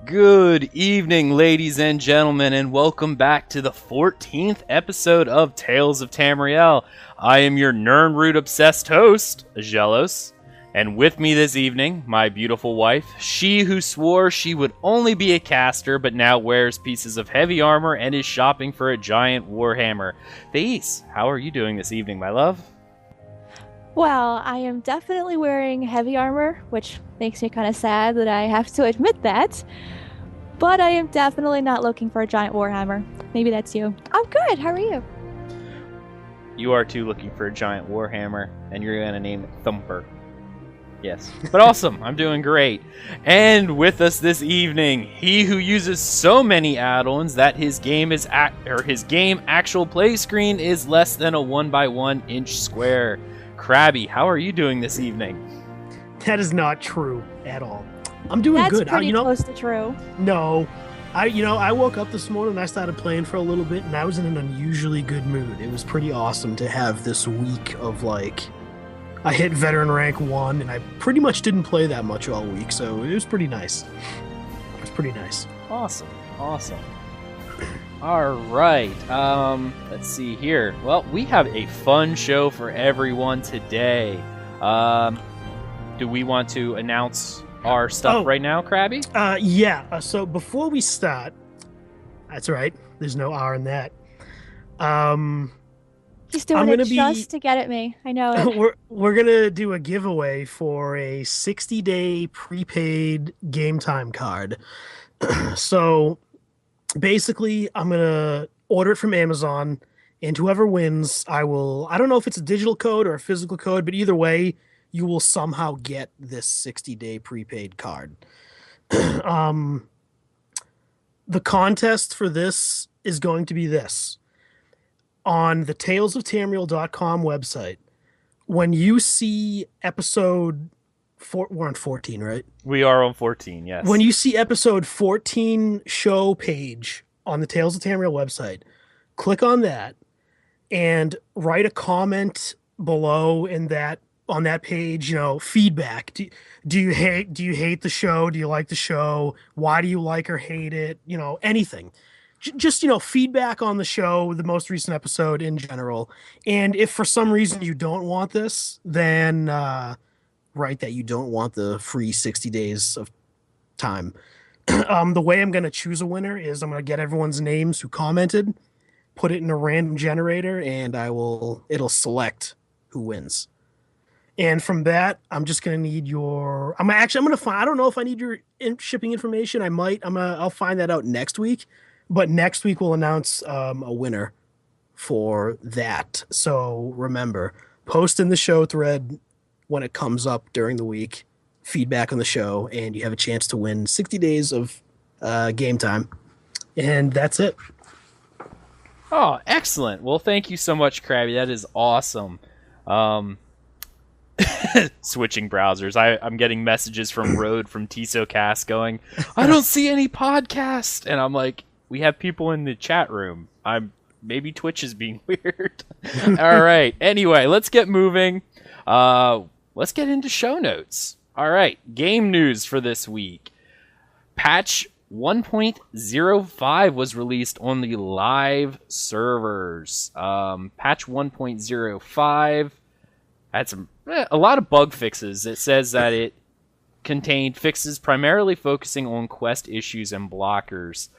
Good evening, ladies and gentlemen, and welcome back to the 14th episode of Tales of Tamriel. I am your Nirnroot-obsessed host, Aggelos, and with me this evening, my beautiful wife, she who swore she would only be a caster, but now wears pieces of heavy armor and is shopping for a giant warhammer. Thais, how are you doing this evening, my love? Well, I am definitely wearing heavy armor, which makes me kind of sad that I have to admit that. But I am definitely not looking for a giant warhammer. Maybe that's you. I'm good. How are you? You are too looking for a giant warhammer, and you're going to name it Thumper. Yes. But awesome. I'm doing great. And with us this evening, he who uses so many add-ons that his game actual play screen is less than a 1x1 inch square. Krabby, how are you doing this evening? That is not true at all. I'm doing That's good. That's pretty close to true. No. I woke up this morning and I started playing for a little bit and I was in an unusually good mood. It was pretty awesome to have this week of I hit veteran rank 1 and I pretty much didn't play that much all week, so it was pretty nice. It was pretty nice. Awesome. All right, let's see here. Well, we have a fun show for everyone today. Do we want to announce our stuff right now, Krabby? Yeah. So before we start, that's right. There's no R in that. He's doing it just to get at me. I know it. We're gonna do a giveaway for a 60-day prepaid game time card. So basically, I'm gonna order it from Amazon, and whoever wins, I don't know if it's a digital code or a physical code, but either way, you will somehow get this 60-day prepaid card. The contest for this is going to be this. On the talesoftamriel.com website, when you see episode 4, we're on 14, right? We are on 14, yes. When you see episode 14 show page on the Tales of Tamriel website, click on that and write a comment below on that page, feedback. Do you hate the show? Do you like the show? Why do you like or hate it? Anything. Just, feedback on the show, the most recent episode in general. And if for some reason you don't want this, then write that you don't want the free 60 days of time. The way I'm going to choose a winner is I'm going to get everyone's names who commented, put it in a random generator, and it'll select who wins. And from that, I'm just going to need I don't know if I need your shipping information. I'll find that out next week. But next week we'll announce a winner for that. So remember, post in the show thread when it comes up during the week, feedback on the show, and you have a chance to win 60 days of game time. And that's it. Oh, excellent. Well, thank you so much, Krabby. That is awesome. Switching browsers. I'm getting messages from Rode from TisoCast going, I don't see any podcast. And I'm like, we have people in the chat room. Maybe Twitch is being weird. All right. Anyway, let's get moving. Let's get into show notes. All right. Game news for this week. Patch 1.05 was released on the live servers. Patch 1.05 had a lot of bug fixes. It says that it contained fixes primarily focusing on quest issues and blockers.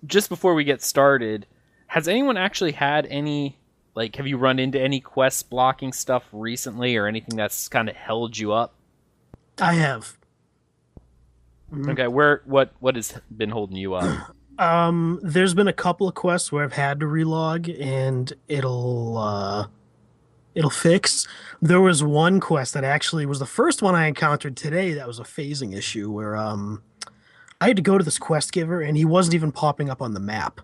Just before we get started, has anyone actually had any, have you run into any quest blocking stuff recently or anything that's kind of held you up? I have. Mm-hmm. Okay, what has been holding you up? There's been a couple of quests where I've had to relog and it'll fix. There was one quest that actually was the first one I encountered today that was a phasing issue where I had to go to this quest giver and he wasn't even popping up on the map.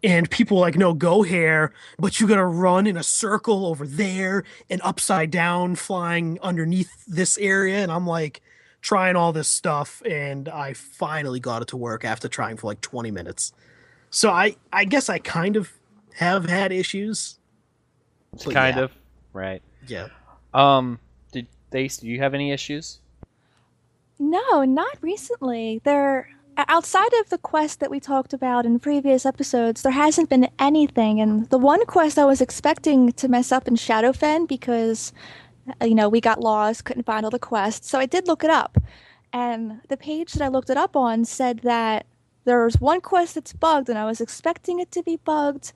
And people were like, no, go here, but you got to run in a circle over there and upside down flying underneath this area. And I'm like trying all this stuff. And I finally got it to work after trying for 20 minutes. So I guess I kind of have had issues. Kind of, right. Yeah. Do you have any issues? No, not recently. Outside of the quest that we talked about in previous episodes, there hasn't been anything. And the one quest I was expecting to mess up in Shadowfen because, we got lost, couldn't find all the quests. So I did look it up. And the page that I looked it up on said that there was one quest that's bugged, and I was expecting it to be bugged,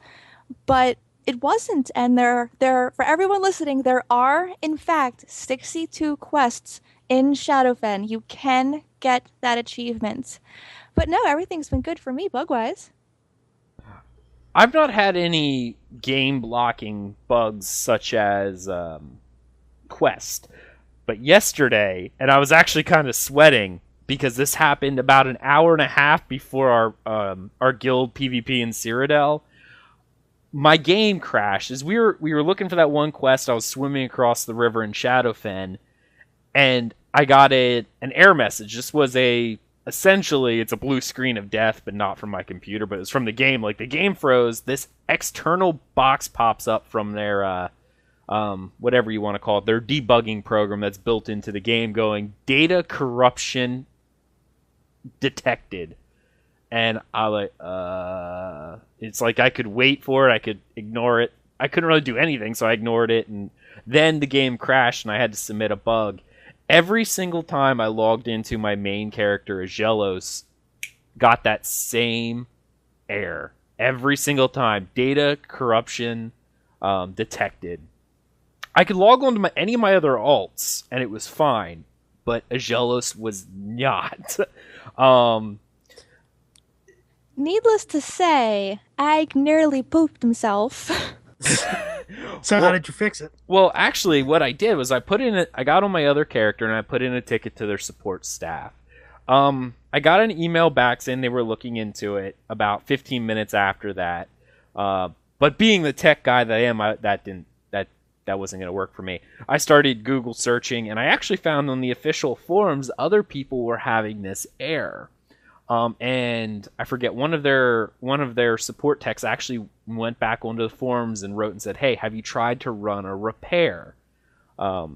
but it wasn't. And for everyone listening, there are, in fact, 62 quests in Shadowfen. You can get that achievement. But no, everything's been good for me, bug-wise. I've not had any game blocking bugs such as quest. But yesterday, and I was actually kind of sweating because this happened about an hour and a half before our guild PvP in Cyrodiil. My game crashed as we were looking for that one quest. I was swimming across the river in Shadowfen, and I got an error message. This was essentially it's a blue screen of death, but not from my computer, but it was from the game. Like, the game froze. This external box pops up from their whatever you want to call it, their debugging program that's built into the game, going data corruption detected. And it's like I could wait for it, I could ignore it. I couldn't really do anything, so I ignored it, and then the game crashed and I had to submit a bug. Every single time I logged into my main character, Aggelos, got that same error. Every single time. Data corruption detected. I could log on to any of my other alts, and it was fine, but Aggelos was not. Needless to say, Ag nearly pooped himself. So how did you fix it? Well, actually, what I did was I got on my other character and I put in a ticket to their support staff. I got an email back saying they were looking into it about 15 minutes after that. But being the tech guy that I am, that wasn't going to work for me. I started Google searching, and I actually found on the official forums other people were having this error. And I forget, one of their support techs actually went back onto the forums and wrote and said, "Hey, have you tried to run a repair?" A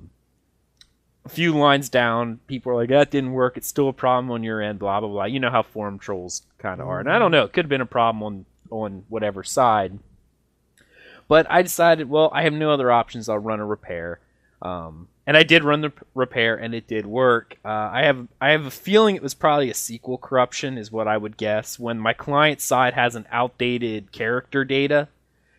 few lines down, people are like, "That didn't work. It's still a problem on your end." Blah blah blah. You know how forum trolls kind of are, and I don't know. It could have been a problem on whatever side. But I decided, well, I have no other options. I'll run a repair. And I did run the repair, and it did work. I have a feeling it was probably a SQL corruption, is what I would guess. When my client side has an outdated character data,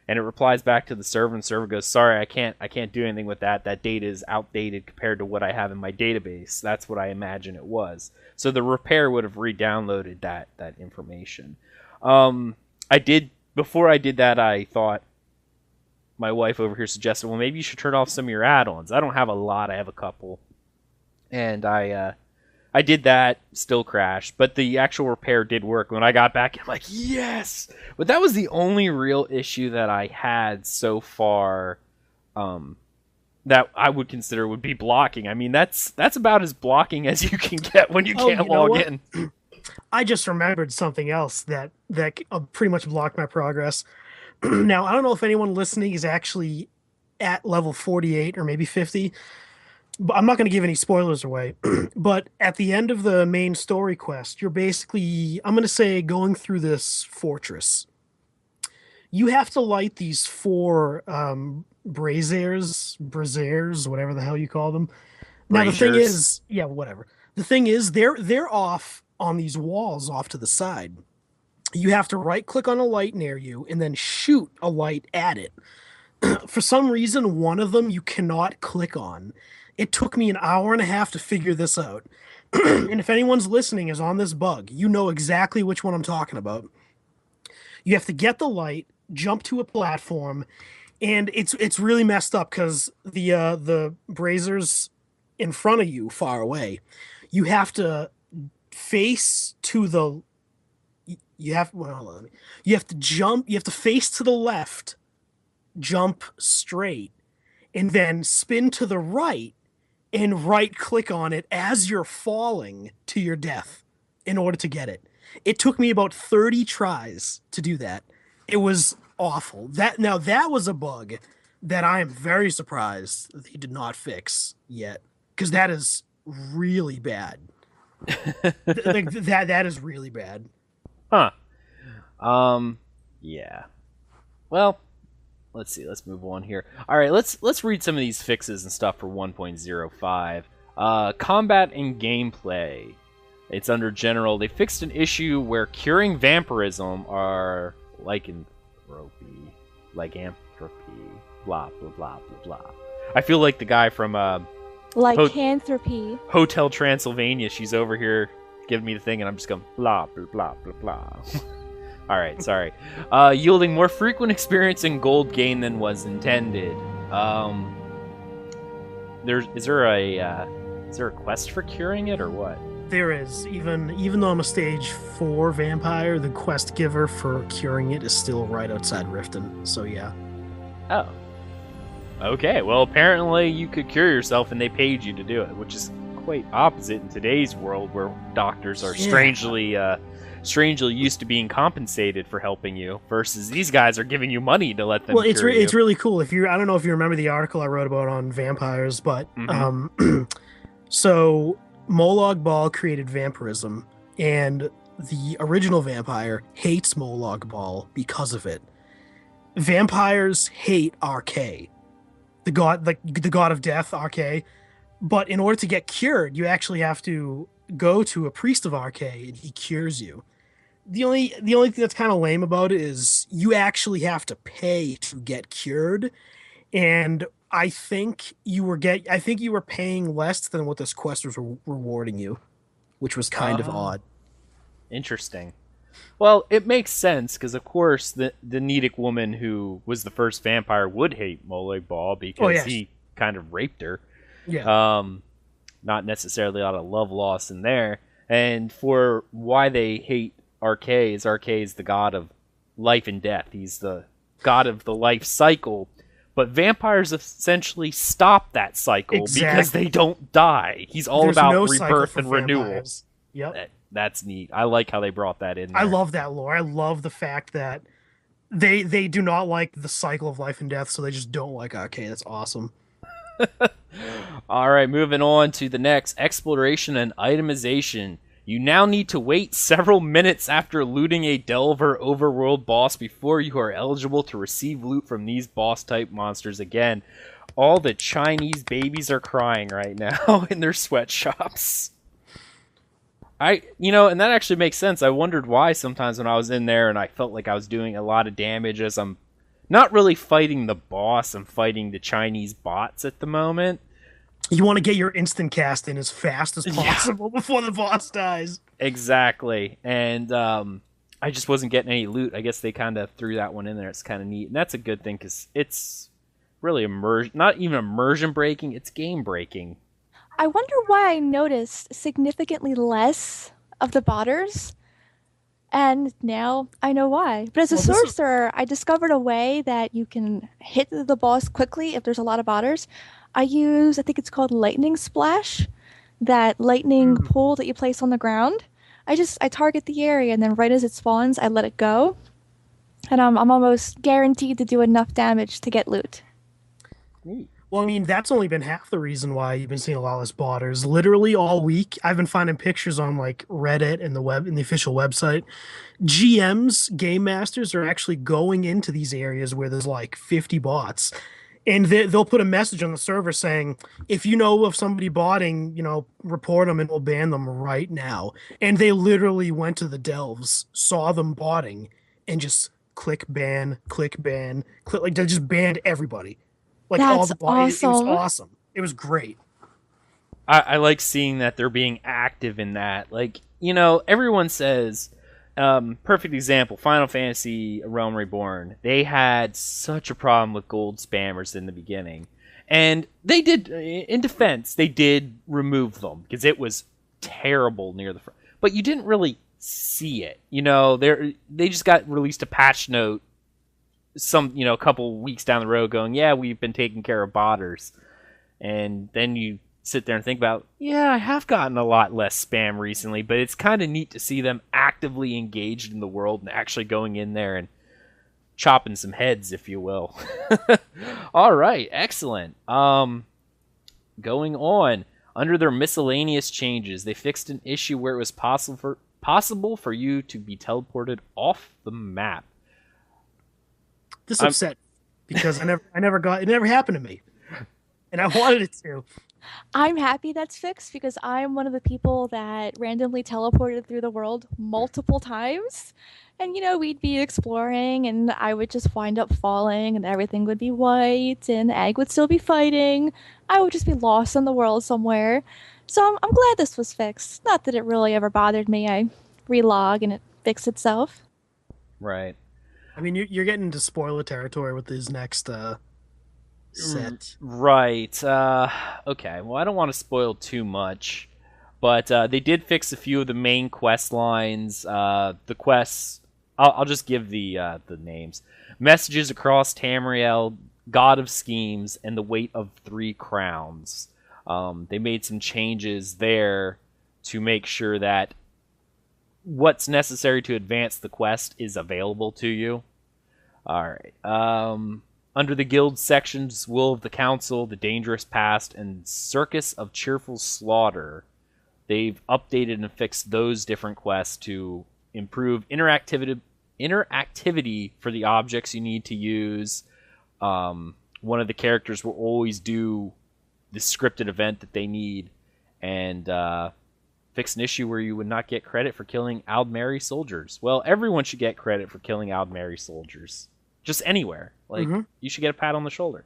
and it replies back to the server, and the server goes, "Sorry, I can't do anything with that. That data is outdated compared to what I have in my database." That's what I imagine it was. So the repair would have re-downloaded that information. Before I did that, I thought, my wife over here suggested, well, maybe you should turn off some of your add-ons. I don't have a lot. I have a couple. And I did that, still crashed. But the actual repair did work. When I got back, I'm like, yes! But that was the only real issue that I had so far that I would consider would be blocking. I mean, that's about as blocking as you can get when you can't log in. I just remembered something else that pretty much blocked my progress. Now, I don't know if anyone listening is actually at level 48 or maybe 50, but I'm not going to give any spoilers away. But at the end of the main story quest, you're basically, I'm going to say, going through this fortress. You have to light these 4 braziers, whatever the hell you call them. Now, the thing is, yeah, whatever. The thing is, they're off on these walls off to the side. You have to right-click on a light near you and then shoot a light at it. For some reason, one of them you cannot click on. It took me an hour and a half to figure this out. And if anyone's listening is on this bug, you know exactly which one I'm talking about. You have to get the light, jump to a platform, and it's really messed up because the braziers in front of you, far away, you have to face to the... You have to jump. You have to face to the left, jump straight, and then spin to the right and right-click on it as you're falling to your death in order to get it. It took me about 30 tries to do that. It was awful. That was a bug that I am very surprised that he did not fix yet, because that is really bad. Like that is really bad. Huh. Yeah. Well, let's see. Let's move on here. All right, let's read some of these fixes and stuff for 1.05. Combat and gameplay. It's under general. They fixed an issue where curing vampirism are lycanthropy, blah blah blah blah blah. I feel like the guy from Lycanthropy. Hotel Transylvania. She's over here giving me the thing, and I'm just going blah blah blah blah blah. All right, sorry. Yielding more frequent experience and gold gain than was intended. Is there a quest for curing it or what? There is. Even though I'm a stage 4 vampire, the quest giver for curing it is still right outside Riften. So yeah. Oh. Okay, well apparently you could cure yourself and they paid you to do it, which is quite opposite in today's world where doctors are strangely used to being compensated for helping you, versus these guys are giving you money to let them cure you. It's really cool. I don't know if you remember the article I wrote about on vampires, but so Molag Bal created vampirism, and the original vampire hates Molag Bal because of it. Vampires hate RK, the god of death, RK. But in order to get cured, you actually have to go to a priest of RK, and he cures you. The only thing that's kind of lame about it is you actually have to pay to get cured, and I think you were paying less than what this quest was rewarding you, which was kind of odd. Interesting. Well, it makes sense because, of course, the Nidic woman who was the first vampire would hate Molag Bal because he kind of raped her. Yeah. Not necessarily a lot of love loss in there. And for why they hate RK is the god of life and death. He's the god of the life cycle. But vampires essentially stop that cycle because they don't die. He's all about rebirth and renewal. Yep. That's neat. I like how they brought that in there. I love that lore. I love the fact that they do not like the cycle of life and death, so they just don't like RK. That's awesome. All right, moving on to the next, exploration and itemization. You now need to wait several minutes after looting a Delver overworld boss before you are eligible to receive loot from these boss-type monsters again. All the Chinese babies are crying right now in their sweatshops. And that actually makes sense. I wondered why sometimes when I was in there and I felt like I was doing a lot of damage as I'm not really fighting the boss, I'm fighting the Chinese bots at the moment. You want to get your instant cast in as fast as possible before the boss dies. Exactly. And I just wasn't getting any loot. I guess they kind of threw that one in there. It's kind of neat. And that's a good thing because it's really not even immersion breaking, it's game breaking. I wonder why I noticed significantly less of the botters, and now I know why. But as a sorcerer, I discovered a way that you can hit the boss quickly if there's a lot of botters. I think it's called Lightning Splash, that lightning pool that you place on the ground. I target the area, and then right as it spawns, I let it go. And I'm almost guaranteed to do enough damage to get loot. Neat. Well, I mean, that's only been half the reason why you've been seeing a lot less botters. Literally all week, I've been finding pictures on like Reddit and the official website. GMs, game masters, are actually going into these areas where there's like 50 bots, and they'll put a message on the server saying, if you know of somebody botting, report them and we'll ban them right now. And they literally went to the delves, saw them botting, and just click ban, like they just banned everybody. Like That's all the awesome. It was awesome. It was great. I like seeing that they're being active in that. Like, everyone says, perfect example, Final Fantasy Realm Reborn. They had such a problem with gold spammers in the beginning. And they did, in defense, they did remove them because it was terrible near the front. But you didn't really see it. They just got released a patch note a couple weeks down the road going, yeah, we've been taking care of botters. And then you sit there and think about, I have gotten a lot less spam recently, but it's kind of neat to see them actively engaged in the world and actually going in there and chopping some heads, if you will. All right, excellent. Going on. Under their miscellaneous changes, they fixed an issue where it was possible for you to be teleported off the map. This upset because it never happened to me, and I wanted it to. I'm happy that's fixed because I'm one of the people that randomly teleported through the world multiple times. And, we'd be exploring and I would just wind up falling and everything would be white and Egg would still be fighting. I would just be lost in the world somewhere. So I'm glad this was fixed. Not that it really ever bothered me. I relog and it fixed itself. Right. I mean, you're getting into spoiler territory with this next set. Right. Okay. Well, I don't want to spoil too much, but they did fix a few of the main quest lines. The quests, I'll just give the names. Messages across Tamriel, God of Schemes, and the Weight of 3 Crowns. They made some changes there to make sure that what's necessary to advance the quest is available to you. Alright. Under the guild sections, Will of the Council, The Dangerous Past, and Circus of Cheerful Slaughter, they've updated and fixed those different quests to improve interactivity for the objects you need to use. One of the characters will always do the scripted event that they need, and fix an issue where you would not get credit for killing Aldmeri soldiers. Well, everyone should get credit for killing Aldmeri soldiers. Just anywhere. You should get a pat on the shoulder.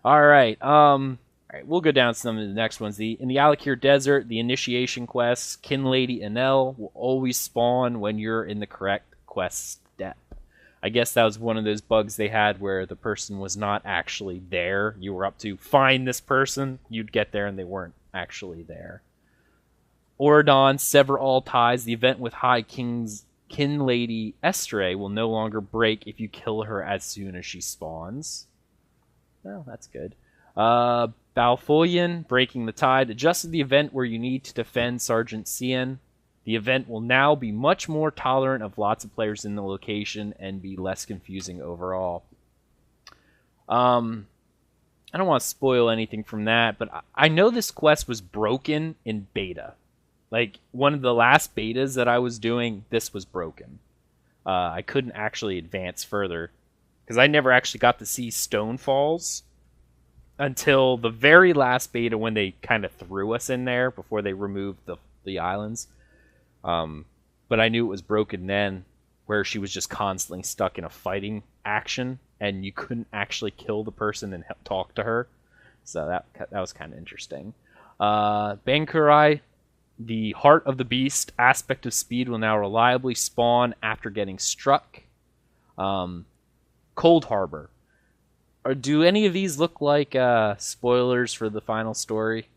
Alright, we'll go down to some of the next ones. In the Alakir Desert, the initiation quests, Kin Lady Enel will always spawn when you're in the correct quest step. I guess that was one of those bugs they had where the person was not actually there. You were up to find this person, you'd get there and they weren't actually there. Oradon, Sever All Ties, the event with High Kin Lady Estray will no longer break if you kill her as soon as she spawns. Well, that's good. Balfoyan, Breaking the Tide, adjusted the event where you need to defend Sergeant Cian. The event will now be much more tolerant of lots of players in the location and be less confusing overall. I don't want to spoil anything from that, but I know this quest was broken in beta. Like, one of the last betas that I was doing, this was broken. I couldn't actually advance further, because I never actually got to see Stonefalls until the very last beta when they kind of threw us in there before they removed the islands. But I knew it was broken then, where she was just constantly stuck in a fighting action, and you couldn't actually kill the person and talk to her. So that was kind of interesting. Bankurai, the Heart of the Beast aspect of speed will now reliably spawn after getting struck. Cold Harbor. Do any of these look like spoilers for the final story?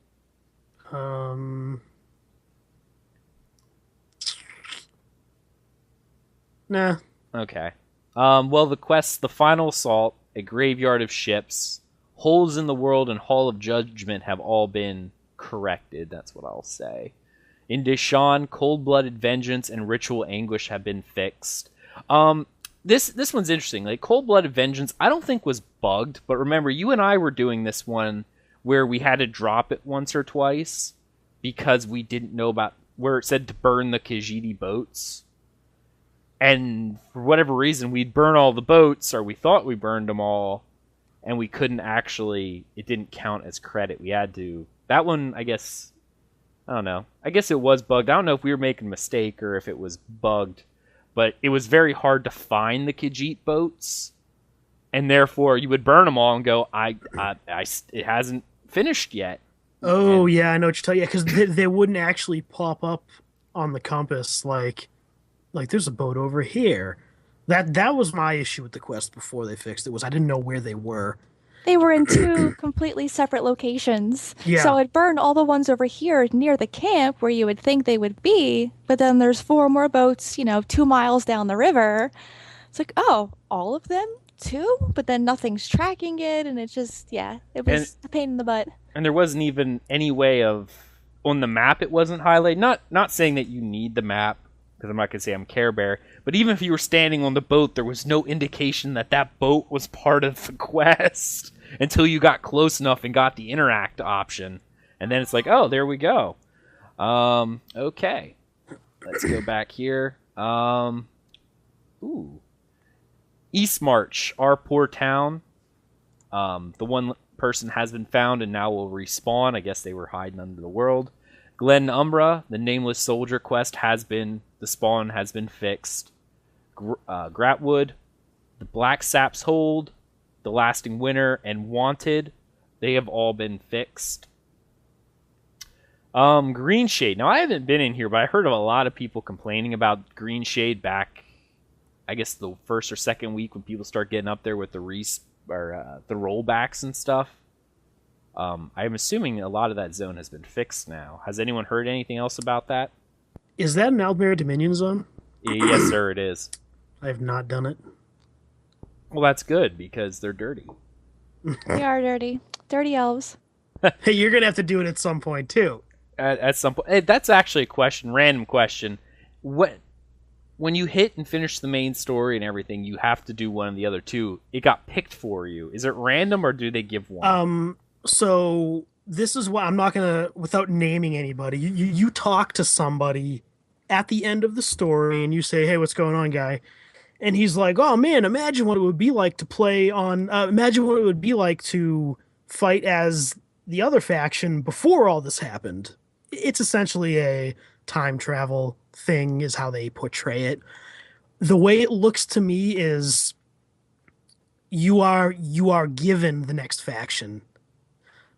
Nah. Okay. Well, the quests, The Final Assault, A Graveyard of Ships, Holes in the World, and Hall of Judgment have all been corrected. That's what I'll say. In Deshaun, Cold-Blooded Vengeance and Ritual Anguish have been fixed. This one's interesting. Like, Cold-Blooded Vengeance, I don't think was bugged, but remember, you and I were doing this one where we had to drop it once or twice because we didn't know about where it said to burn the Khajiit boats. And for whatever reason, we'd burn all the boats, or we thought we burned them all, and we couldn't actually, it didn't count as credit. We had to, that one, I guess, I don't know. I guess it was bugged. I don't know if we were making a mistake or if it was bugged, but it was very hard to find the Khajiit boats, and therefore you would burn them all and go, it hasn't finished yet. Oh, and, yeah, I know what you're talking about. Yeah, because they wouldn't actually pop up on the compass like there's a boat over here. That was my issue with the quest before they fixed it, was I didn't know where they were. They were in two completely separate locations. Yeah. So it burned all the ones over here near the camp where you would think they would be, but then there's 4 more boats, 2 miles down the river. It's like, oh, all of them too? But then nothing's tracking it, and it just, it was a pain in the butt. And there wasn't even any way of, on the map it wasn't highlighted. Not saying that you need the map, because I'm not going to say I'm Care Bear, but even if you were standing on the boat, there was no indication that that boat was part of the quest until you got close enough and got the interact option. And then it's like, oh, there we go. Okay. Let's go back here. East March, our poor town. The one person has been found and now will respawn. I guess they were hiding under the world. Glen Umbra, the Nameless Soldier quest the spawn has been fixed. Gratwood, the Black Sap's Hold, the Lasting Winter, and Wanted, they have all been fixed. Green Shade. Now, I haven't been in here, but I heard of a lot of people complaining about Green Shade back, I guess, the first or second week when people start getting up there with the rollbacks and stuff. I'm assuming a lot of that zone has been fixed now. Has anyone heard anything else about that? Is that an Aldmeri Dominion zone? Yes, sir, it is. I have not done it. Well, that's good, because they're dirty. They are dirty. Dirty elves. Hey, you're going to have to do it at some point, too. At some point. Hey, that's actually a question, random question. When you hit and finish the main story and everything, you have to do one of the other two. It got picked for you. Is it random, or do they give one? So this is why I'm not going to, without naming anybody, you talk to somebody at the end of the story and you say, hey, what's going on, guy? And he's like, oh man, imagine what it would be like to imagine what it would be like to fight as the other faction before all this happened. It's essentially a time travel thing is how they portray it. The way it looks to me is you are given the next faction.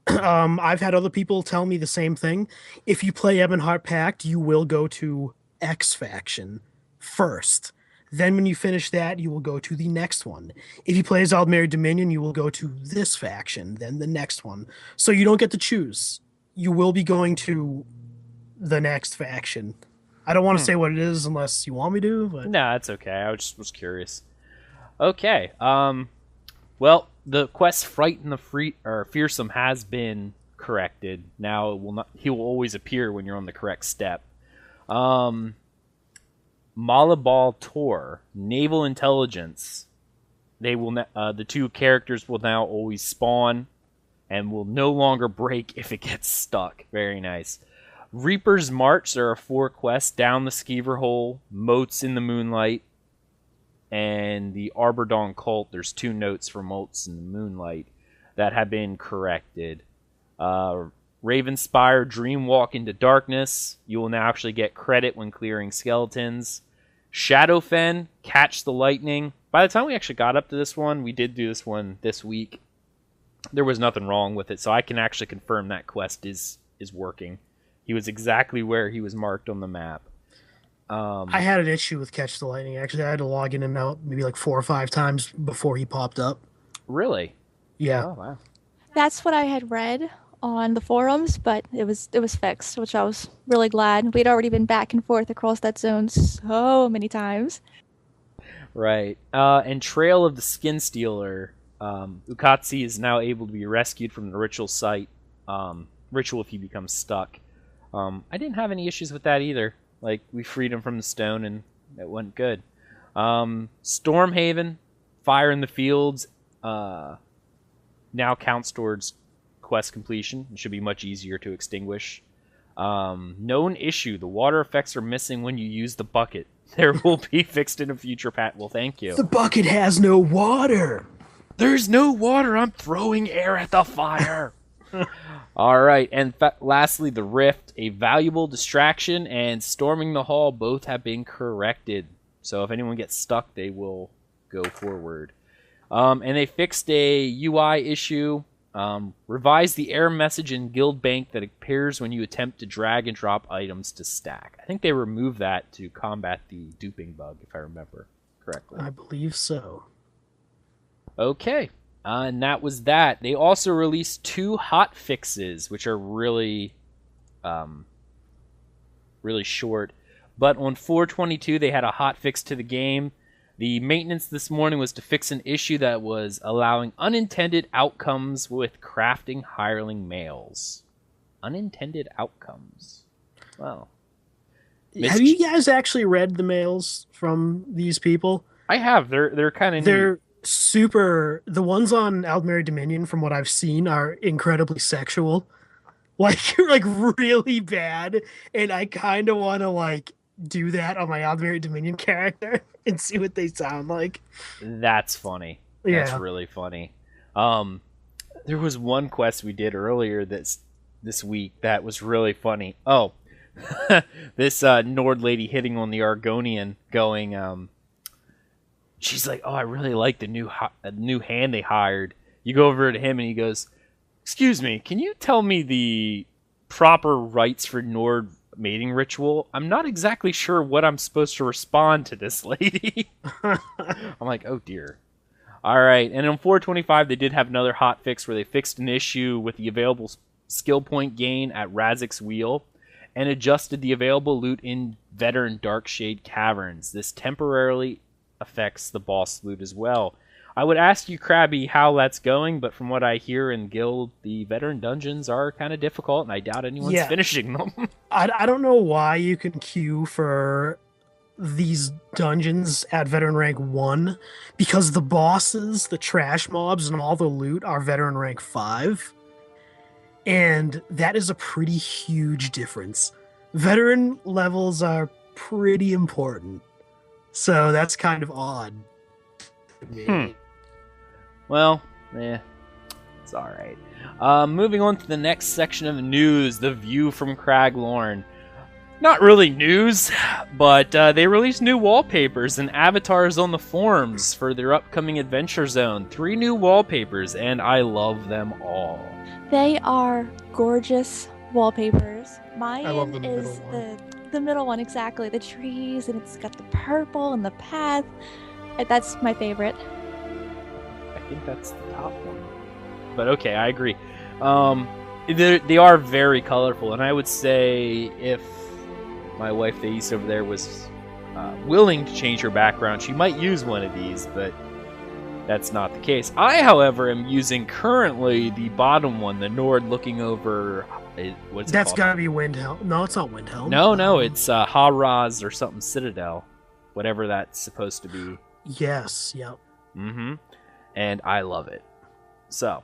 I've had other people tell me the same thing. If you play Ebonheart Pact, you will go to X faction first. Then when you finish that, you will go to the next one. If you play as Aldmeri Dominion, you will go to this faction, then the next one. So you don't get to choose. You will be going to the next faction. I don't want to say what it is unless you want me to. But... No, that's okay. I just was curious. Okay. Well, the quest Frighten the Fearsome has been corrected. Now it will not. He will always appear when you're on the correct step. Malabal Tor, Naval Intelligence. They will. The two characters will now always spawn, and will no longer break if it gets stuck. Very nice. Reaper's March. There are 4 quests: Down the Skeever Hole, Moats in the Moonlight, and the Arbordon Cult. There's 2 notes for Moats in the Moonlight that have been corrected. Ravenspire, Dreamwalk into Darkness. You will now actually get credit when clearing skeletons. Shadowfen, Catch the Lightning. By the time we actually got up to this one, we did do this one this week. There was nothing wrong with it, so I can actually confirm that quest is working. He was exactly where he was marked on the map. I had an issue with Catch the Lightning. Actually, I had to log in and out maybe like 4 or 5 times before he popped up. Really? Yeah. Oh, wow. That's what I had read on the forums, but it was fixed, which I was really glad. We'd already been back and forth across that zone so many times. Right. And Trail of the Skin Stealer. Ukatsi is now able to be rescued from the ritual site. Ritual if he becomes stuck. I didn't have any issues with that either. Like, we freed him from the stone and it went good. Stormhaven, Fire in the Fields, now counts towards quest completion. It should be much easier to extinguish. Known issue, the water effects are missing when you use the bucket. There will be fixed in a future patch. Well, thank you. The bucket has no water. There's no water. I'm throwing air at the fire. All right, and lastly, the Rift, a valuable distraction, and Storming the Hall both have been corrected. So if anyone gets stuck, they will go forward. And they fixed a UI issue, revised the error message in Guild Bank that appears when you attempt to drag and drop items to stack. I think they removed that to combat the duping bug, if I remember correctly. I believe so. Okay. And that was that. They also released 2 hot fixes, which are really, really short. But on 4/22, they had a hot fix to the game. The maintenance this morning was to fix an issue that was allowing unintended outcomes with crafting hireling males. Unintended outcomes. Wow. Have you guys actually read the mails from these people? I have. They're kind of neat. Super. The ones on Aldmeri Dominion, from what I've seen, are incredibly sexual. like really bad, and I kind of want to like do that on my Aldmeri Dominion character and see what they sound like. That's funny. That's Yeah. really funny. There was one quest we did earlier this week that was really funny. Oh, this Nord lady hitting on the Argonian, going, she's like, "Oh, I really like the new hand they hired." You go over to him and he goes, "Excuse me, can you tell me the proper rites for Nord mating ritual? I'm not exactly sure what I'm supposed to respond to this lady." I'm like, "Oh dear." All right, and on 425 they did have another hot fix where they fixed an issue with the available skill point gain at Razik's Wheel and adjusted the available loot in Veteran Darkshade Caverns. This temporarily affects the boss loot as well. I would ask you, Krabby, how that's going, but from what I hear in Guild, the Veteran dungeons are kind of difficult, and I doubt anyone's finishing them. I don't know why you can queue for these dungeons at Veteran Rank 1, because the bosses, the trash mobs, and all the loot are Veteran Rank 5. And that is a pretty huge difference. Veteran levels are pretty important. So that's kind of odd to me. Well, it's alright. Moving on to the next section of news, the View from Craglorn. Not really news, but they released new wallpapers and avatars on the forums for their upcoming Adventure Zone. 3 new wallpapers, and I love them all. They are gorgeous wallpapers. Mine I love the is middle one. the middle one, exactly. The trees, and it's got the purple and the path. That's my favorite. I think that's the top one. But okay, I agree. They are very colorful, and I would say if my wife Thais over there was willing to change her background, she might use one of these, but that's not the case. I, however, am using currently the bottom one, the Nord looking over. What's it That's called? gotta be Windhelm. No, it's not Windhelm. No, it's Haraz or something Citadel, whatever that's supposed to be. Yes, yep. Mm-hmm. And I love it. So,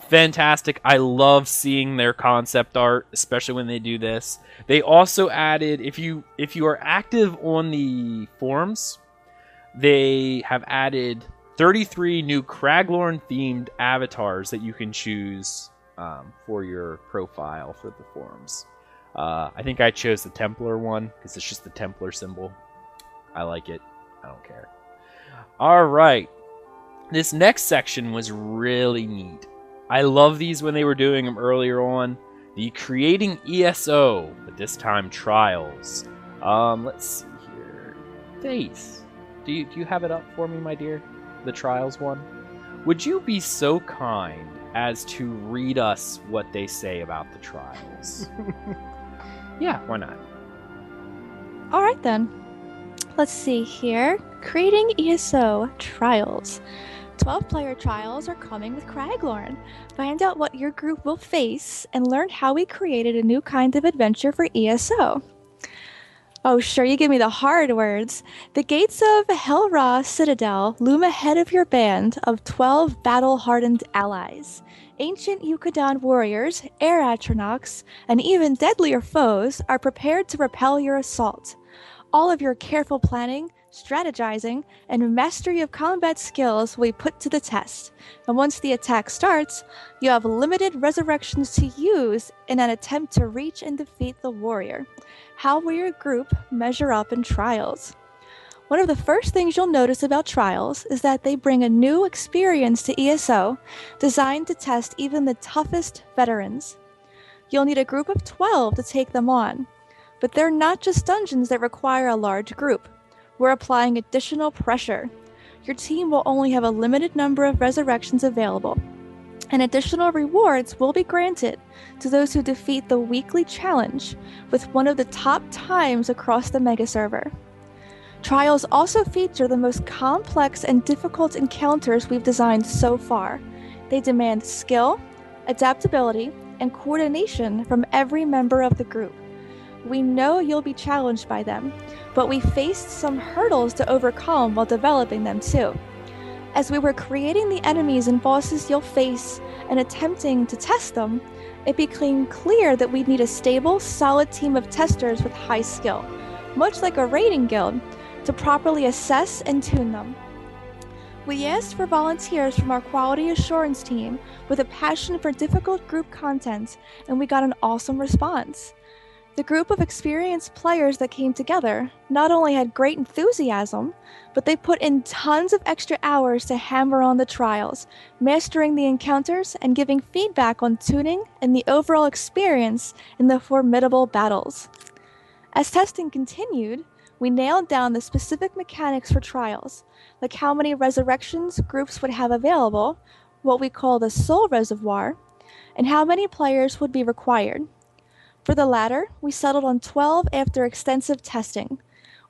fantastic. I love seeing their concept art, especially when they do this. They also added, if you are active on the forums, they have added 33 new Craglorn themed avatars that you can choose for your profile for the forums. I think I chose the Templar one because it's just the Templar symbol. I like it. I don't care. All right. This next section was really neat. I love these when they were doing them earlier on. The Creating ESO, but this time Trials. Let's see here. Faith, do you have it up for me, my dear? The Trials one? Would you be so kind as to read us what they say about the Trials? Yeah, why not? All right, then. Let's see here. Creating ESO Trials. 12-player trials are coming with Craglorn. Find out what your group will face and learn how we created a new kind of adventure for ESO. Oh, sure, you give me the hard words. The gates of Helra Citadel loom ahead of your band of 12 battle-hardened allies. Ancient Yukadan warriors, air atronachs, and even deadlier foes are prepared to repel your assault. All of your careful planning, strategizing, and mastery of combat skills will be put to the test, and once the attack starts, you have limited resurrections to use in an attempt to reach and defeat the warrior. How will your group measure up in Trials? One of the first things you'll notice about Trials is that they bring a new experience to ESO designed to test even the toughest veterans. You'll need a group of 12 to take them on, but they're not just dungeons that require a large group. We're applying additional pressure. Your team will only have a limited number of resurrections available, and additional rewards will be granted to those who defeat the weekly challenge with one of the top times across the mega server. Trials also feature the most complex and difficult encounters we've designed so far. They demand skill, adaptability, and coordination from every member of the group. We know you'll be challenged by them, but we faced some hurdles to overcome while developing them too. As we were creating the enemies and bosses you'll face and attempting to test them, it became clear that we'd need a stable, solid team of testers with high skill, much like a raiding guild, to properly assess and tune them. We asked for volunteers from our quality assurance team with a passion for difficult group content, and we got an awesome response. The group of experienced players that came together not only had great enthusiasm, but they put in tons of extra hours to hammer on the trials, mastering the encounters and giving feedback on tuning and the overall experience in the formidable battles. As testing continued, we nailed down the specific mechanics for trials, like how many resurrections groups would have available, what we call the soul reservoir, and how many players would be required. For the latter, we settled on 12 after extensive testing.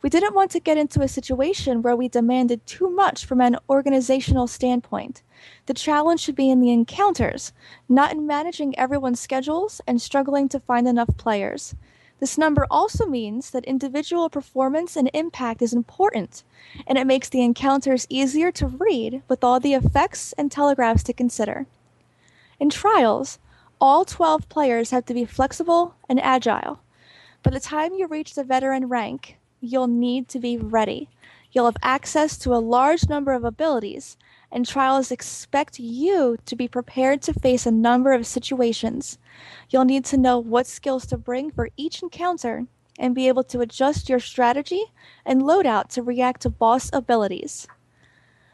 We didn't want to get into a situation where we demanded too much from an organizational standpoint. The challenge should be in the encounters, not in managing everyone's schedules and struggling to find enough players. This number also means that individual performance and impact is important, and it makes the encounters easier to read with all the effects and telegraphs to consider. In trials, all 12 players have to be flexible and agile. By the time you reach the veteran rank, you'll need to be ready. You'll have access to a large number of abilities, and trials expect you to be prepared to face a number of situations. You'll need to know what skills to bring for each encounter and be able to adjust your strategy and loadout to react to boss abilities.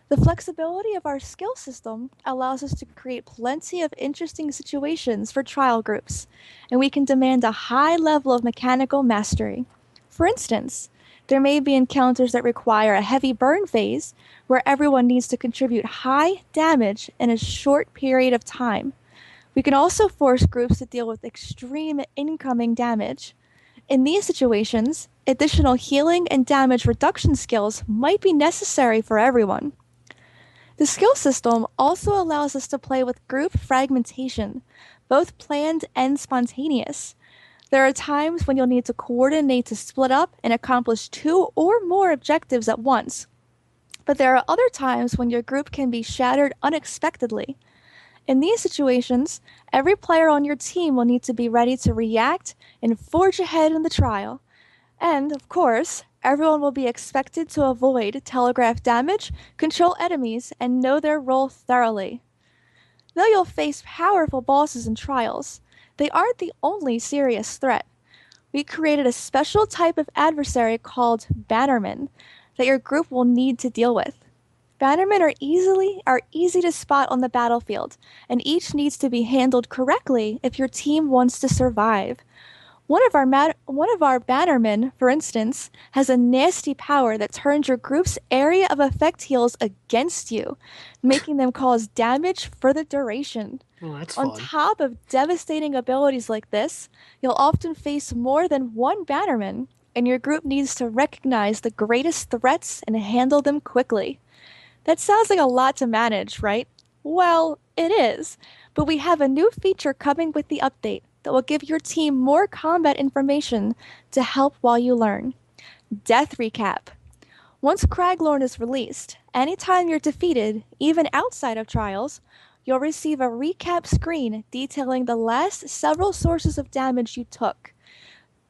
The flexibility of our skill system allows us to create plenty of interesting situations for trial groups, and we can demand a high level of mechanical mastery. For instance, there may be encounters that require a heavy burn phase where everyone needs to contribute high damage in a short period of time. We can also force groups to deal with extreme incoming damage. In these situations, additional healing and damage reduction skills might be necessary for everyone. The skill system also allows us to play with group fragmentation, both planned and spontaneous. There are times when you'll need to coordinate to split up and accomplish 2 or more objectives at once. But there are other times when your group can be shattered unexpectedly. In these situations, every player on your team will need to be ready to react and forge ahead in the trial. And, of course, everyone will be expected to avoid telegraph damage, control enemies, and know their role thoroughly. Though you'll face powerful bosses in trials, they aren't the only serious threat. We created a special type of adversary called bannermen that your group will need to deal with. Bannermen are easy to spot on the battlefield, and each needs to be handled correctly if your team wants to survive. One of our bannermen, for instance, has a nasty power that turns your group's area of effect heals against you, making them cause damage for the duration. Oh, that's On fun. top of devastating abilities like this, you'll often face more than one bannerman, and your group needs to recognize the greatest threats and handle them quickly. That sounds like a lot to manage, right? Well, it is, but we have a new feature coming with the update that will give your team more combat information to help while you learn. Death Recap. Once Craglorn is released, anytime you're defeated, even outside of trials, you'll receive a recap screen detailing the last several sources of damage you took.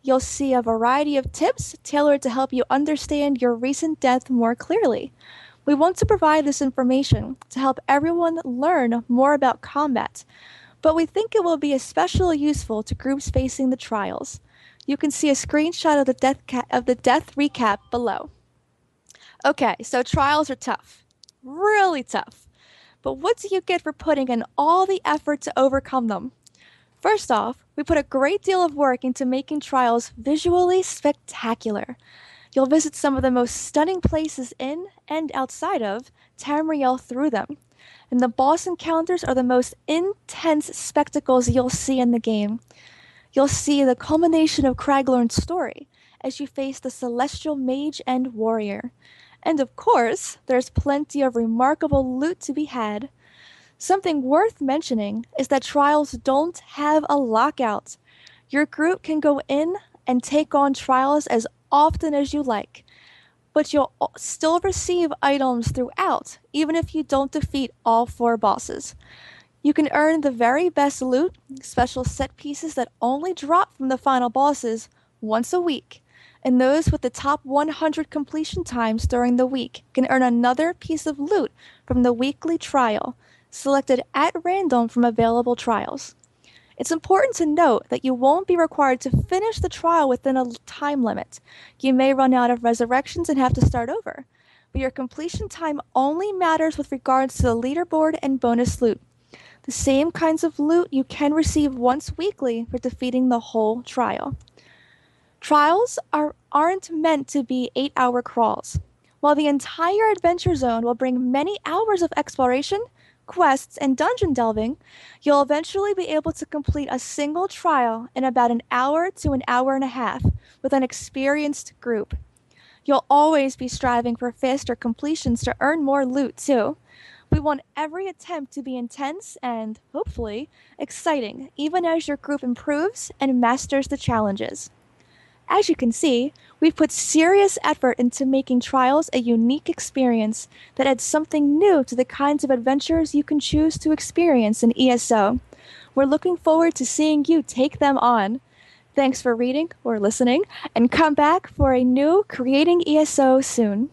You'll see a variety of tips tailored to help you understand your recent death more clearly. We want to provide this information to help everyone learn more about combat, but we think it will be especially useful to groups facing the trials. You can see a screenshot of the death recap below. Okay, so trials are tough. Really tough. But what do you get for putting in all the effort to overcome them? First off, we put a great deal of work into making trials visually spectacular. You'll visit some of the most stunning places in and outside of Tamriel through them. And the boss encounters are the most intense spectacles you'll see in the game. You'll see the culmination of Craglorn's story as you face the celestial mage and warrior. And of course, there's plenty of remarkable loot to be had. Something worth mentioning is that trials don't have a lockout. Your group can go in and take on trials as often as you like. but you'll still receive items throughout, even if you don't defeat all 4 bosses. You can earn the very best loot, special set pieces that only drop from the final bosses once a week, and those with the top 100 completion times during the week can earn another piece of loot from the weekly trial, selected at random from available trials. It's important to note that you won't be required to finish the trial within a time limit. You may run out of resurrections and have to start over, but your completion time only matters with regards to the leaderboard and bonus loot. The same kinds of loot you can receive once weekly for defeating the whole trial. Trials aren't meant to be 8-hour crawls. While the entire adventure zone will bring many hours of exploration, quests, and dungeon delving, you'll eventually be able to complete a single trial in about an hour to an hour and a half with an experienced group. You'll always be striving for faster completions to earn more loot, too. We want every attempt to be intense and, hopefully, exciting, even as your group improves and masters the challenges. As you can see, we've put serious effort into making trials a unique experience that adds something new to the kinds of adventures you can choose to experience in ESO. We're looking forward to seeing you take them on. Thanks for reading or listening, and come back for a new Creating ESO soon.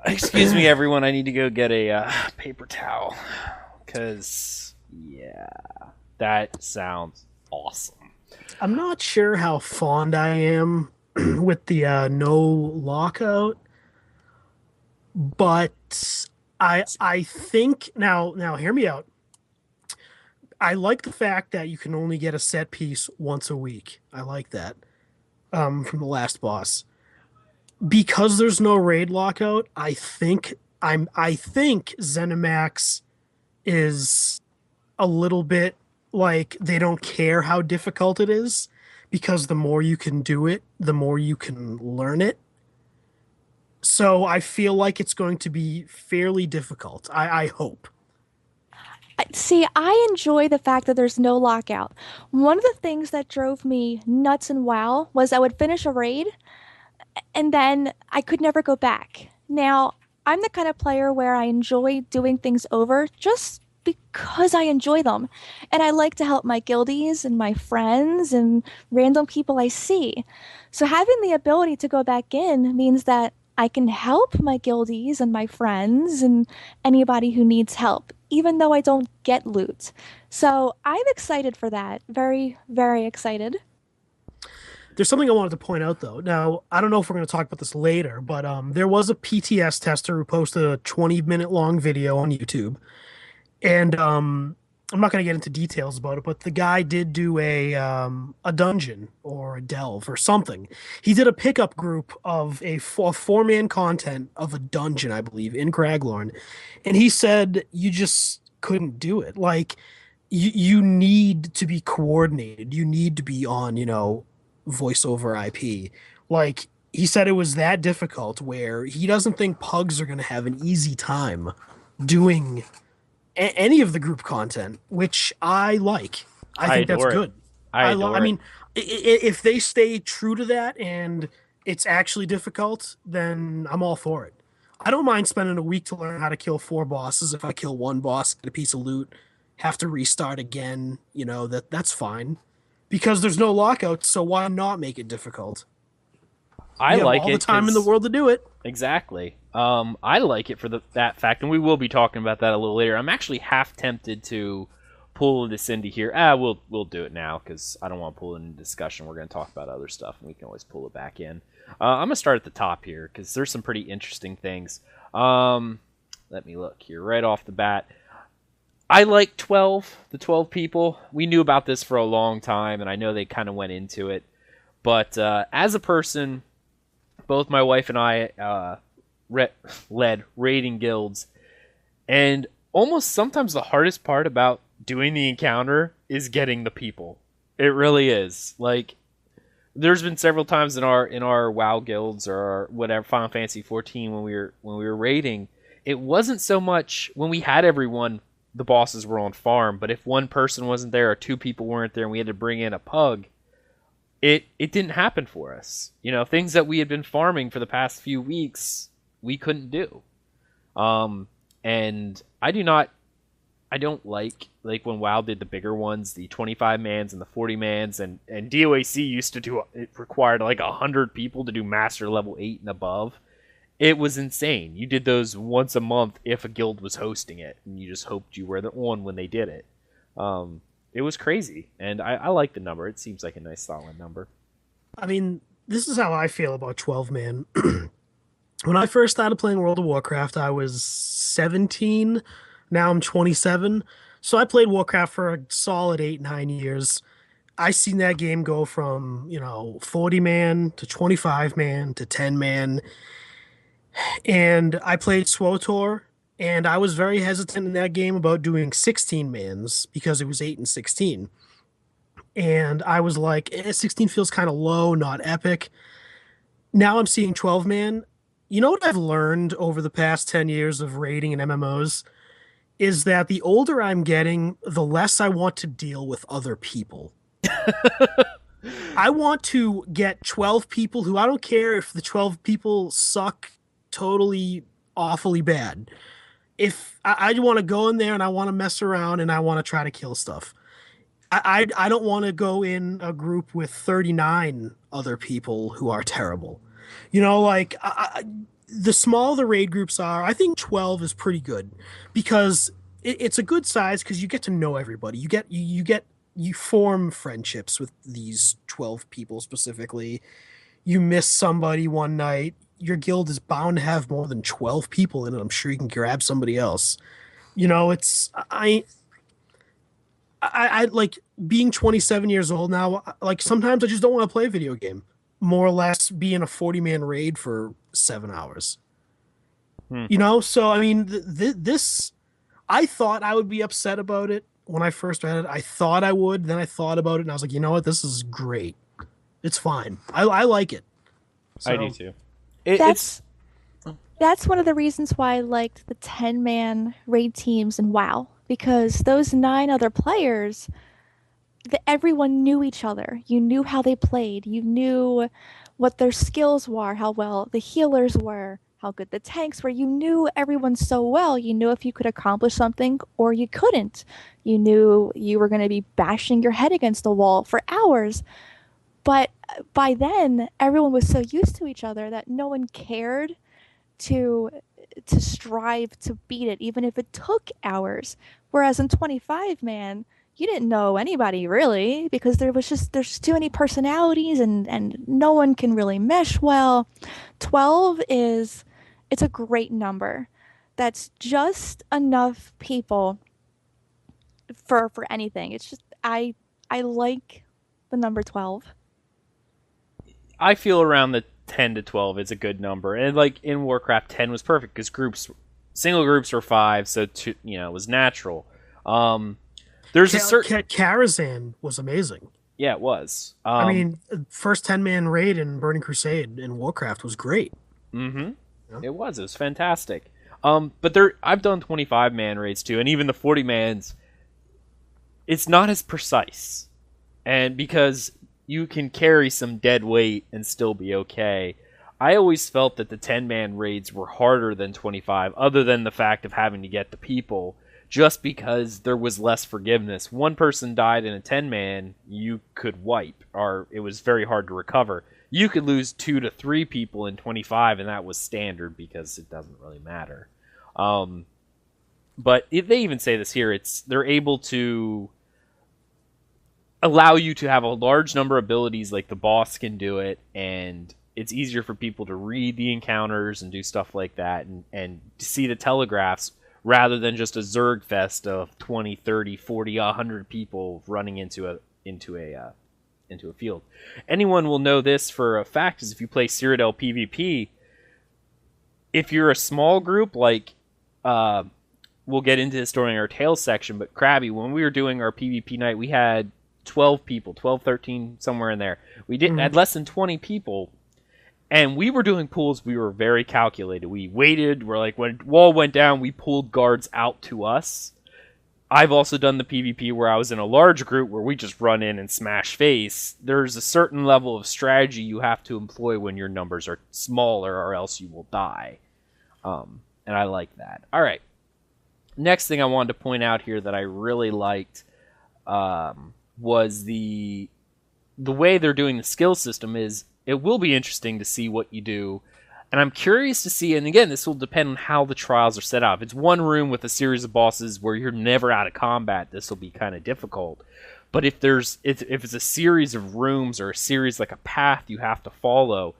Excuse me, everyone. I need to go get a paper towel. Because, yeah, that sounds awesome. I'm not sure how fond I am with the no lockout, but I think now hear me out. I like the fact that you can only get a set piece once a week. I like that from the last boss. Because there's no raid lockout, I think ZeniMax is a little bit like they don't care how difficult it is, because the more you can do it, the more you can learn it. So I feel like it's going to be fairly difficult. I hope. See, I enjoy the fact that there's no lockout. One of the things that drove me nuts in WoW was I would finish a raid and then I could never go back. Now, I'm the kind of player where I enjoy doing things over just because I enjoy them. And I like to help my guildies and my friends and random people I see. So having the ability to go back in means that I can help my guildies and my friends and anybody who needs help, even though I don't get loot. So I'm excited for that. Very, very excited. There's something I wanted to point out, though. Now, I don't know if we're going to talk about this later, but there was a PTS tester who posted a 20-minute long video on YouTube. And I'm not going to get into details about it, but the guy did do a dungeon or a delve or something. He did a pickup group of a 4-man content of a dungeon, I believe, in Craglorn. And he said you just couldn't do it. Like, you need to be coordinated. You need to be on, voice over IP. Like, he said it was that difficult where he doesn't think pugs are going to have an easy time doing any of the group content, which I like. I think that's good. I mean, if they stay true to that and it's actually difficult, then I'm all for it. I don't mind spending a week to learn how to kill 4 bosses. If I kill 1 boss, get a piece of loot, have to restart again, that's fine. Because there's no lockout, so why not make it difficult? I like all the time in the world to do it. Exactly. I like it for that fact, and we will be talking about that a little later. I'm actually half tempted to pull this into here. We'll do it now because I don't want to pull it into discussion. We're going to talk about other stuff, and we can always pull it back in. I'm going to start at the top here because there's some pretty interesting things. Let me look here right off the bat. I like the 12 people. We knew about this for a long time, and I know they kind of went into it. But as a person, both my wife and I led raiding guilds, and almost sometimes the hardest part about doing the encounter is getting the people. It really is. Like, there's been several times in our WoW guilds or our whatever Final Fantasy 14 when we were raiding, it wasn't so much when we had everyone. The bosses were on farm, but if one person wasn't there or 2 people weren't there and we had to bring in a pug, it didn't happen for us. You know, things that we had been farming for the past few weeks, we couldn't do. And I don't like when WoW did the bigger ones, the 25 mans and the 40 mans, and DOAC used to do, it required like 100 people to do master level 8 and above. It was insane. You did those once a month if a guild was hosting it, and you just hoped you were the one when they did it. It was crazy, and I like the number. It seems like a nice solid number. I mean, this is how I feel about 12-man. When I first started playing World of Warcraft, I was 17. Now I'm 27. So I played Warcraft for a solid 8-9 years. I seen that game go from, 40-man to 25-man to 10-man. And I played SWTOR, and I was very hesitant in that game about doing 16-mans because it was 8 and 16. And I was like, 16 feels kind of low, not epic. Now I'm seeing 12-man. You know what I've learned over the past 10 years of raiding and MMOs is that the older I'm getting, the less I want to deal with other people. I want to get 12 people who, I don't care if the 12 people suck totally awfully bad. If I want to go in there and I want to mess around and I want to try to kill stuff. I don't want to go in a group with 39 other people who are terrible. The smaller the raid groups are, I think 12 is pretty good because it's a good size because you get to know everybody. You form friendships with these 12 people specifically. You miss somebody one night, your guild is bound to have more than 12 people in it. I'm sure you can grab somebody else. I like being 27 years old now. Like sometimes I just don't want to play a video game. More or less be in a 40-man raid for 7 hours. So I mean, this, I thought I would be upset about it when I first read it. I thought I would. Then I thought about it, and I was like, you know what? This is great. It's fine. I like it. So, I do too. That's one of the reasons why I liked the 10-man raid teams in WoW, because those 9 other players, everyone knew each other. You knew how they played. You knew what their skills were, how well the healers were, how good the tanks were. You knew everyone so well. You knew if you could accomplish something or you couldn't. You knew you were going to be bashing your head against the wall for hours. But by then, everyone was so used to each other that no one cared to strive to beat it, even if it took hours. Whereas in 25-man, you didn't know anybody really because there's too many personalities and no one can really mesh well. 12 it's a great number. That's just enough people for anything. It's just I like the number 12. I feel around the 10 to 12 is a good number. And like in Warcraft, 10 was perfect because single groups were 5, so it was natural. There's a certain Karazhan was amazing. Yeah, it was. I mean, first 10-man raid in Burning Crusade in Warcraft was great. Mm-hmm. Yeah. It was fantastic. But I've done 25-man raids too, and even the 40-mans, it's not as precise. And because you can carry some dead weight and still be okay. I always felt that the 10-man raids were harder than 25, other than the fact of having to get the people, just because there was less forgiveness. One person died in a 10-man, you could wipe, or it was very hard to recover. You could lose 2 to 3 people in 25, and that was standard because it doesn't really matter. But they even say this here, they're able to allow you to have a large number of abilities, like the boss can do it, and it's easier for people to read the encounters and do stuff like that, and to see the telegraphs rather than just a Zerg fest of 20, 30, 40, 100 people running into a field. Anyone will know this for a fact is if you play Cyrodiil PvP, if you're a small group, like we'll get into this during our Tales section, but Krabby, when we were doing our PvP night, we had 12 people, 12, 13, somewhere in there. We didn't had less than 20 people, and we were doing pools. We were very calculated. We waited. We're like, when wall went down, we pulled guards out to us. I've also done the PvP where I was in a large group where we just run in and smash face. There's a certain level of strategy you have to employ when your numbers are smaller, or else you will die. And I like that. All right. Next thing I wanted to point out here that I really liked was the way they're doing the skill system. Is it will be interesting to see what you do. And I'm curious to see, and again, this will depend on how the trials are set up. If it's one room with a series of bosses where you're never out of combat, this will be kind of difficult. But if it's a series of rooms or a series like a path you have to follow,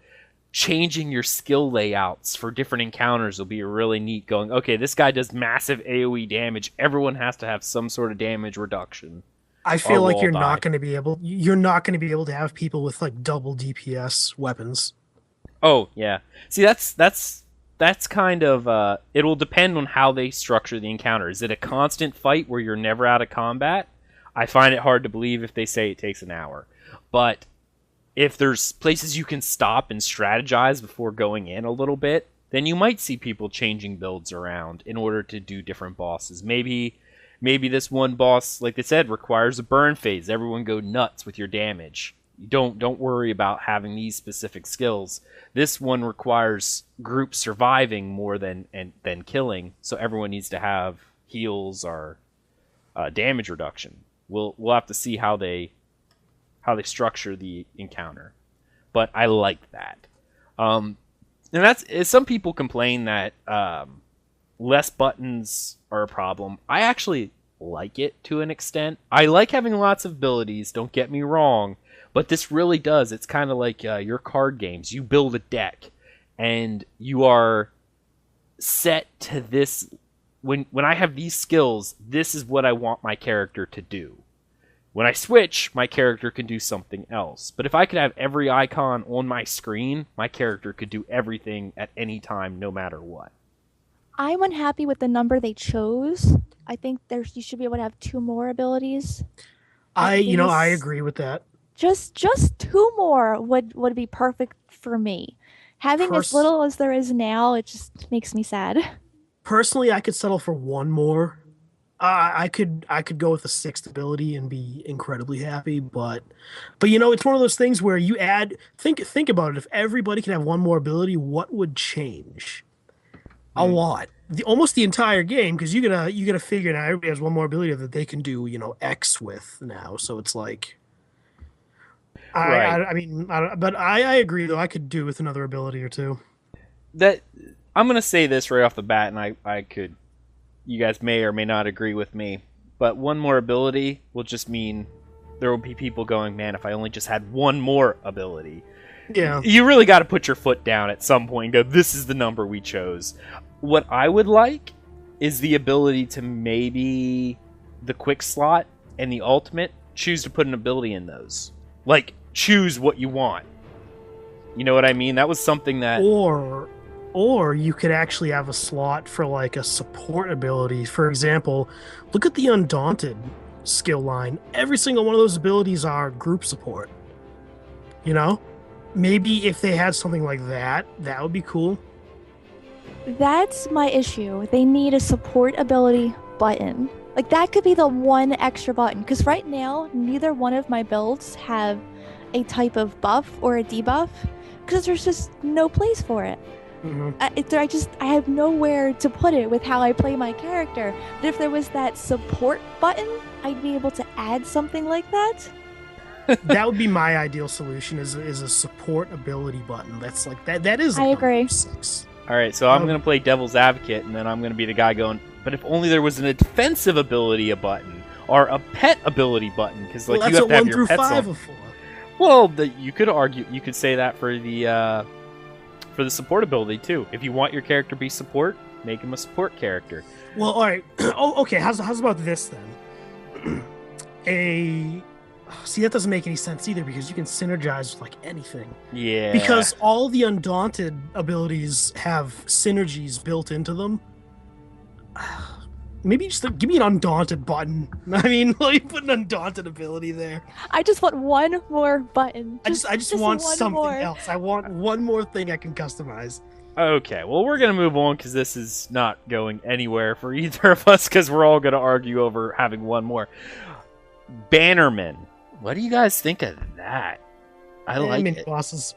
changing your skill layouts for different encounters will be really neat. Going, okay, this guy does massive AoE damage. Everyone has to have some sort of damage reduction. I feel like you're not going to be able to have people with like double DPS weapons. Oh, yeah. See, that's kind of, it will depend on how they structure the encounter. Is it a constant fight where you're never out of combat? I find it hard to believe if they say it takes an hour. But if there's places you can stop and strategize before going in a little bit, then you might see people changing builds around in order to do different bosses. Maybe this one boss, like they said, requires a burn phase. Everyone go nuts with your damage. Don't worry about having these specific skills. This one requires group surviving more than killing, so everyone needs to have heals or damage reduction. We'll have to see how they structure the encounter, but I like that. And that's some people complain that less buttons are a problem. I actually like it to an extent. I like having lots of abilities. Don't get me wrong. But this really does. It's kind of like your card games. You build a deck, and you are set to this. When I have these skills, this is what I want my character to do. When I switch, my character can do something else. But if I could have every icon on my screen, my character could do everything at any time, no matter what. I'm unhappy with the number they chose. I think you should be able to have 2 more abilities. I agree with that. Just 2 more would be perfect for me. Having as little as there is now, it just makes me sad. Personally, I could settle for 1 more. I could go with a 6th ability and be incredibly happy, but it's one of those things where you add. Think about it. If everybody can have 1 more ability, what would change? A lot. Almost the entire game, because you gotta figure now everybody has 1 more ability that they can do X with now. So it's like. Right. But I agree though. I could do with another ability or 2. That I'm gonna say this right off the bat, and I could. You guys may or may not agree with me, but 1 more ability will just mean there will be people going, man, if I only just had 1 more ability. Yeah. You really got to put your foot down at some point and go, this is the number we chose. What I would like is the ability to maybe the quick slot and the ultimate choose to put an ability in those. Like, choose what you want. You know what I mean? That was something that... Or you could actually have a slot for like a support ability. For example, look at the Undaunted skill line. Every single one of those abilities are group support. Maybe if they had something like that, that would be cool. That's my issue. They need a support ability button. Like, that could be the 1 extra button. Because right now, neither one of my builds have a type of buff or a debuff. Because there's just no place for it. Mm-hmm. I have nowhere to put it with how I play my character. But if there was that support button, I'd be able to add something like that. That would be my ideal solution. Is a support ability button. That's like that. That is. I agree. 6. All right, so I'm gonna play devil's advocate, and then I'm gonna be the guy going. But if only there was an defensive ability button or a pet ability button, because you have to have your pets on. Well, you could argue. You could say that for the support ability too. If you want your character to be support, make him a support character. Well, all right. Okay. How's about this then? See, that doesn't make any sense either, because you can synergize with like anything. Yeah. Because all the Undaunted abilities have synergies built into them. Maybe just give me an Undaunted button. I mean, like, put an Undaunted ability there. I just want 1 more button. I just want something more. else. I want 1 more thing I can customize. Okay, well, we're going to move on because this is not going anywhere for either of us because we're all going to argue over having one more. Bannerman. What do you guys think of that? I like it. Bosses.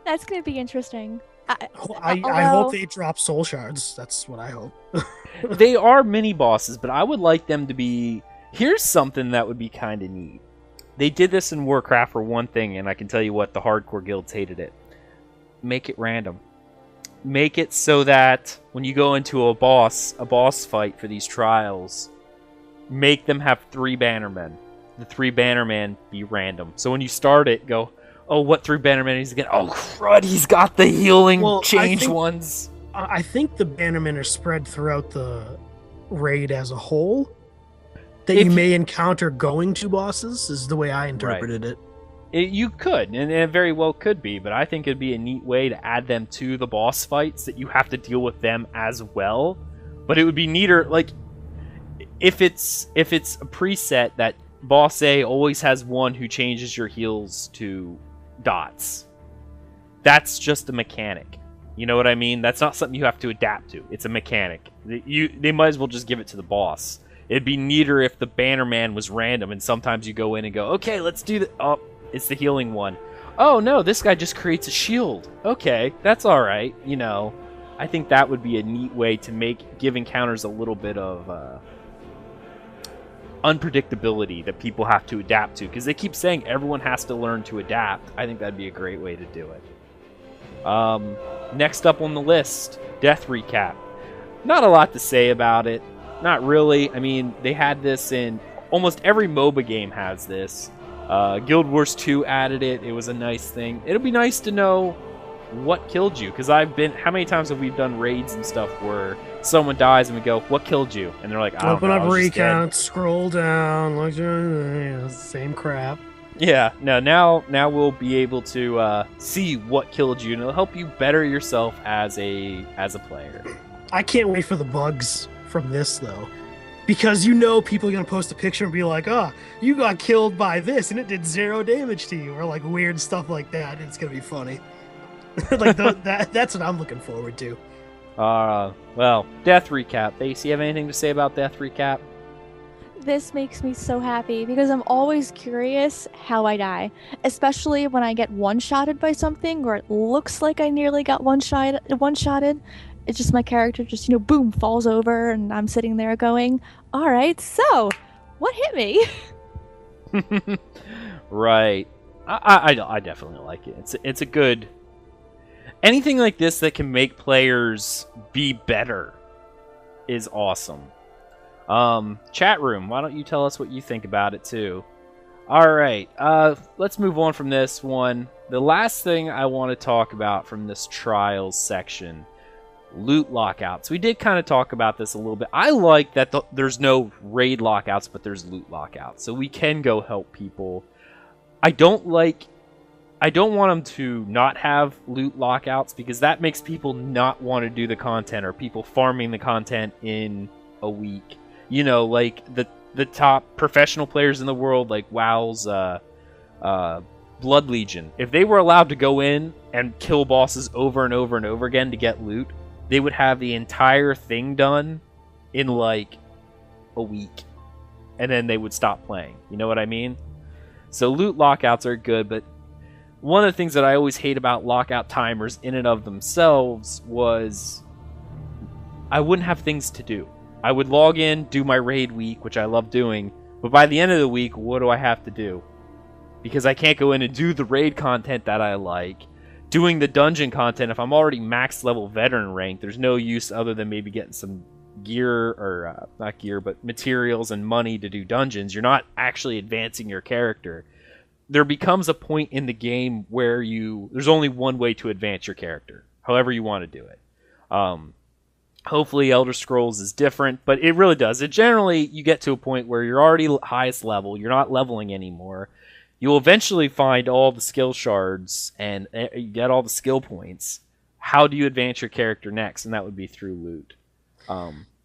That's going to be interesting. I hope they drop soul shards. That's what I hope. They are mini bosses, but I would like them to be... Here's something that would be kind of neat. They did this in Warcraft for one thing, and I can tell you what, the hardcore guilds hated it. Make it random. Make it so that when you go into a boss fight for these trials, make them have 3 bannermen. The 3 bannermen be random. So when you start it, go, oh, what 3 bannermen is he get? Oh, crud, he's got the healing ones. I think the bannermen are spread throughout the raid as a whole. That you may encounter going to bosses, is the way I interpreted it. You could, and it very well could be, but I think it'd be a neat way to add them to the boss fights that you have to deal with them as well. But it would be neater, like, if it's a preset that boss A always has one who changes your heals to dots. That's just a mechanic. You know what I mean? That's not something you have to adapt to. It's a mechanic. They might as well just give it to the boss. It'd be neater if the Bannerman was random, and sometimes you go in and go, okay, let's do the... Oh, it's the healing one. Oh, no, this guy just creates a shield. Okay, that's all right. You know, I think that would be a neat way to give encounters a little bit of unpredictability that people have to adapt to, because they keep saying everyone has to learn to adapt. I think that'd be a great way to do it. Next up on the list, Death Recap. Not a lot to say about it. Not really. I mean, they had this in... Almost every MOBA game has this. Guild Wars 2 added it. It was a nice thing. It'll be nice to know what killed you, because I've been... How many times have we done raids and stuff where someone dies and we go, what killed you? And they're like, I don't know, Open up recount, scroll down, look, same crap. Yeah, no, now we'll be able to see what killed you, and it'll help you better yourself as a player. I can't wait for the bugs from this, though. Because you know people are going to post a picture and be like, oh, you got killed by this, and it did 0 damage to you, or like weird stuff like that. It's going to be funny. Like that's what I'm looking forward to. Well, Death Recap. Base, you have anything to say about Death Recap? This makes me so happy because I'm always curious how I die, especially when I get one-shotted by something or it looks like I nearly got one-shotted. It's just my character just, boom, falls over and I'm sitting there going, all right, so what hit me? Right. I definitely like it. It's a good... Anything like this that can make players be better is awesome. Chat room, why don't you tell us what you think about it too? Alright, let's move on from this one. The last thing I want to talk about from this trials section, loot lockouts. We did kind of talk about this a little bit. I like that there's no raid lockouts, but there's loot lockouts, so we can go help people. I don't want them to not have loot lockouts because that makes people not want to do the content, or people farming the content in a week. Like the top professional players in the world, like WoW's Blood Legion. If they were allowed to go in and kill bosses over and over and over again to get loot, they would have the entire thing done in like a week. And then they would stop playing. You know what I mean? So loot lockouts are good, but one of the things that I always hate about lockout timers in and of themselves was I wouldn't have things to do. I would log in, do my raid week, which I love doing, but by the end of the week, what do I have to do? Because I can't go in and do the raid content that I like. Doing the dungeon content, if I'm already max level veteran rank, there's no use other than maybe getting some gear, or not gear, but materials and money to do dungeons. You're not actually advancing your character. There becomes a point in the game where there's only one way to advance your character, however you want to do it. Hopefully Elder Scrolls is different, but it really does. You get to a point where you're already highest level, you're not leveling anymore. You'll eventually find all the skill shards and you get all the skill points. How do you advance your character next? And that would be through loot.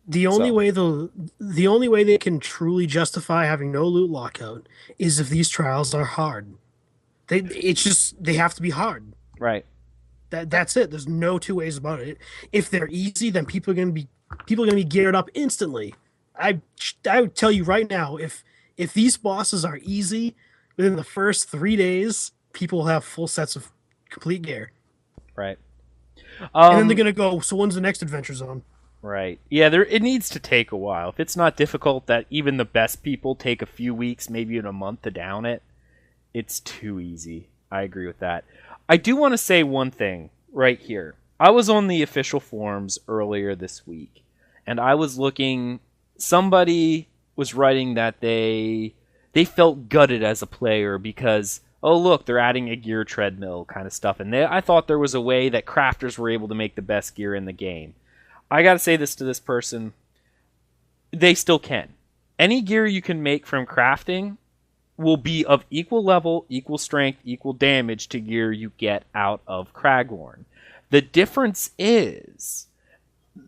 The only way they can truly justify having no loot lockout is if these trials are hard. They have to be hard. Right. That's it. There's no two ways about it. If they're easy, then people are going to be geared up instantly. I would tell you right now, if these bosses are easy within the first 3 days, people will have full sets of complete gear. Right. And then they're going to go, so when's the next adventure zone? Right. Yeah, it needs to take a while. If it's not difficult that even the best people take a few weeks, maybe even a month to down it, it's too easy. I agree with that. I do want to say one thing right here. I was on the official forums earlier this week, and I was looking. Somebody was writing that they felt gutted as a player because, oh look, they're adding a gear treadmill kind of stuff, and I thought there was a way that crafters were able to make the best gear in the game. I gotta say this to this person: they still can. Any gear you can make from crafting will be of equal level, equal strength, equal damage to gear you get out of Craglorn. The difference is,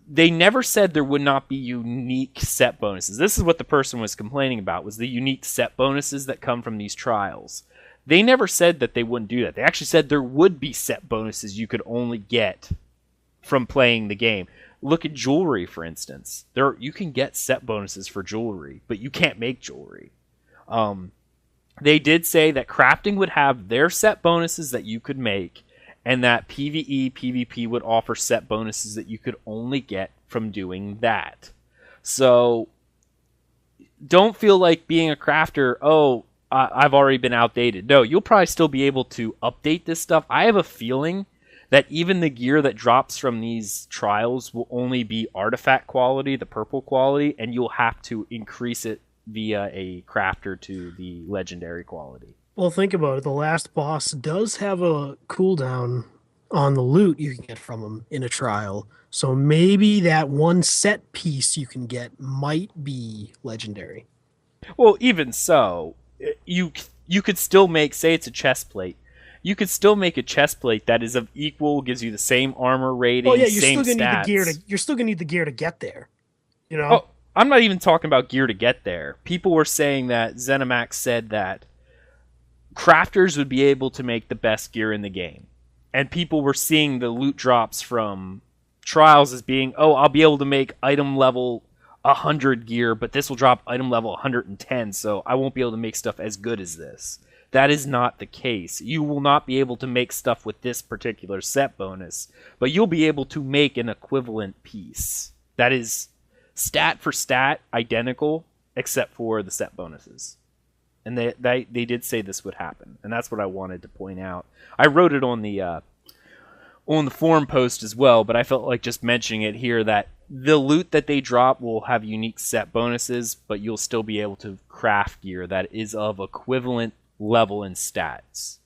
they never said there would not be unique set bonuses. This is what the person was complaining about, was the unique set bonuses that come from these trials. They never said that they wouldn't do that. They actually said there would be set bonuses you could only get from playing the game. Look at jewelry, for instance. You can get set bonuses for jewelry, but you can't make jewelry. They did say that crafting would have their set bonuses that you could make, and that PvE, PvP would offer set bonuses that you could only get from doing that. So don't feel like being a crafter, I've already been outdated. No, you'll probably still be able to update this stuff. I have a feeling that even the gear that drops from these trials will only be artifact quality, the purple quality, and you'll have to increase it via a crafter to the legendary quality. Well, think about it. The last boss does have a cooldown on the loot you can get from him in a trial. So maybe that one set piece you can get might be legendary. Well, even so, you could still make, say it's a chest plate. You could still make a chest plate that is of equal, gives you the same armor rating, same stats. You're still gonna need the gear to get there. You know? Oh, I'm not even talking about gear to get there. People were saying that Zenimax said that crafters would be able to make the best gear in the game. And people were seeing the loot drops from trials as being, I'll be able to make item level 100 gear, but this will drop item level 110, so I won't be able to make stuff as good as this. That is not the case. You will not be able to make stuff with this particular set bonus, but you'll be able to make an equivalent piece that is stat for stat identical, except for the set bonuses. And they did say this would happen, and that's what I wanted to point out. I wrote it on the forum post as well, but I felt like just mentioning it here that the loot that they drop will have unique set bonuses, but you'll still be able to craft gear that is of equivalent level and stats.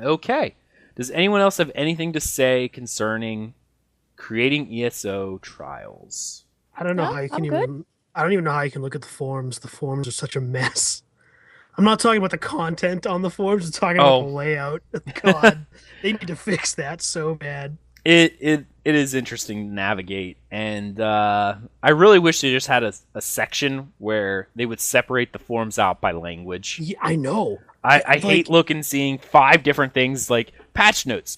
Okay. Does anyone else have anything to say concerning creating ESO trials? I don't know how you can even. I don't even know how you can look at the forums. The forums are such a mess. I'm not talking about the content on the forums. I'm talking about the layout. God, they need to fix that so bad. It is interesting to navigate, and I really wish they just had a section where they would separate the forums out by language. Yeah, I know. I hate seeing 5 different things like patch notes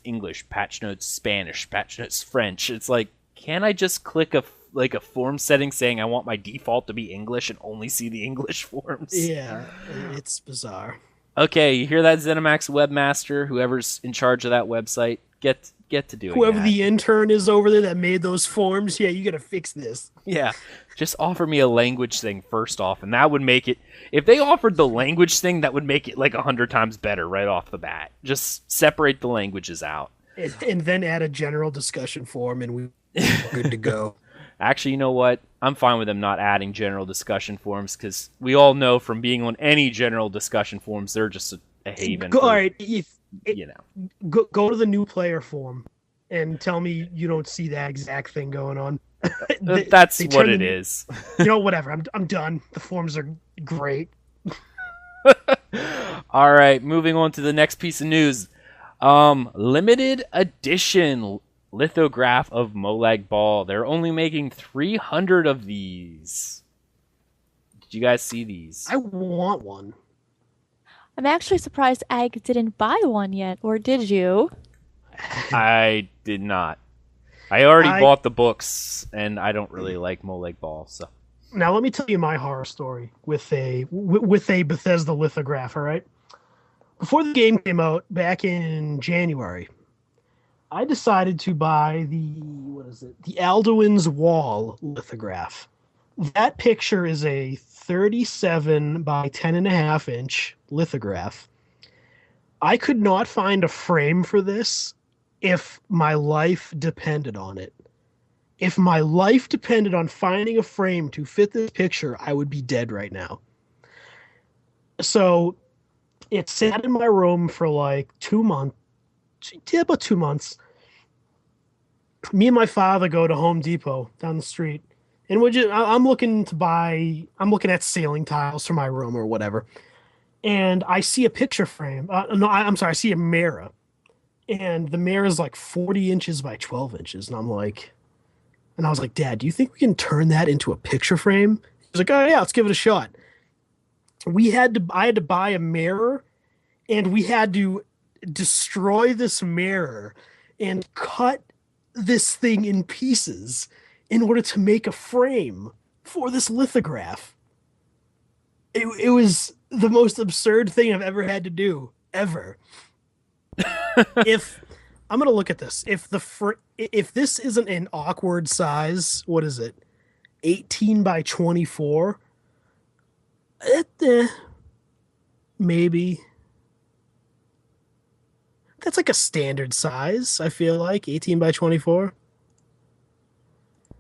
English, patch notes Spanish, patch notes French. It's like, can't I just click a form setting saying I want my default to be English and only see the English forms? Yeah, it's bizarre. Okay, you hear that, ZeniMax webmaster? Whoever's in charge of that website, get to doing Whoever that. the intern is over there that made those forms, yeah, you gotta fix this. Yeah, just offer me a language thing first off, and that would make it. If they offered the language thing, that would make it like 100 times better right off the bat. Just separate the languages out, and then add a general discussion forum, and we're good to go. Actually, you know what? I'm fine with them not adding general discussion forums, because we all know from being on any general discussion forums, they're just a haven. All right, go to the new player forum and tell me you don't see that exact thing going on. That's what it is. You know, whatever. I'm done. The forums are great. All right, moving on to the next piece of news. Limited edition lithograph of Molag Ball. They're only making 300 of these. Did you guys see these? I want one. I'm actually surprised Ag didn't buy one yet, or did you? I did not. I already I- bought the books, and I don't really like Molag Ball, so. Now let me tell you my horror story with a Bethesda lithograph. All right, before the game came out back in January, I decided to buy the Alduin's Wall lithograph. That picture is a 37 by 10.5 inch lithograph. I could not find a frame for this if my life depended on it. If my life depended on finding a frame to fit this picture, I would be dead right now. So it sat in my room for like 2 months, about 2 months. Me and my father go to Home Depot down the street, and I'm looking at ceiling tiles for my room or whatever, and I see a picture frame. I'm sorry, I see a mirror, and the mirror is like 40 inches by 12 inches, and I was like, Dad, do you think we can turn that into a picture frame? He's like, oh yeah, let's give it a shot. I had to buy a mirror, and we had to destroy this mirror and cut this thing in pieces in order to make a frame for this lithograph. It was the most absurd thing I've ever had to do, ever. If I'm gonna look at this, if this isn't an awkward size, what is it? 18 by 24. Maybe. That's like a standard size, I feel like, 18 by 24.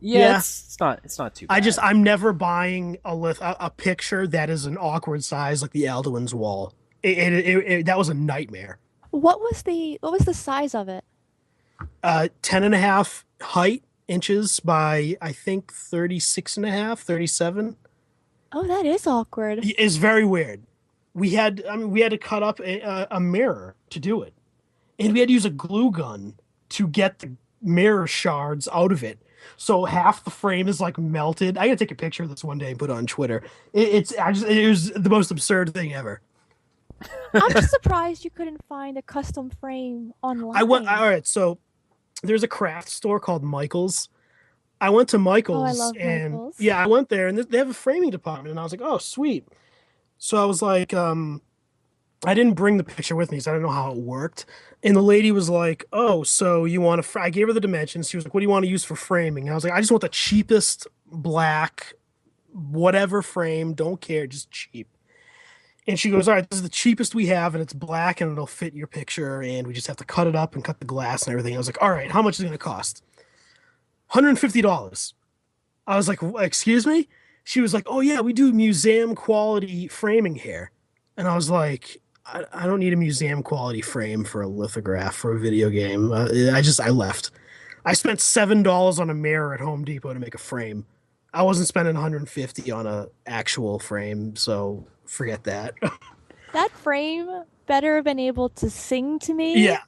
Yeah. It's not too bad. I'm never buying a picture that is an awkward size like the Alduin's Wall. That was a nightmare. What was the size of it? 10.5 inches by, I think, 36.5, 37. Oh, that is awkward. It's very weird. We had to cut up a mirror to do it, and we had to use a glue gun to get the mirror shards out of it. So half the frame is like melted. I gotta take a picture of this one day and put it on Twitter. It was the most absurd thing ever. I'm just surprised you couldn't find a custom frame online. All right, so there's a craft store called Michael's. I went to Michael's, I love and Michael's. yeah, I went there, and they have a framing department, and I was like, oh, sweet. So I was like, I didn't bring the picture with me, so I didn't know how it worked. And the lady was like, oh, so you want to, I gave her the dimensions. She was like, what do you want to use for framing? And I was like, I just want the cheapest black, whatever frame, don't care, just cheap. And she goes, all right, this is the cheapest we have, and it's black, and it'll fit your picture, and we just have to cut it up and cut the glass and everything. I was like, all right, how much is it going to cost? $150. I was like, excuse me? She was like, oh yeah, we do museum quality framing here. And I was like, I don't need a museum quality frame for a lithograph for a video game. I left. I spent $7 on a mirror at Home Depot to make a frame. I wasn't spending $150 on a actual frame, so forget that. That frame better have been able to sing to me. Yeah.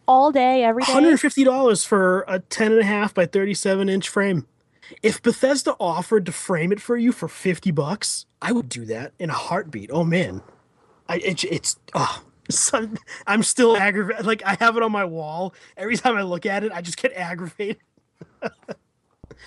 All day, every day. $150 for a 10.5 by 37-inch frame. If Bethesda offered to frame it for you for $50, I would do that in a heartbeat. Oh man. I'm still aggravated. Like, I have it on my wall. Every time I look at it, I just get aggravated.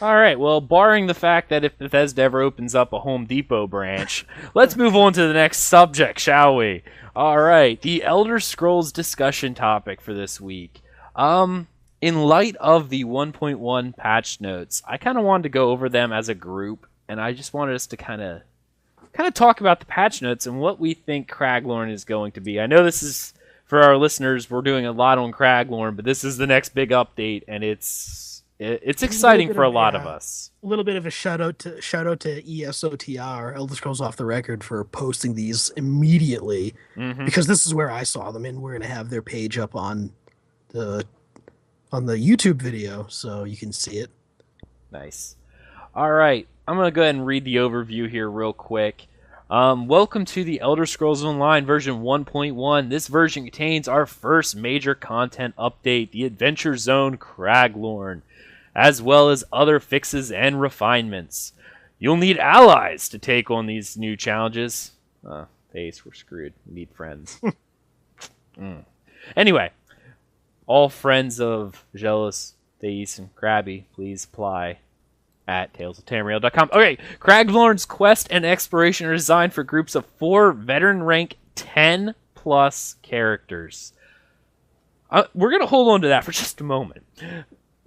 All right, well, barring the fact that if Bethesda ever opens up a Home Depot branch, let's move on to the next subject, shall we? All right, the Elder Scrolls discussion topic for this week. In light of the 1.1 patch notes, I kind of wanted to go over them as a group, and I just wanted us to kind of talk about the patch notes and what we think Craglorn is going to be. I know this is, for our listeners, we're doing a lot on Craglorn, but this is the next big update, and it's exciting for a lot of us. A little bit of a shout out to ESOTR, Elder Scrolls Off the Record, for posting these immediately, because this is where I saw them, and we're going to have their page up on the YouTube video, so you can see it. Nice. All right, I'm going to go ahead and read the overview here real quick. Welcome to the Elder Scrolls Online version 1.1. This version contains our first major content update, the Adventure Zone Craglorn, as well as other fixes and refinements. You'll need allies to take on these new challenges. Thais, we're screwed. We need friends. Anyway, All friends of Aggelos, Thais, and Krabby, please apply at talesoftamriel.com. Okay, Craglorn's quest and exploration are designed for groups of 4 veteran rank 10 plus characters. We're going to hold on to that for just a moment.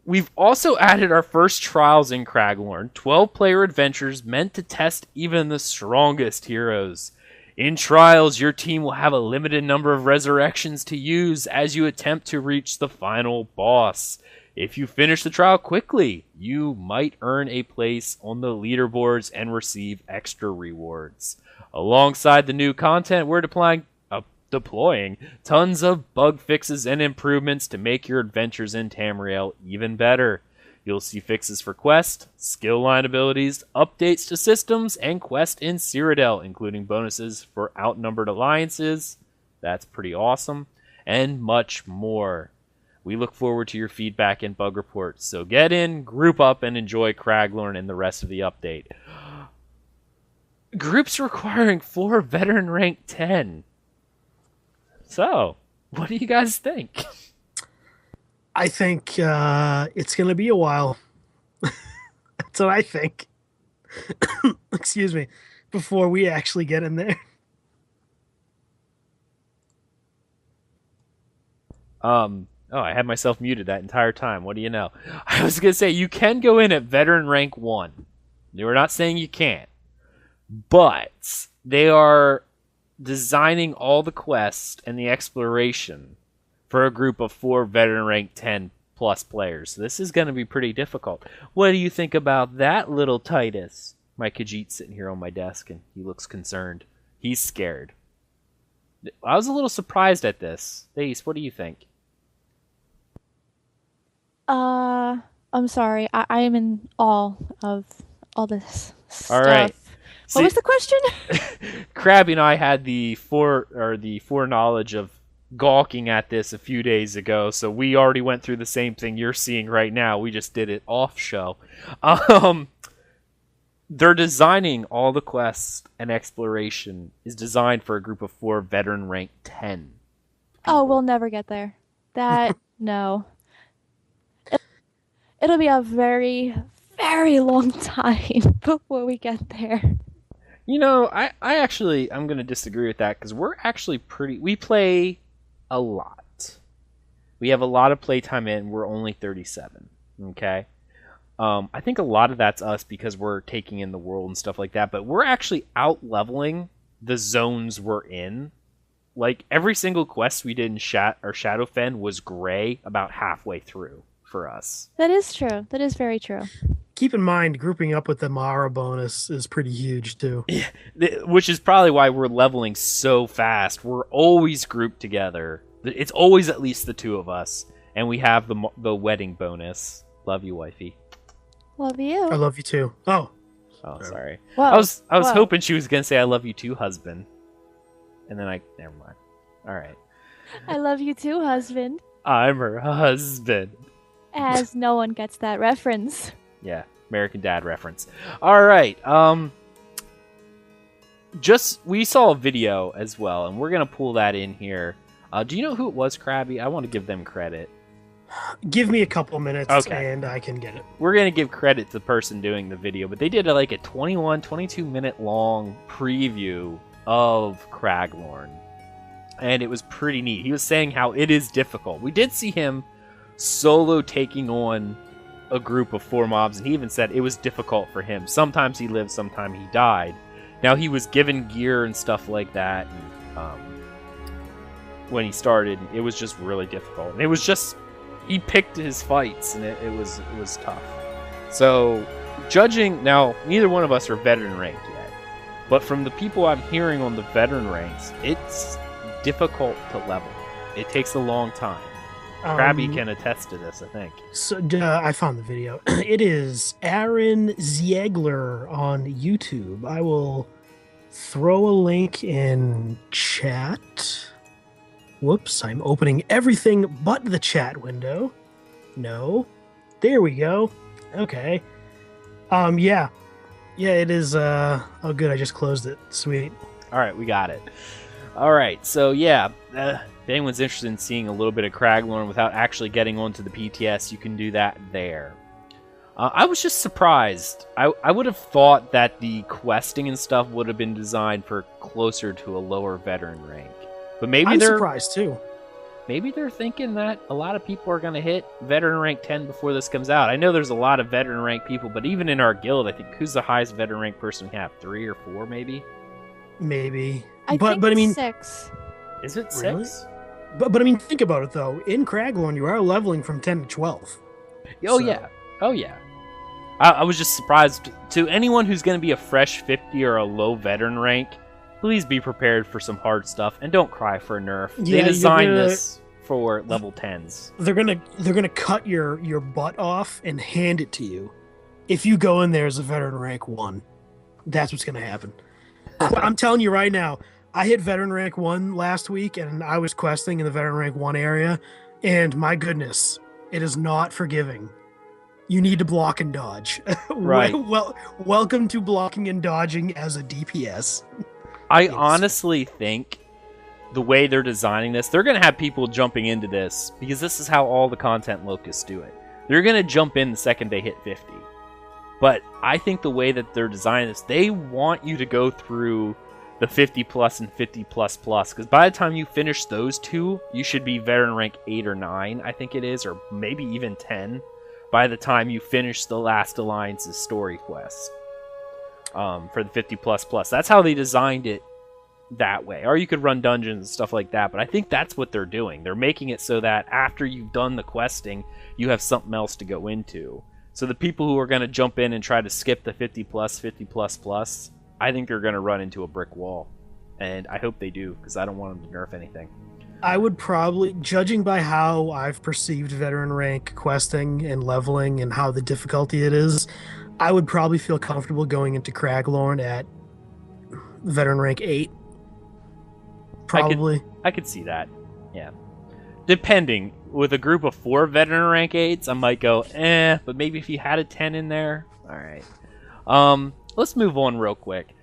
We've also added our first trials in Craglorn, 12-player adventures meant to test even the strongest heroes. In trials, your team will have a limited number of resurrections to use as you attempt to reach the final boss. If you finish the trial quickly, you might earn a place on the leaderboards and receive extra rewards. Alongside the new content, we're deploying tons of bug fixes and improvements to make your adventures in Tamriel even better. You'll see fixes for quest, skill line abilities, updates to systems, and quest in Cyrodiil, including bonuses for outnumbered alliances. That's pretty awesome. And much more. We look forward to your feedback and bug reports, so get in, group up, and enjoy Craglorn and the rest of the update. Groups requiring 4 veteran rank 10. So, what do you guys think? I think it's going to be a while. That's what I think. Excuse me. Before we actually get in there. Oh, I had myself muted that entire time. What do you know? I was going to say, you can go in at veteran rank 1. We're not saying you can't. But they are designing all the quests and the exploration for a group of 4 veteran rank 10 plus players. So this is going to be pretty difficult. What do you think about that, little Titus? My Khajiit's sitting here on my desk, and he looks concerned. He's scared. I was a little surprised at this. Thais, what do you think? I'm sorry. I am in awe of all this stuff. All right. What was the question? Krabby and I had the foreknowledge of gawking at this a few days ago, so we already went through the same thing you're seeing right now. We just did it off show. They're designing all the quests and exploration is designed for a group of 4 veteran rank 10. Oh, we'll never get there. That, no. It'll be a very, very long time before we get there. You know, I'm going to disagree with that because we're actually we play a lot. We have a lot of playtime in. We're only 37. Okay. I think a lot of that's us because we're taking in the world and stuff like that. But we're actually out leveling the zones we're in. Like every single quest we did in Shadowfen was gray about halfway through for us. That is true. That is very true. Keep in mind, grouping up with the Mara bonus is pretty huge, too. Yeah, which is probably why we're leveling so fast. We're always grouped together. It's always at least the 2 of us. And we have the wedding bonus. Love you, wifey. Love you. I love you, too. Oh, sorry. Whoa. I was hoping she was going to say, I love you, too, husband. And then never mind. All right. I love you, too, husband. I'm her husband. As no one gets that reference. Yeah, American Dad reference. All right. We saw a video as well, and we're gonna pull that in here. Do you know who it was, Krabby? I want to give them credit. Give me a couple minutes, okay, and I can get it. We're gonna give credit to the person doing the video, but they did a 22 minute long preview of Craglorn, and it was pretty neat. He was saying how it is difficult. We did see him solo taking on a group of 4 mobs, and he even said it was difficult for him. Sometimes he lived, sometimes he died. Now, he was given gear and stuff like that, and when he started, it was just really difficult. And it was just, he picked his fights, and it was tough. So, judging, now, neither one of us are veteran ranked yet, but from the people I'm hearing on the veteran ranks, it's difficult to level. It takes a long time. Krabby can attest to this, I think. So I found the video. It is Aaron Ziegler on YouTube. I will throw a link in chat. Whoops, I'm opening everything but the chat window. No. There we go. Okay. Yeah. Yeah, it is, oh good, I just closed it. Sweet. Alright, we got it. Alright, so yeah, If anyone's interested in seeing a little bit of Craglorn without actually getting onto the PTS, you can do that there. I was just surprised. I would have thought that the questing and stuff would have been designed for closer to a lower veteran rank. But maybe I'm surprised too. Maybe they're thinking that a lot of people are going to hit veteran rank 10 before this comes out. I know there's a lot of veteran rank people, but even in our guild, I think who's the highest veteran rank person we have? 3 or 4 maybe? Maybe. I mean 6. Is it 6? Really? But I mean, think about it though. In Craglorn, you are leveling from 10 to 12. Oh yeah. I was just surprised. To anyone who's going to be a fresh 50 or a low veteran rank, please be prepared for some hard stuff and don't cry for a nerf. Yeah, they designed this for level 10s. They're gonna cut your butt off and hand it to you. If you go in there as a veteran rank 1, that's what's gonna happen. I'm telling you right now, I hit veteran rank 1 last week and I was questing in the veteran rank 1 area, and my goodness, it is not forgiving. You need to block and dodge. Right. Well, welcome to blocking and dodging as a DPS. I honestly think the way they're designing this, they're going to have people jumping into this because this is how all the content locusts do it. They're going to jump in the second they hit 50. But I think the way that they're designing this, they want you to go through the 50 plus and 50 plus plus, because by the time you finish those two, you should be veteran rank 8 or 9, I think it is, or maybe even 10 by the time you finish the last Alliance's story quest for the 50 plus plus. That's how they designed it that way. Or you could run dungeons and stuff like that, but I think that's what they're doing. They're making it so that after you've done the questing, you have something else to go into. So the people who are going to jump in and try to skip the 50 plus, 50 plus plus, I think they're going to run into a brick wall. And I hope they do, because I don't want them to nerf anything. I would probably, judging by how I've perceived veteran rank questing and leveling and how the difficulty it is, I would probably feel comfortable going into Craglorn at veteran rank 8. Probably. I could see that. Yeah. Depending. With a group of 4 veteran rank 8s, I might go, but maybe if you had a 10 in there. Alright. Let's move on real quick.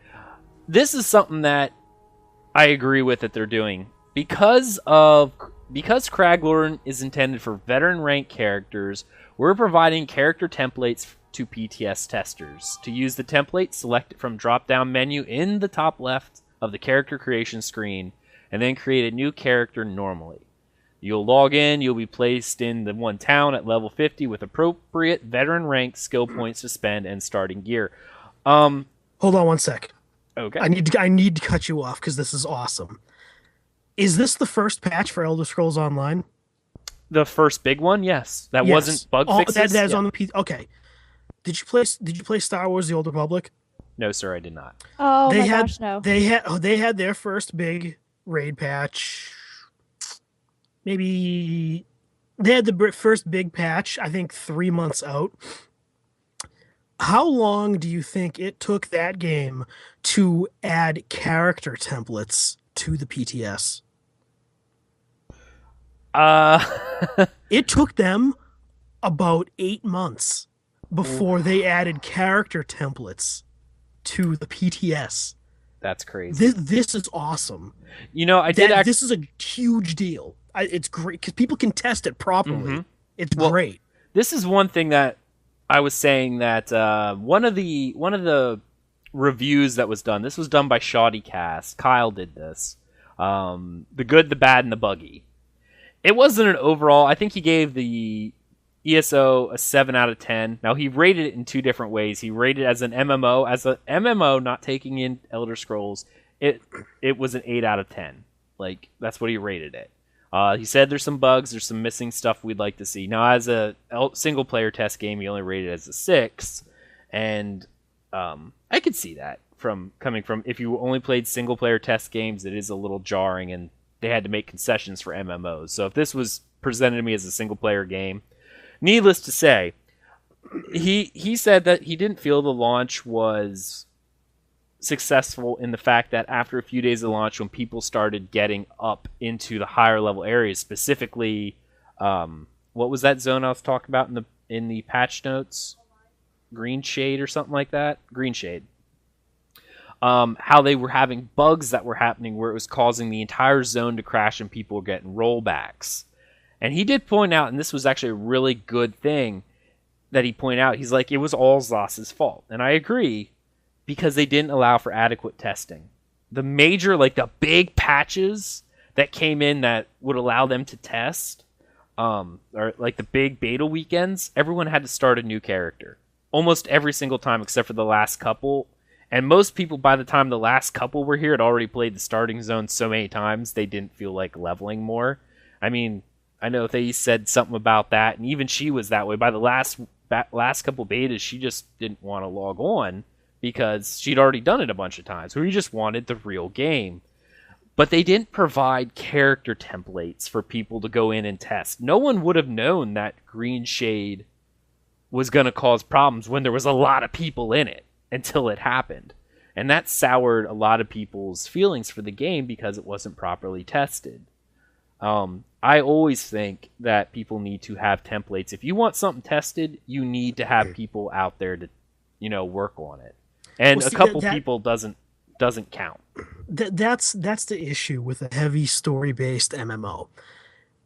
This is something that I agree with that they're doing. Because Craglorn is intended for veteran rank characters, we're providing character templates to PTS testers. To use the template, select it from drop-down menu in the top left of the character creation screen, and then create a new character normally. You'll log in, you'll be placed in the one town at level 50 with appropriate veteran rank skill points to spend and starting gear. Hold on one sec. Okay. I need to cut you off because this is awesome. Is this the first patch for Elder Scrolls Online? The first big one, yes. That wasn't bug fixes. That is on the PC. Okay. Did you play Star Wars: The Old Republic? No, sir, I did not. Oh my gosh, no. They had their first big raid patch. Maybe they had the first big patch, I think 3 months out. How long do you think it took that game to add character templates to the PTS? It took them about 8 months before they added character templates to the PTS. That's crazy. This is awesome. You know, this is a huge deal. It's great because people can test it properly. Mm-hmm. It's great. This is one thing that I was saying that one of the reviews that was done. This was done by Shoddycast. Kyle did this. The good, the bad, and the buggy. It wasn't an overall. I think he gave the ESO a 7 out of 10. Now, he rated it in 2 different ways. He rated it as an MMO. As an MMO, not taking in Elder Scrolls, it was an 8 out of 10. Like, that's what he rated it. He said there's some bugs, there's some missing stuff we'd like to see. Now, as a single-player test game, he only rated it as a 6. And I could see that coming from if you only played single-player test games, it is a little jarring, and they had to make concessions for MMOs. So if this was presented to me as a single-player game, needless to say, he said that he didn't feel the launch was successful in the fact that after a few days of launch, when people started getting up into the higher level areas, specifically, what was that zone I was talking about in the patch notes? Green Shade or something like that? Green Shade. how they were having bugs that were happening where it was causing the entire zone to crash and people were getting rollbacks. And he did point out, and this was actually a really good thing that he pointed out, he's like, it was all Zos's fault. And I agree, because they didn't allow for adequate testing. The major, like the big patches that came in that would allow them to test, or like the big beta weekends, everyone had to start a new character. Almost every single time except for the last couple. And most people, by the time the last couple were here, had already played the starting zone so many times they didn't feel like leveling more. I mean, I know Thais said something about that, and even she was that way. By the last couple betas, she just didn't want to log on because she'd already done it a bunch of times. We just wanted the real game. But they didn't provide character templates for people to go in and test. No one would have known that green shade was going to cause problems when there was a lot of people in it until it happened. And that soured a lot of people's feelings for the game because it wasn't properly tested. I always think that people need to have templates. If you want something tested, you need to have people out there to, work on it. And a couple people doesn't count. That's the issue with a heavy story-based MMO.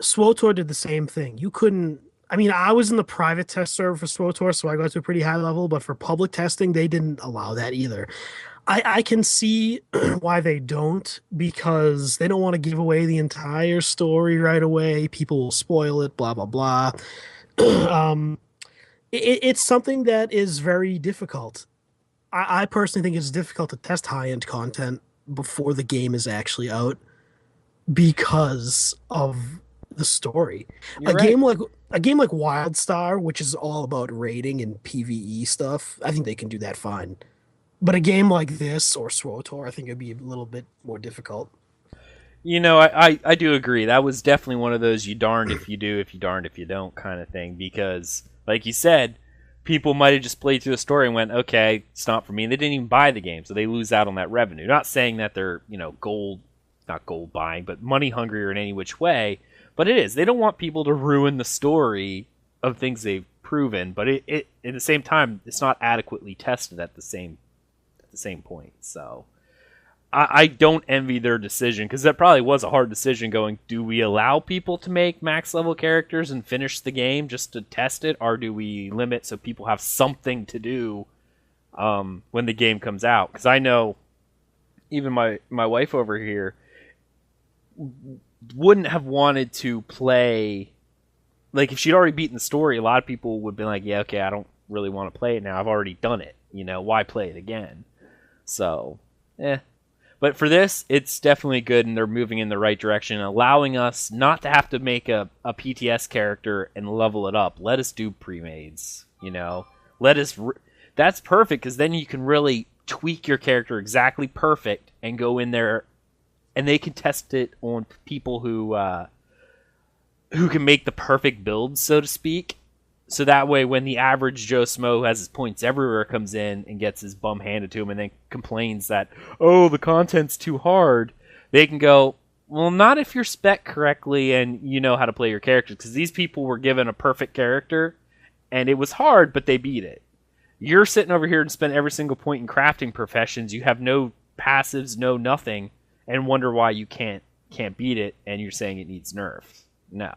SWTOR did the same thing. You couldn't... I mean, I was in the private test server for SWTOR, so I got to a pretty high level, but for public testing, they didn't allow that either. I can see why they don't, because they don't want to give away the entire story right away. People will spoil it, blah, blah, blah. It's something that is very difficult. I personally think it's difficult to test high-end content before the game is actually out because of the story. You're right. A game like WildStar, which is all about raiding and PvE stuff, I think they can do that fine. But a game like this or SWTOR, I think it'd be a little bit more difficult. I do agree. That was definitely one of those you darned if you do, if you darned if you don't kind of thing. Because, like you said, people might have just played through the story and went, okay, it's not for me. And they didn't even buy the game, so they lose out on that revenue. Not saying that they're, not gold buying, but money hungry or in any which way. But it is. They don't want people to ruin the story of things they've proven. But it at the same time, it's not adequately tested at the same point. So I don't envy their decision, because that probably was a hard decision going, do we allow people to make max level characters and finish the game just to test it, or do we limit so people have something to do when the game comes out? Because I know even my wife over here wouldn't have wanted to play, like if she'd already beaten the story, a lot of people would be like, yeah, okay, I don't really want to play it now, I've already done it, why play it again? So but for this, it's definitely good, and they're moving in the right direction, allowing us not to have to make a PTS character and level it up. Let us do pre-mades, that's perfect, because then you can really tweak your character exactly perfect and go in there, and they can test it on people who can make the perfect build, so to speak. So that way, when the average Joe Smo who has his points everywhere comes in and gets his bum handed to him and then complains that, oh, the content's too hard, they can go, well, not if you're spec correctly and you know how to play your characters. Because these people were given a perfect character, and it was hard, but they beat it. You're sitting over here and spend every single point in crafting professions. You have no passives, no nothing, and wonder why you can't beat it, and you're saying it needs nerfs. No.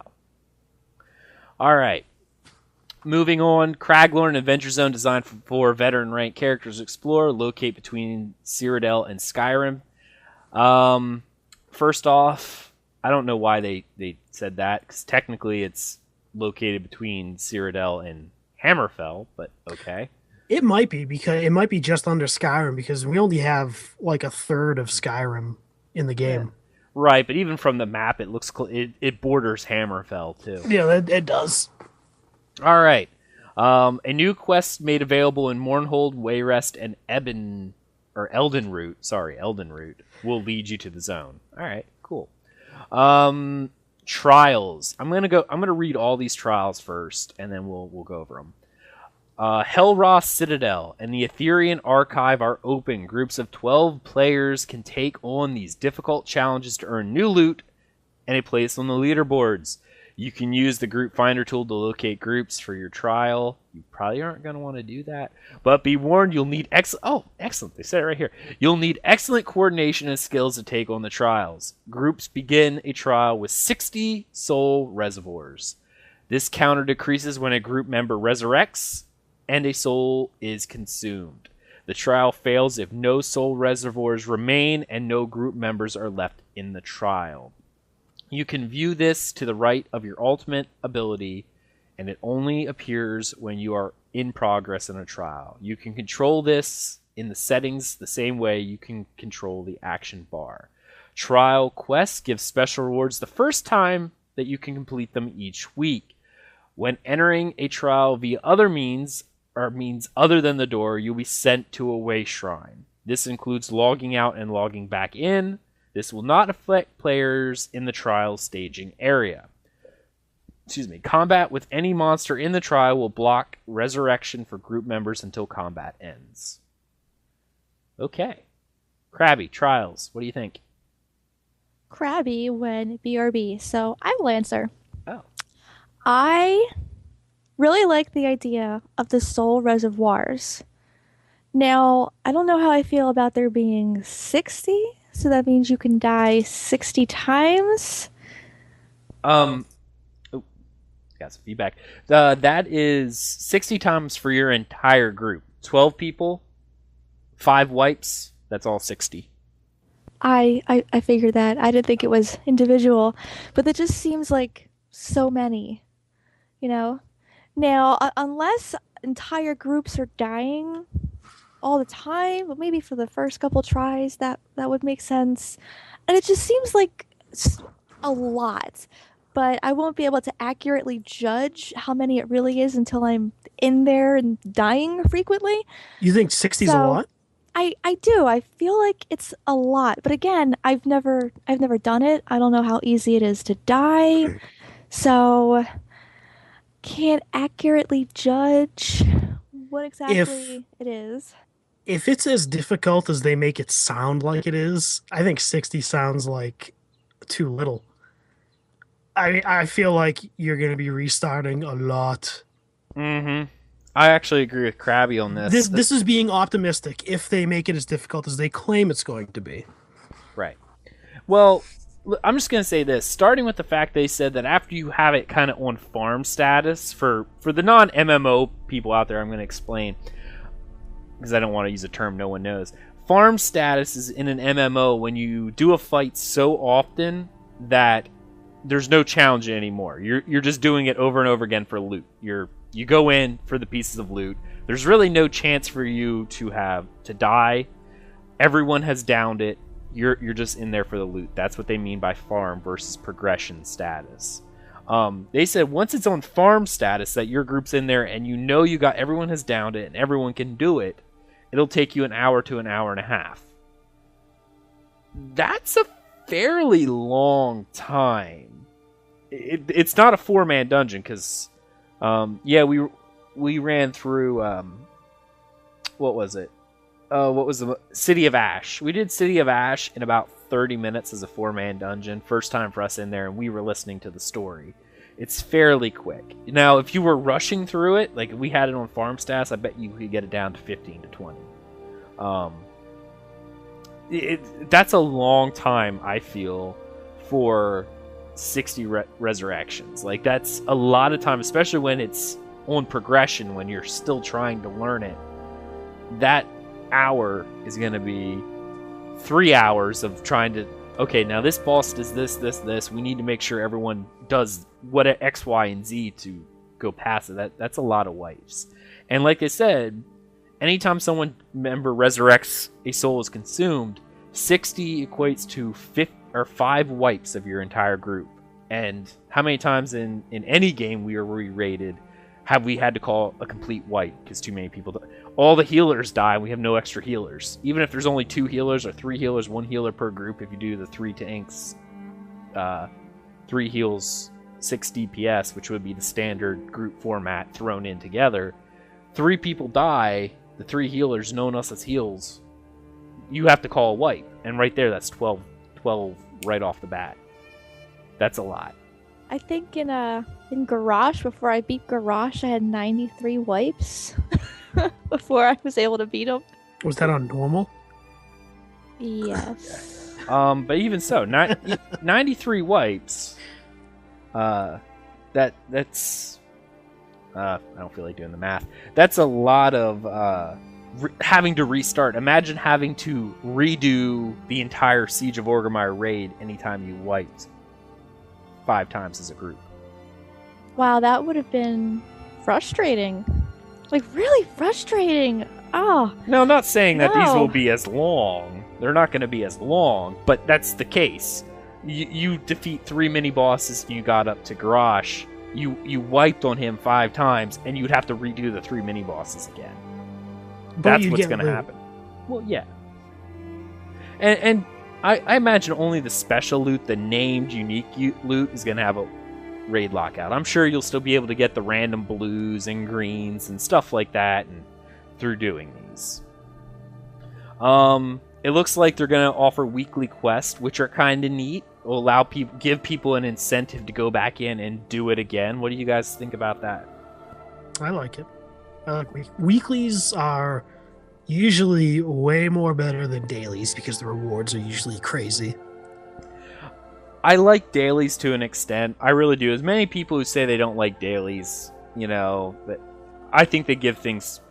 All right. Moving on, Craglorn Adventure Zone designed for veteran rank characters to explore, locate between Cyrodiil and Skyrim. First off, I don't know why they said that, because technically it's located between Cyrodiil and Hammerfell, but okay. It might be, because it might be just under Skyrim, because we only have like a third of Skyrim in the game. Yeah. Right, but even from the map, it looks it borders Hammerfell too. Yeah, it does. All right. A new quest made available in Mournhold, Wayrest, and Elden Root will lead you to the zone. All right, cool. Trials. I'm gonna read all these trials first, and then we'll go over them. Helroth Citadel and the Etherean Archive are open. Groups of 12 players can take on these difficult challenges to earn new loot and a place on the leaderboards. You can use the group finder tool to locate groups for your trial. You probably aren't going to want to do that. But be warned, you'll need excellent. They said it right here. You'll need excellent coordination and skills to take on the trials. Groups begin a trial with 60 soul reservoirs. This counter decreases when a group member resurrects and a soul is consumed. The trial fails if no soul reservoirs remain and no group members are left in the trial. You can view this to the right of your ultimate ability, and it only appears when you are in progress in a trial. You can control this in the settings the same way you can control the action bar. Trial quests give special rewards the first time that you can complete them each week. When entering a trial via other means, or means other than the door, you'll be sent to a way shrine. This includes logging out and logging back in. This will not affect players in the trial staging area. Combat with any monster in the trial will block resurrection for group members until combat ends. Okay. Krabby, trials. What do you think? Krabby when BRB. So I will answer. Oh. I really like the idea of the soul reservoirs. Now, I don't know how I feel about there being 60. So that means you can die 60 times? Got some feedback. That is 60 times for your entire group. 12 people, 5 wipes, that's all 60. I figured that. I didn't think it was individual. But that just seems like so many, you know? Now, unless entire groups are dying all the time, but maybe for the first couple tries that would make sense. And it just seems like a lot, but I won't be able to accurately judge how many it really is until I'm in there and dying frequently. You think 60 is a lot? I do. I feel like it's a lot, but again, I've never done it. I don't know how easy it is to die, so can't accurately judge what exactly it is. If it's as difficult as they make it sound like it is, I think 60 sounds like too little. I feel like you're going to be restarting a lot. Mm-hmm. I actually agree with Krabby on this. This is being optimistic if they make it as difficult as they claim it's going to be. Right. Well, I'm just going to say this. Starting with the fact they said that after you have it kind of on farm status, for the non-MMO people out there, I'm going to explain, because I don't want to use a term no one knows. Farm status is in an MMO when you do a fight so often that there's no challenge anymore. You're just doing it over and over again for loot. You go in for the pieces of loot. There's really no chance for you to die. Everyone has downed it. You're just in there for the loot. That's what they mean by farm versus progression status. They said once it's on farm status that your group's in there and everyone has downed it and everyone can do it, it'll take you an hour to an hour and a half. That's a fairly long time. It's not a 4-man dungeon because, we ran through, what was it? What was the City of Ash? We did City of Ash in about 30 minutes as a 4-man dungeon. First time for us in there, and we were listening to the story. It's fairly quick. Now, if you were rushing through it, like we had it on farm stats, I bet you could get it down to 15 to 20. That's a long time, I feel, for 60 resurrections. Like, that's a lot of time, especially when it's on progression, when you're still trying to learn it. That hour is going to be 3 hours of trying to, okay, now this boss does this. We need to make sure everyone does what X, Y, and Z to go past it. That's a lot of wipes. And like I said, anytime someone member resurrects, a soul is consumed, 60 equates to 5 wipes of your entire group. And how many times in any game we are re-rated have we had to call a complete wipe because too many people die? All the healers die, we have no extra healers. Even if there's only 2 healers or 3 healers, 1 healer per group, if you do the 3 tanks, 3 heals, 6 DPS, which would be the standard group format thrown in together, 3 people die, the 3 healers, no one else has heals, you have to call a wipe. And right there, that's 12 right off the bat. That's a lot. I think in Garrosh, before I beat Garrosh, I had 93 wipes before I was able to beat him. Was that on normal? Yes. But even so, 93 wipes. That's I don't feel like doing the math. That's a lot of having to restart. Imagine having to redo the entire Siege of Orgrimmar raid anytime you wiped 5 times as a group. Wow, that would have been frustrating. Like, really frustrating. Oh. No, I'm not saying that these No. will be as long. They're not going to be as long, but that's the case. You defeat 3 mini-bosses and you got up to Garrosh. You wiped on him 5 times, and you'd have to redo the 3 mini-bosses again. That's what's going to happen. Well, yeah. And I imagine only the special loot, the named unique loot, is going to have a raid lockout. I'm sure you'll still be able to get the random blues and greens and stuff like that and through doing these. It looks like they're going to offer weekly quests, which are kind of neat. Will allow people, give people an incentive to go back in and do it again. What do you guys think about that? I like it. I like weeklies are usually way more better than dailies because the rewards are usually crazy. I like dailies to an extent. I really do. As many people who say they don't like dailies, but I think they give things.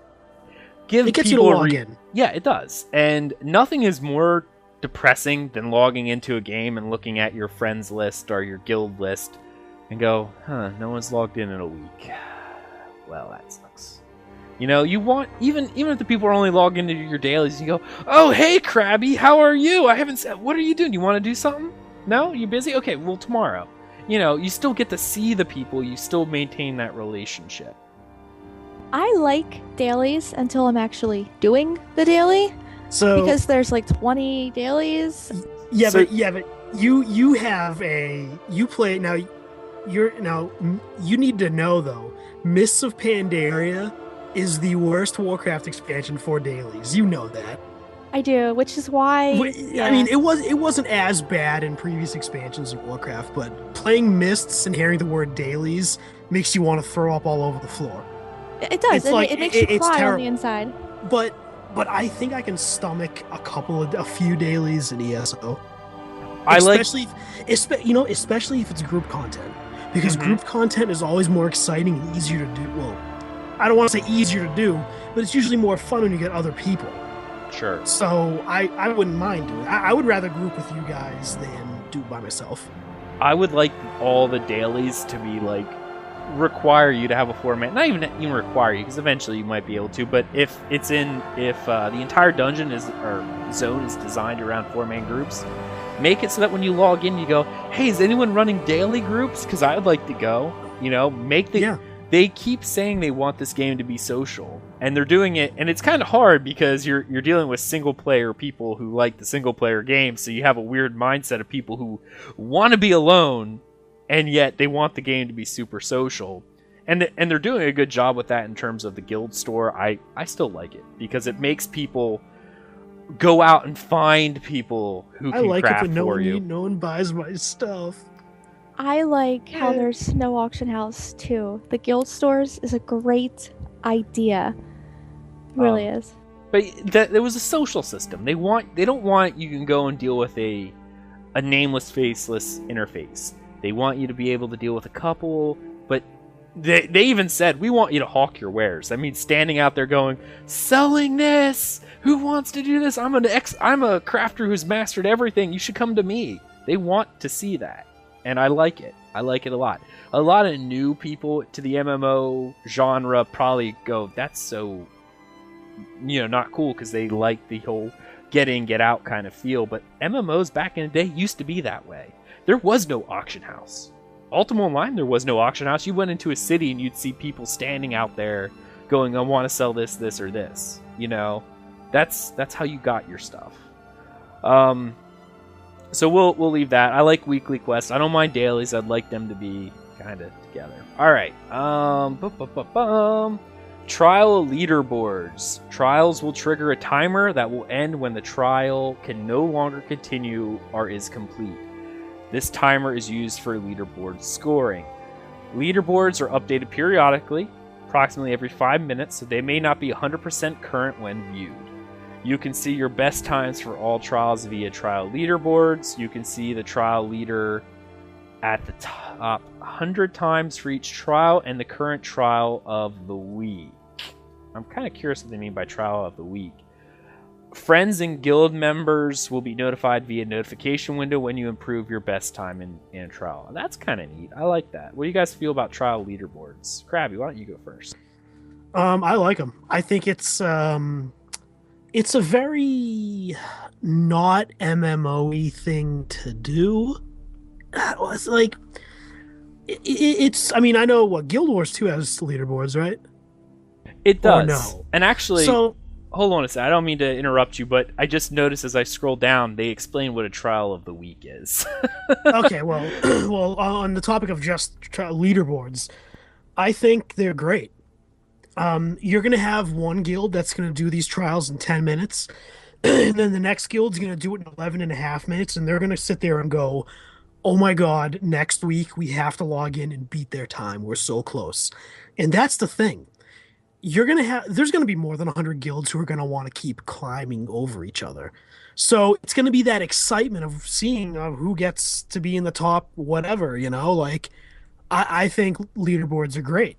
It gets you to log in. Yeah, it does. And nothing is more depressing than logging into a game and looking at your friends list or your guild list and go, no one's logged in a week. Well, that sucks. You want, even if the people are only logged into your dailies, you go, oh, hey, Krabby, how are you? I haven't said, what are you doing? You want to do something? No? You busy? Okay, well, tomorrow. You still get to see the people. You still maintain that relationship. I like dailies until I'm actually doing the daily. So because there's like 20 dailies. Yeah, but you have you play now. You need to know though. Mists of Pandaria is the worst Warcraft expansion for dailies. You know that. I do, which is why. I mean, it wasn't as bad in previous expansions of Warcraft, but playing Mists and hearing the word dailies makes you want to throw up all over the floor. It does. It makes you cry on the inside. But I think I can stomach a few dailies in ESO. Especially if it's group content, because group content is always more exciting and easier to do. Well, I don't want to say easier to do, but it's usually more fun when you get other people. Sure. So I wouldn't mind doing it. I would rather group with you guys than do it by myself. I would like all the dailies to be like require you to have a 4-man, not even require you, because eventually you might be able to, but if the entire dungeon or zone is designed around 4-man groups, make it so that when you log in you go, hey, is anyone running daily groups? Because I would like to go. They keep saying they want this game to be social, and they're doing it, and it's kind of hard because you're dealing with single player people who like the single player game, so you have a weird mindset of people who want to be alone and yet they want the game to be super social. And they're doing a good job with that in terms of the guild store. I still like it because it makes people go out and find people who can craft for you. No one buys my stuff. I like how there's no auction house too. The guild stores is a great idea. It really is. But there was a social system. They don't want you can go and deal with a nameless, faceless interface. They want you to be able to deal with a couple, but they even said, we want you to hawk your wares. I mean, standing out there going, selling this! Who wants to do this? I'm a crafter who's mastered everything. You should come to me. They want to see that. And I like it. I like it a lot. A lot of new people to the MMO genre probably go, that's so, not cool, because they like the whole get in, get out kind of feel. But MMOs back in the day used to be that way. There was no auction house. Ultima Online, there was no auction house. You went into a city and you'd see people standing out there going, I want to sell this, this, or this. That's how you got your stuff. So we'll leave that. I like weekly quests. I don't mind dailies. I'd like them to be kind of together. All right. Trial leaderboards. Trials will trigger a timer that will end when the trial can no longer continue or is complete. This timer is used for leaderboard scoring. Leaderboards are updated periodically, approximately every 5 minutes, so they may not be 100% current when viewed. You can see your best times for all trials via trial leaderboards. You can see the trial leader at the top 100 times for each trial and the current trial of the week. I'm kind of curious what they mean by trial of the week. Friends and guild members will be notified via notification window when you improve your best time in a trial. And that's kind of neat. I like that. What do you guys feel about trial leaderboards? Krabby, why don't you go first? I like them. I think it's a very not MMO-y thing to do. It's like it's. I mean, I know what Guild Wars 2 has leaderboards, right? It does. Or no. And actually, So hold on a second. I don't mean to interrupt you, but I just noticed as I scroll down, they explain what a trial of the week is. okay, well, on the topic of just leaderboards, I think they're great. You're gonna have one guild that's gonna do these trials in 10 minutes, and then the next guild's gonna do it in 11 and a half minutes, and they're gonna sit there and go, "Oh my God, next week we have to log in and beat their time. We're so close." And that's the thing. There's gonna be more than 100 guilds who are gonna want to keep climbing over each other. So it's gonna be that excitement of seeing who gets to be in the top, whatever, like I think leaderboards are great.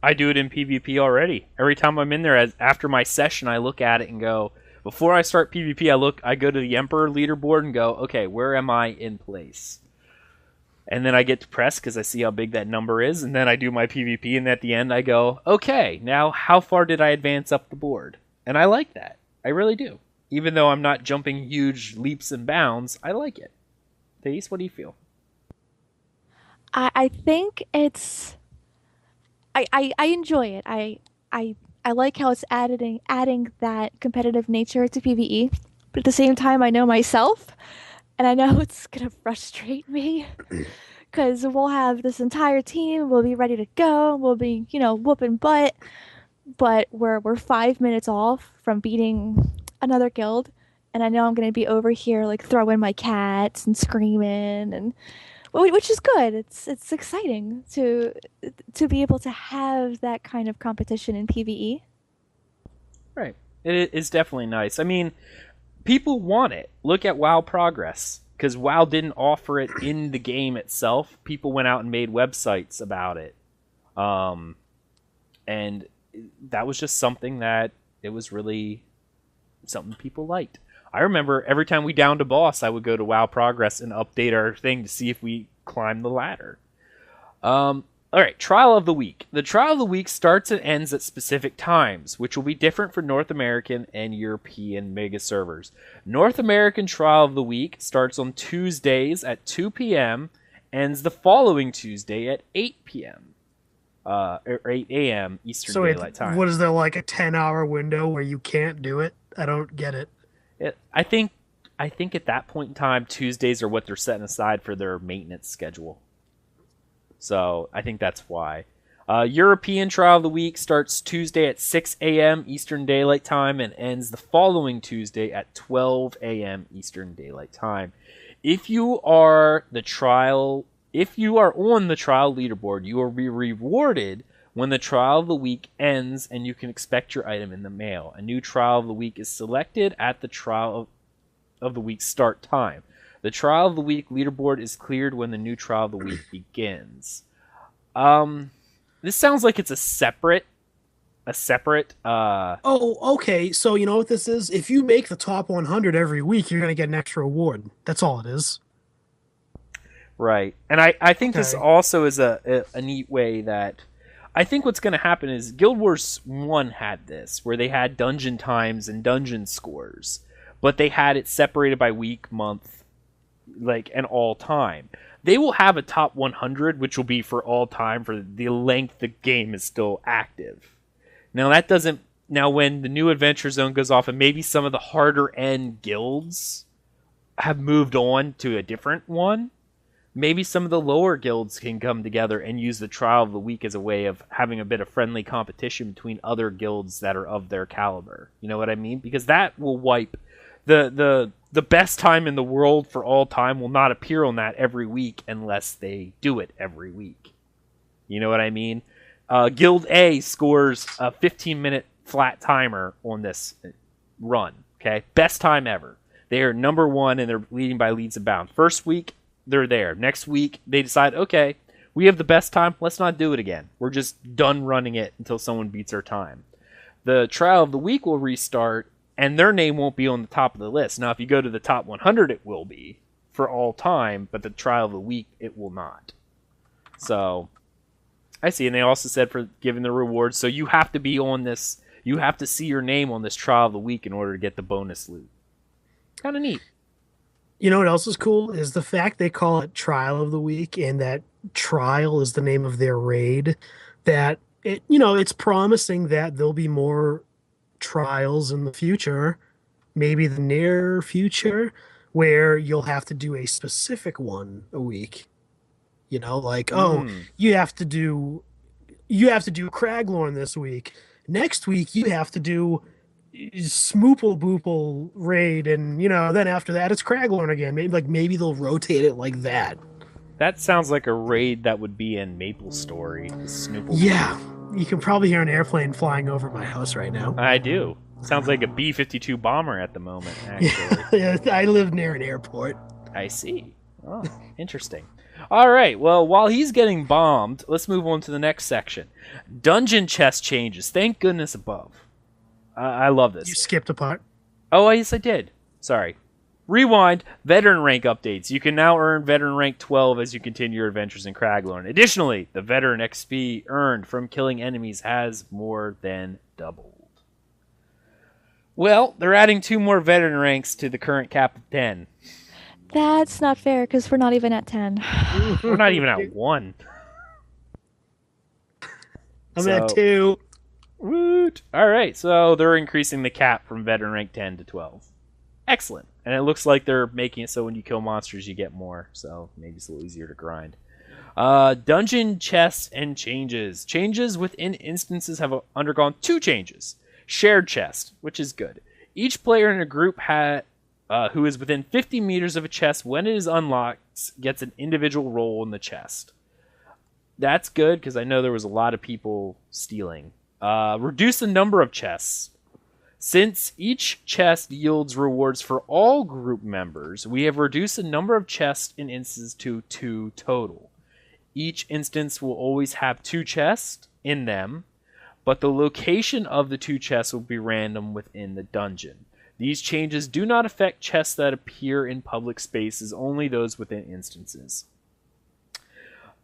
I do it in PvP already. Every time I'm in there, after my session, I look at it and go, before I start PvP, I go to the Emperor leaderboard and go, okay, where am I in place? And then I get depressed because I see how big that number is, and then I do my PvP, and at the end I go, okay, now how far did I advance up the board? And I like that. I really do. Even though I'm not jumping huge leaps and bounds, I like it. Thais, what do you feel? I think it's I enjoy it. I like how it's adding that competitive nature to PvE, but at the same time I know myself and I know it's gonna frustrate me because we'll have this entire team, we'll be ready to go, we'll be, whooping butt, but we're 5 minutes off from beating another guild, and I know I'm gonna be over here like throwing my cats and screaming, and which is good. It's exciting to be able to have that kind of competition in PvE. Right. It is definitely nice. I mean, people want it. Look at WoW Progress. Because WoW didn't offer it in the game itself. People went out and made websites about it. And that was just something that it was really something people liked. I remember every time we downed a boss, I would go to WoW Progress and update our thing to see if we climbed the ladder. All right, Trial of the Week. The Trial of the Week starts and ends at specific times, which will be different for North American and European mega servers. North American Trial of the Week starts on Tuesdays at 2 p.m., ends the following Tuesday at 8 p.m. Or 8 a.m. Eastern Daylight Time. What is there, like a 10-hour window where you can't do it? I don't get it. I think at that point in time, Tuesdays are what they're setting aside for their maintenance schedule. So I think that's why. European Trial of the Week starts Tuesday at 6 a.m. Eastern Daylight Time and ends the following Tuesday at 12 a.m. Eastern Daylight Time. If you are on the trial leaderboard, you will be rewarded when the Trial of the Week ends, and you can expect your item in the mail. A new Trial of the Week is selected at the Trial of the Week start time. The Trial of the Week leaderboard is cleared when the new Trial of the Week begins. This sounds like it's a separate. Oh, okay. So you know what this is? If you make the top 100 every week, you're gonna get an extra award. That's all it is. Right, and I think this also is a neat way that. I think what's going to happen is Guild Wars 1 had this, where they had dungeon times and dungeon scores, but they had it separated by week, month, and all time. They will have a top 100, which will be for all time for the length the game is still active. Now when the new Adventure Zone goes off and maybe some of the harder end guilds have moved on to a different one, maybe some of the lower guilds can come together and use the Trial of the Week as a way of having a bit of friendly competition between other guilds that are of their caliber. You know what I mean? Because that will wipe the the best time in the world for all time will not appear on that every week unless they do it every week. You know what I mean? Guild A scores a 15-minute flat timer on this run. Okay, best time ever. They are number one and they're leading by leaps and bounds. First week, they're there. Next week, they decide, okay, we have the best time. Let's not do it again. We're just done running it until someone beats our time. The trial of the week will restart, and their name won't be on the top of the list. Now, if you go to the top 100, it will be for all time, but the trial of the week, it will not. So, I see. And they also said for giving the rewards, so you have to be on this, you have to see your name on this trial of the week in order to get the bonus loot. Kind of neat. You know what else is cool is the fact they call it Trial of the Week, and that Trial is the name of their raid. That it, it's promising that there'll be more trials in the future, maybe the near future, where you'll have to do a specific one a week. Like, you have to do Craglorn this week. Next week you have to do Smoople Boople raid, and then after that it's Craglorn again. Maybe they'll rotate it like that. That sounds like a raid that would be in Maple Story. Snoople. Yeah, you can probably hear an airplane flying over my house right now. I do. Sounds like a B-52 bomber at the moment, actually. Yeah, I live near an airport. I see. Oh, interesting. All right, well, while he's getting bombed, let's move on to the next section. Dungeon chest changes. Thank goodness above. I love this. You skipped a part. Oh, yes, I did. Sorry. Rewind. Veteran rank updates. You can now earn veteran rank 12 as you continue your adventures in Craglorn. Additionally, the veteran XP earned from killing enemies has more than doubled. Well, they're adding 2 more veteran ranks to the current cap of 10. That's not fair, because we're not even at 10. We're not even at 1. I'm at 2. Woot! Alright, so they're increasing the cap from veteran rank 10 to 12. Excellent. And it looks like they're making it so when you kill monsters, you get more. So maybe it's a little easier to grind. Dungeon chests and changes. Changes within instances have undergone 2 changes. Shared chest, which is good. Each player in a group who is within 50 meters of a chest when it is unlocked gets an individual role in the chest. That's good because I know there was a lot of people stealing. Reduce the number of chests. Since each chest yields rewards for all group members, we have reduced the number of chests in instances to 2 total. Each instance will always have 2 chests in them, but the location of the 2 chests will be random within the dungeon. These changes do not affect chests that appear in public spaces, only those within instances.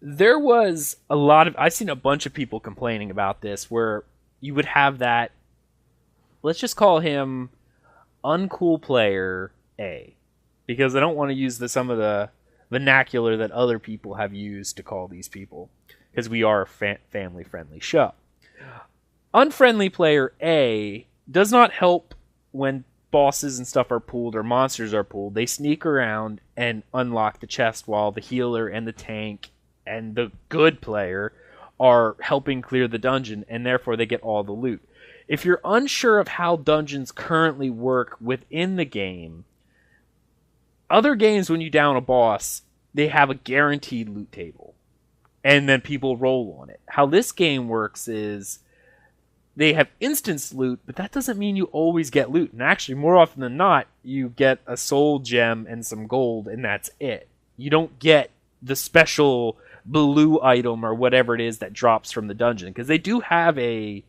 There was I've seen a bunch of people complaining about this, where you would have that, let's just call him uncool player A, because I don't want to use some of the vernacular that other people have used to call these people, because we are a family-friendly show. Unfriendly player A does not help when bosses and stuff are pulled or monsters are pulled. They sneak around and unlock the chest while the healer and the tank and the good player are helping clear the dungeon, and therefore they get all the loot. If you're unsure of how dungeons currently work within the game, other games, when you down a boss, they have a guaranteed loot table, and then people roll on it. How this game works is they have instance loot, but that doesn't mean you always get loot. And actually, more often than not, you get a soul gem and some gold, and that's it. You don't get the special blue item or whatever it is that drops from the dungeon, because they do have a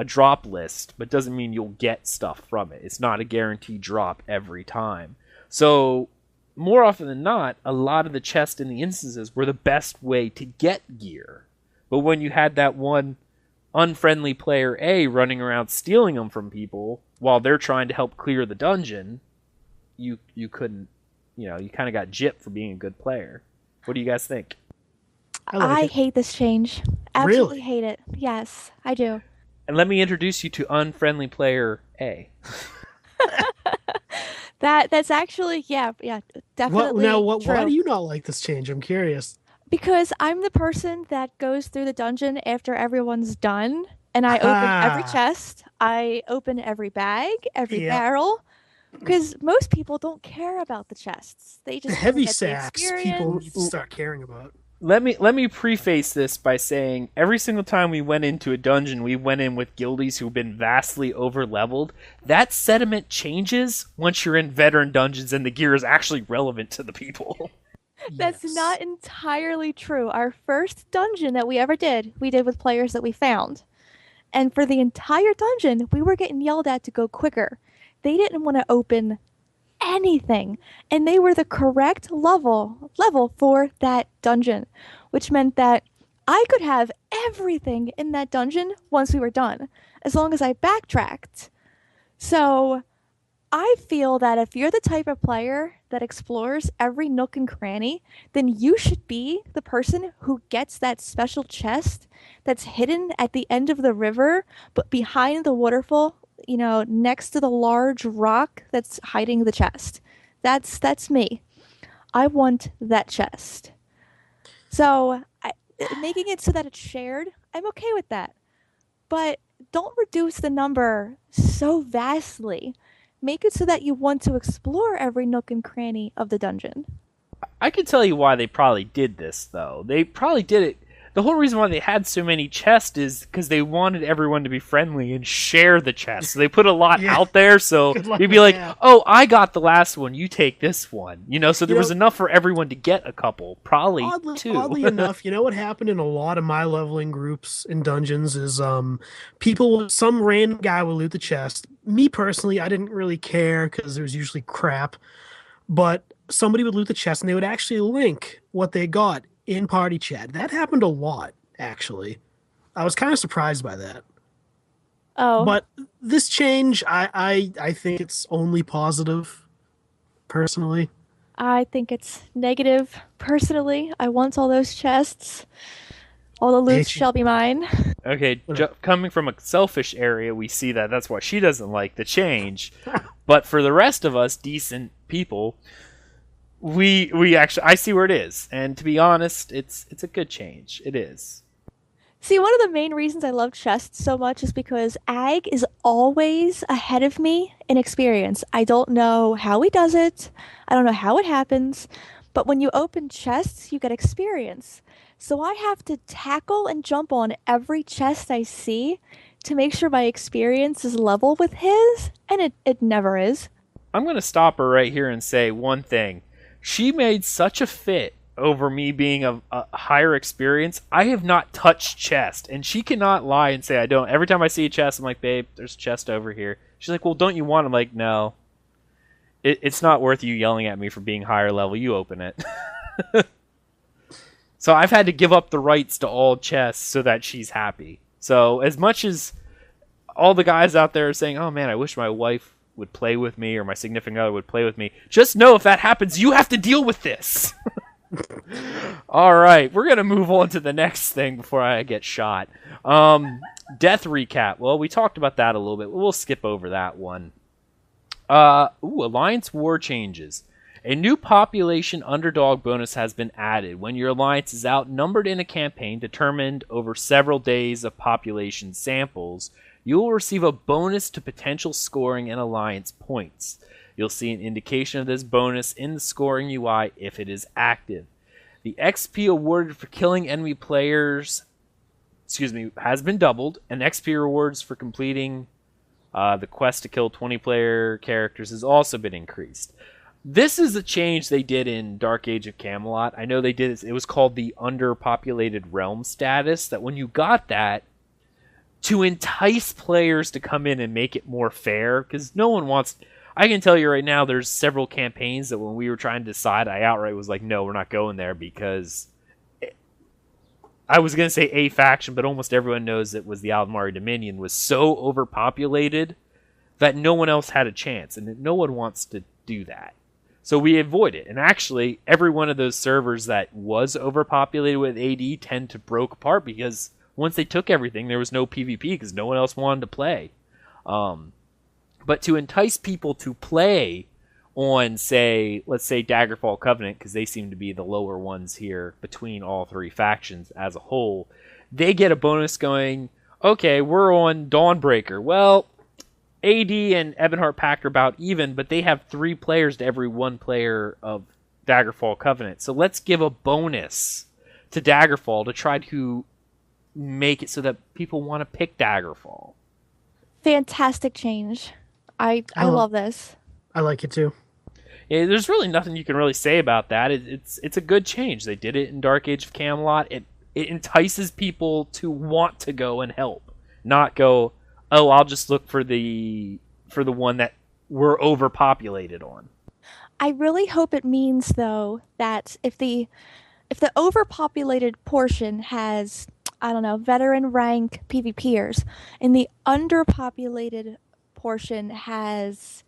drop list, but doesn't mean you'll get stuff from it. It's not a guaranteed drop every time. So more often than not, a lot of the chests in the instances were the best way to get gear. But when you had that one unfriendly player A running around stealing them from people while they're trying to help clear the dungeon, you couldn't, you kind of got gypped for being a good player. What do you guys think? I hate this change. Absolutely Really? hate it. Yes, I do. And let me introduce you to unfriendly player A. That's actually definitely Why true. do you not like this change? I'm curious. Because I'm the person that goes through the dungeon after everyone's done, and I open every chest, I open every bag, every barrel. Because most people don't care about the chests. They The just want to heavy get the sacks people need to experience. start caring about. Let me preface this by saying every single time we went into a dungeon, we went in with guildies who've been vastly over-leveled. That sentiment changes once you're in veteran dungeons and the gear is actually relevant to the people. That's Yes. not entirely true. Our first dungeon that we ever did, we did with players that we found. And for the entire dungeon, we were getting yelled at to go quicker. They didn't want to open anything, and they were the correct level for that dungeon, which meant that I could have everything in that dungeon once we were done, as long as I backtracked. So I feel that if you're the type of player that explores every nook and cranny, then you should be the person who gets that special chest that's hidden at the end of the river, but behind the waterfall, next to the large rock that's hiding the chest. That's me. I want that chest. So, making it so that it's shared, I'm okay with that. But don't reduce the number so vastly. Make it so that you want to explore every nook and cranny of the dungeon. I can tell you why they probably did this, though. They probably did it. The whole reason why they had so many chests is because they wanted everyone to be friendly and share the chest. So they put a lot Yeah. out there, so Good luck you'd be with like, that. "Oh, I got the last one. You take this one." So there You was know- enough for everyone to get a couple, probably two. Oddly enough, you know what happened in a lot of my leveling groups in dungeons is some random guy would loot the chest. Me personally, I didn't really care because there was usually crap, but somebody would loot the chest and they would actually link what they got in party chat. That happened a lot, actually. I was kind of surprised by that. Oh, But this change, I think it's only positive, personally. I think it's negative. Personally, I want all those chests. All the loot Hate you. shall be mine. Okay, coming from a selfish area, we see that that's why she doesn't like the change. But for the rest of us decent people, we actually I see where it is, and to be honest, it's a good change. It is. See, one of the main reasons I love chests so much is because Ag is always ahead of me in experience. I don't know how he does it. I don't know how it happens. But when you open chests, you get experience. So I have to tackle and jump on every chest I see to make sure my experience is level with his, and it never is. I'm gonna stop her right here and say one thing. She made such a fit over me being a higher experience. I have not touched chest, and she cannot lie and say I don't. Every time I see a chest, I'm like, babe, there's a chest over here. She's like, well, don't you want it? I'm like, no. It's not worth you yelling at me for being higher level. You open it. So I've had to give up the rights to all chests so that she's happy. So as much as all the guys out there are saying, oh man, I wish my wife would play with me or my significant other would play with me, just know if that happens, you have to deal with this. All right, we're gonna move on to the next thing before I get shot. Death recap. Well, we talked about that a little bit. We'll skip over that one. Alliance war changes. A new population underdog bonus has been added when your alliance is outnumbered in a campaign determined over several days of population samples. You will receive a bonus to potential scoring and alliance points. You'll see an indication of this bonus in the scoring UI if it is active. The XP awarded for killing enemy players, has been doubled, and XP rewards for completing the quest to kill 20-player characters has also been increased. This is a change they did in Dark Age of Camelot. I know they did it. It was called the underpopulated realm status, that when you got that, to entice players to come in and make it more fair, because no one wants... I can tell you right now, there's several campaigns that when we were trying to decide, I outright was like, no, we're not going there, because I was going to say a faction, but almost everyone knows it was the Aldmari Dominion, was so overpopulated that no one else had a chance, and no one wants to do that. So we avoid it. And actually, every one of those servers that was overpopulated with AD tend to broke apart because once they took everything, there was no PvP because no one else wanted to play. But to entice people to play on, let's say Daggerfall Covenant, because they seem to be the lower ones here between all three factions as a whole, they get a bonus going, okay, we're on Dawnbreaker. Well, AD and Ebonheart Pact are about even, but they have 3 players to every 1 player of Daggerfall Covenant. So let's give a bonus to Daggerfall to try to make it so that people want to pick Daggerfall. Fantastic change. I love this. I like it too. Yeah, there's really nothing you can really say about that. It's a good change. They did it in Dark Age of Camelot. It entices people to want to go and help, not go, oh, I'll just look for the one that we're overpopulated on. I really hope it means though that if the overpopulated portion has, I don't know, veteran rank PvPers, and the underpopulated portion has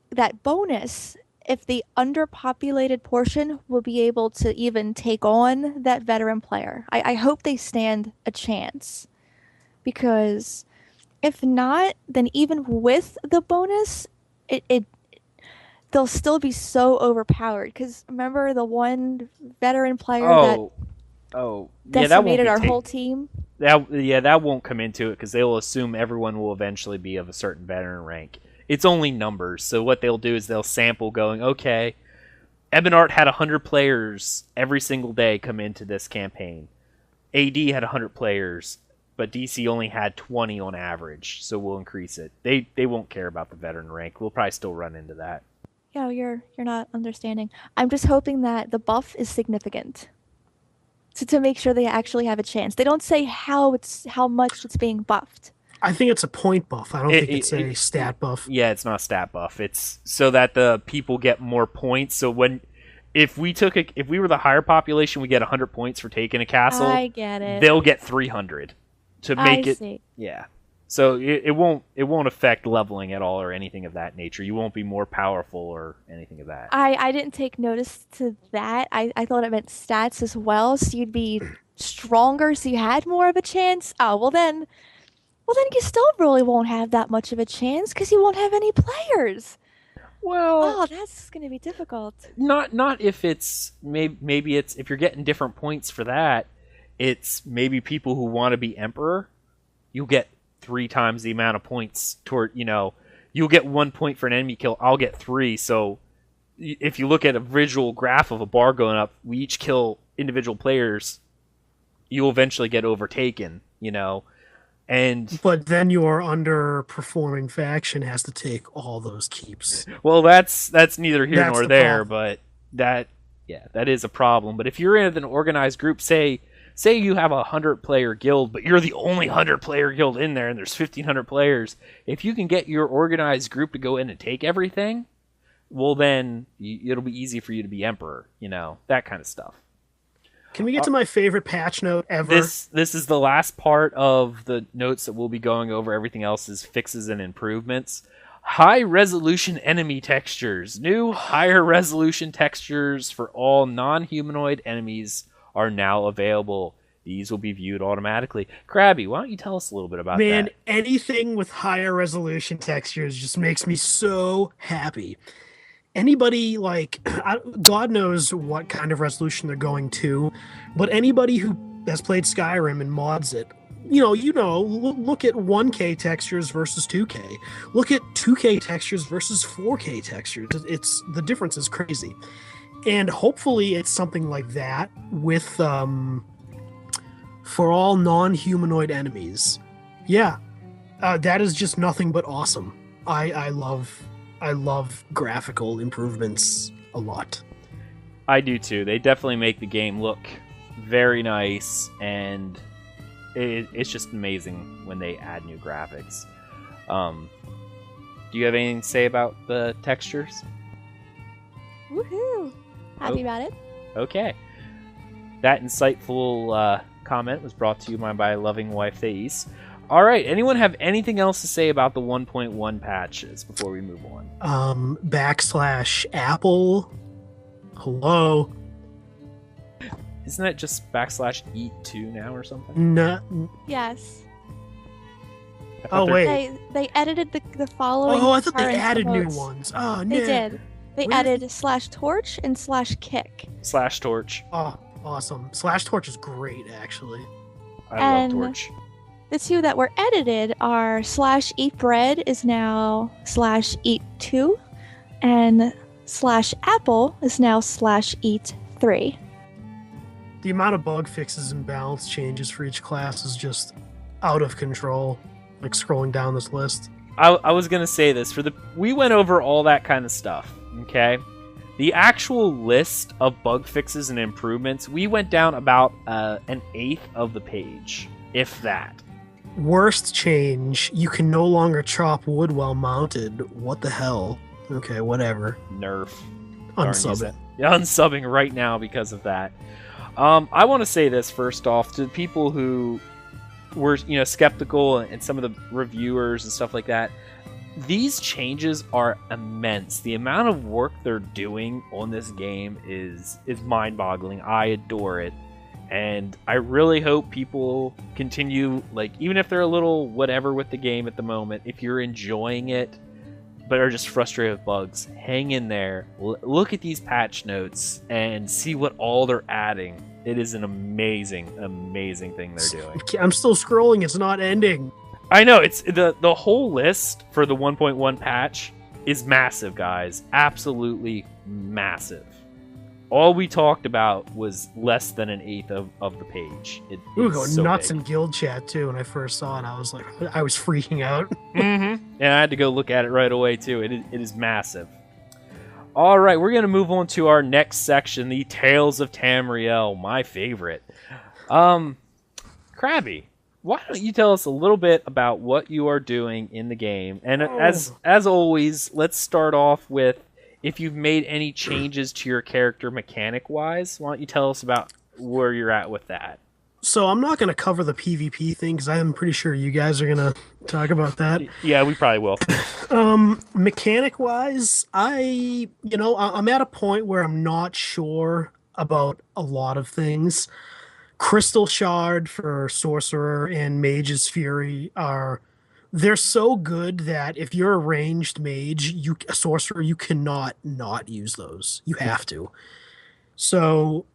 that bonus, if the underpopulated portion will be able to even take on that veteran player. I hope they stand a chance, because if not, then even with the bonus, they'll still be so overpowered. Because remember the one veteran player that decimated our whole team? That won't come into it, because they'll assume everyone will eventually be of a certain veteran rank. It's only numbers, so what they'll do is they'll sample going, okay, Ebonheart had 100 players every single day come into this campaign. AD had 100 players, but DC only had 20 on average, so we'll increase it. They won't care about the veteran rank. We'll probably still run into that. Yeah, you're not understanding. I'm just hoping that the buff is significant, to make sure they actually have a chance. They don't say how much it's being buffed. I think it's a point buff. I don't think it's a stat buff. Yeah, it's not a stat buff. It's so that the people get more points. So if we were the higher population, we get 100 points for taking a castle. I get it. They'll get 300 to make it. See. Yeah. So it won't affect leveling at all or anything of that nature. You won't be more powerful or anything of that. I didn't take notice to that. I thought it meant stats as well. So you'd be stronger, so you had more of a chance. Oh, well then you still really won't have that much of a chance, because you won't have any players. Well, that's going to be difficult. Not if it's maybe it's if you're getting different points for that. It's maybe people who want to be emperor. You'll get 3 times the amount of points toward, you'll get 1 point for an enemy kill. I'll get 3. So if you look at a visual graph of a bar going up, we each kill individual players. You'll eventually get overtaken, But then your underperforming faction has to take all those keeps. Well, that's neither here nor there, but that is a problem. But if you're in an organized group, say you have a 100-player guild, but you're the only 100-player guild in there, and there's 1,500 players, if you can get your organized group to go in and take everything, well then it'll be easy for you to be emperor, that kind of stuff. Can we get to my favorite patch note ever? This is the last part of the notes that we'll be going over. Everything else is fixes and improvements. High resolution enemy textures. New higher resolution textures for all non-humanoid enemies are now available. These will be viewed automatically. Krabby, why don't you tell us a little bit about that? Man, anything with higher resolution textures just makes me so happy. Anybody, God knows what kind of resolution they're going to, but anybody who has played Skyrim and mods it, look at 1K textures versus 2K. Look at 2K textures versus 4K textures. The difference is crazy. And hopefully it's something like that with for all non-humanoid enemies. Yeah, that is just nothing but awesome. I love graphical improvements a lot. I do too. They definitely make the game look very nice, and it's just amazing when they add new graphics. Do you have anything to say about the textures? Woohoo! Happy about it. Okay. That insightful comment was brought to you by my loving wife, Thais. All right. Anyone have anything else to say about the 1.1 patches before we move on? /Apple. Hello. Isn't that just /eat2 now or something? No. Yes. Oh, wait. They edited the following. Oh, I thought they added promotes. new ones. Oh, no. They did. They added /torch and /kick. /torch. Oh, awesome. /torch is great, actually. I love Torch. The two that were edited are slash eat bread is now slash eat 2, and slash apple is now slash eat 3. The amount of bug fixes and balance changes for each class is just out of control. Like scrolling down this list. I was gonna say this we went over all that kind of stuff. Okay, the actual list of bug fixes and improvements, we went down about an eighth of the page, if that. Worst change: you can no longer chop wood while mounted. What the hell? Okay, whatever. Nerf. Unsub it. Yeah, unsubbing right now because of that. I want to say this first off to people who were skeptical and some of the reviewers and stuff like that. These changes are immense. The amount of work they're doing on this game is mind-boggling. I adore it. And I really hope people continue, like, even if they're a little whatever with the game at the moment, if you're enjoying it but are just frustrated with bugs, hang in there. Look at these patch notes and see what all they're adding. It is an amazing, amazing thing they're doing. I'm still scrolling. It's not ending. I know. It's the whole list for the 1.1 patch is massive, guys. Absolutely massive. All we talked about was less than an eighth of the page. We were going so nuts big. in guild chat too. When I first saw it, I was freaking out. Mm-hmm. And I had to go look at it right away too. It is massive. All right, we're gonna move on to our next section, the Tales of Tamriel, my favorite. Krabby, why don't you tell us a little bit about what you are doing in the game? And as always, let's start off with if you've made any changes to your character mechanic-wise. Why don't you tell us about where you're at with that? So I'm not going to cover the PvP thing because I'm pretty sure you guys are going to talk about that. Yeah, we probably will. Mechanic-wise, I'm at a point where I'm not sure about a lot of things. Crystal Shard for Sorcerer and Mage's Fury they're so good that if you're a ranged mage, a sorcerer, you cannot not use those. You have to. So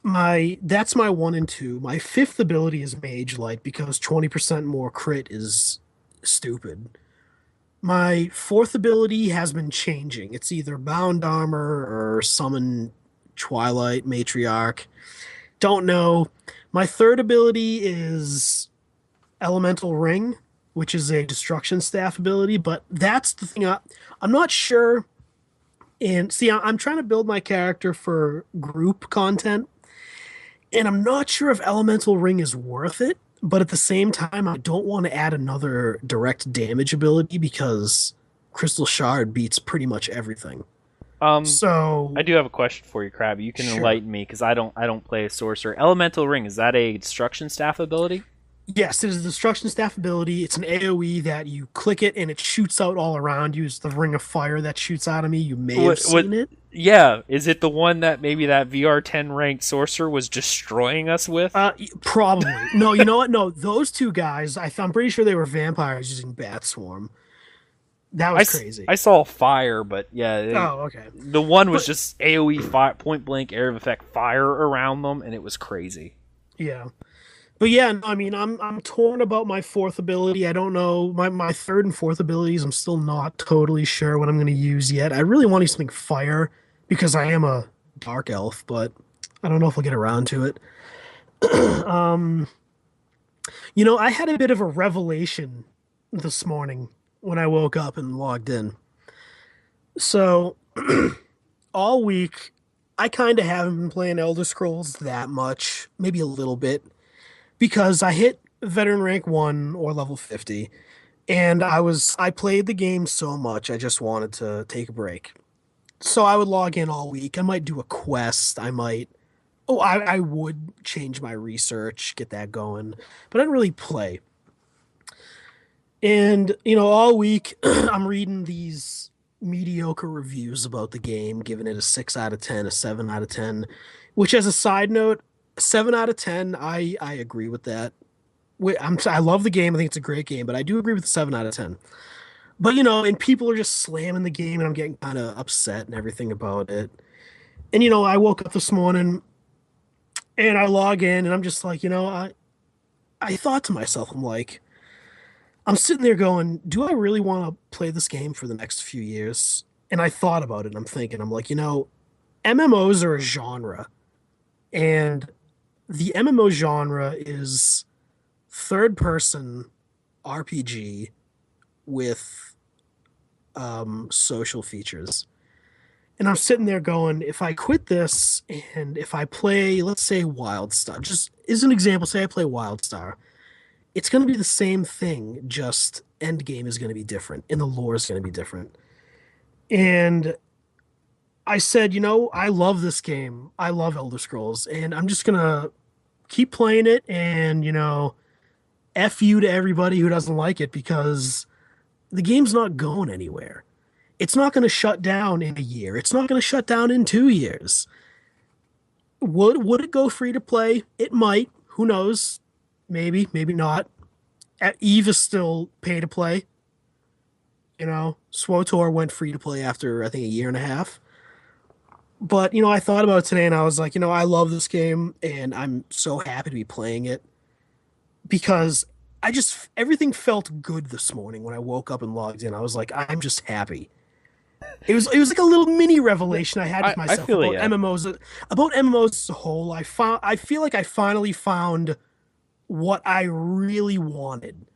that's my 1 and 2. My 5th ability is Mage Light because 20% more crit is stupid. My 4th ability has been changing. It's either Bound Armor or Summon Twilight Matriarch. Don't know. My 3rd ability is Elemental Ring, which is a Destruction Staff ability, but that's the thing. I'm not sure. And see, I'm trying to build my character for group content, and I'm not sure if Elemental Ring is worth it, but at the same time, I don't want to add another direct damage ability because Crystal Shard beats pretty much everything. So I do have a question for you, Krabby. You can enlighten me because I don't play a sorcerer. Elemental Ring, is that a Destruction Staff ability? Yes, it is a Destruction Staff ability. It's an AoE that you click it and it shoots out all around you. It's the Ring of Fire that shoots out of me. You may have seen it. Yeah. Is it the one that maybe that VR10 ranked sorcerer was destroying us with? Probably. No, you know what? No, those two guys, I'm pretty sure they were vampires using Bat Swarm. That was crazy. I saw fire, but yeah. Oh, okay. The one was just AoE fire, point blank area of effect fire around them, and it was crazy. Yeah. But yeah, I mean, I'm torn about my 4th ability. I don't know. My 3rd and 4th abilities, I'm still not totally sure what I'm going to use yet. I really want to use something fire because I am a dark elf, but I don't know if I'll get around to it. I had a bit of a revelation this morning when I woke up and logged in. So all week, I kind of haven't been playing Elder Scrolls that much, maybe a little bit, because I hit veteran rank 1 or level 50, and I played the game so much I just wanted to take a break. So I would log in all week. I might do a quest. I would change my research, get that going, but I didn't really play. And, all week I'm reading these mediocre reviews about the game, giving it a 6 out of 10, a 7 out of 10, which as a side note, 7 out of 10, I agree with that. I love the game. I think it's a great game, but I do agree with the 7 out of 10. But, and people are just slamming the game, and I'm getting kind of upset and everything about it. And, I woke up this morning, and I log in, and I'm just like, I I thought to myself, I'm like, I'm sitting there going, do I really want to play this game for the next few years? And I thought about it and I'm thinking, I'm like, MMOs are a genre. And the MMO genre is third person RPG with social features. And I'm sitting there going, if I quit this and if I play, let's say WildStar, just as an example, say I play WildStar, it's going to be the same thing, just end game is going to be different and the lore is going to be different. And I said, I love this game. I love Elder Scrolls, and I'm just going to keep playing it and, F you to everybody who doesn't like it because the game's not going anywhere. It's not going to shut down in a year. It's not going to shut down in 2 years. Would it go free to play? It might. Who knows? Maybe, maybe not. Eve is still pay to play. SWTOR went free to play after, I think, a year and a half. But, I thought about it today and I was like, I love this game and I'm so happy to be playing it because everything felt good this morning when I woke up and logged in. I was like, I'm just happy. It was like a little mini revelation I had with myself about MMOs. About MMOs as a whole, I feel like I finally found what I really wanted.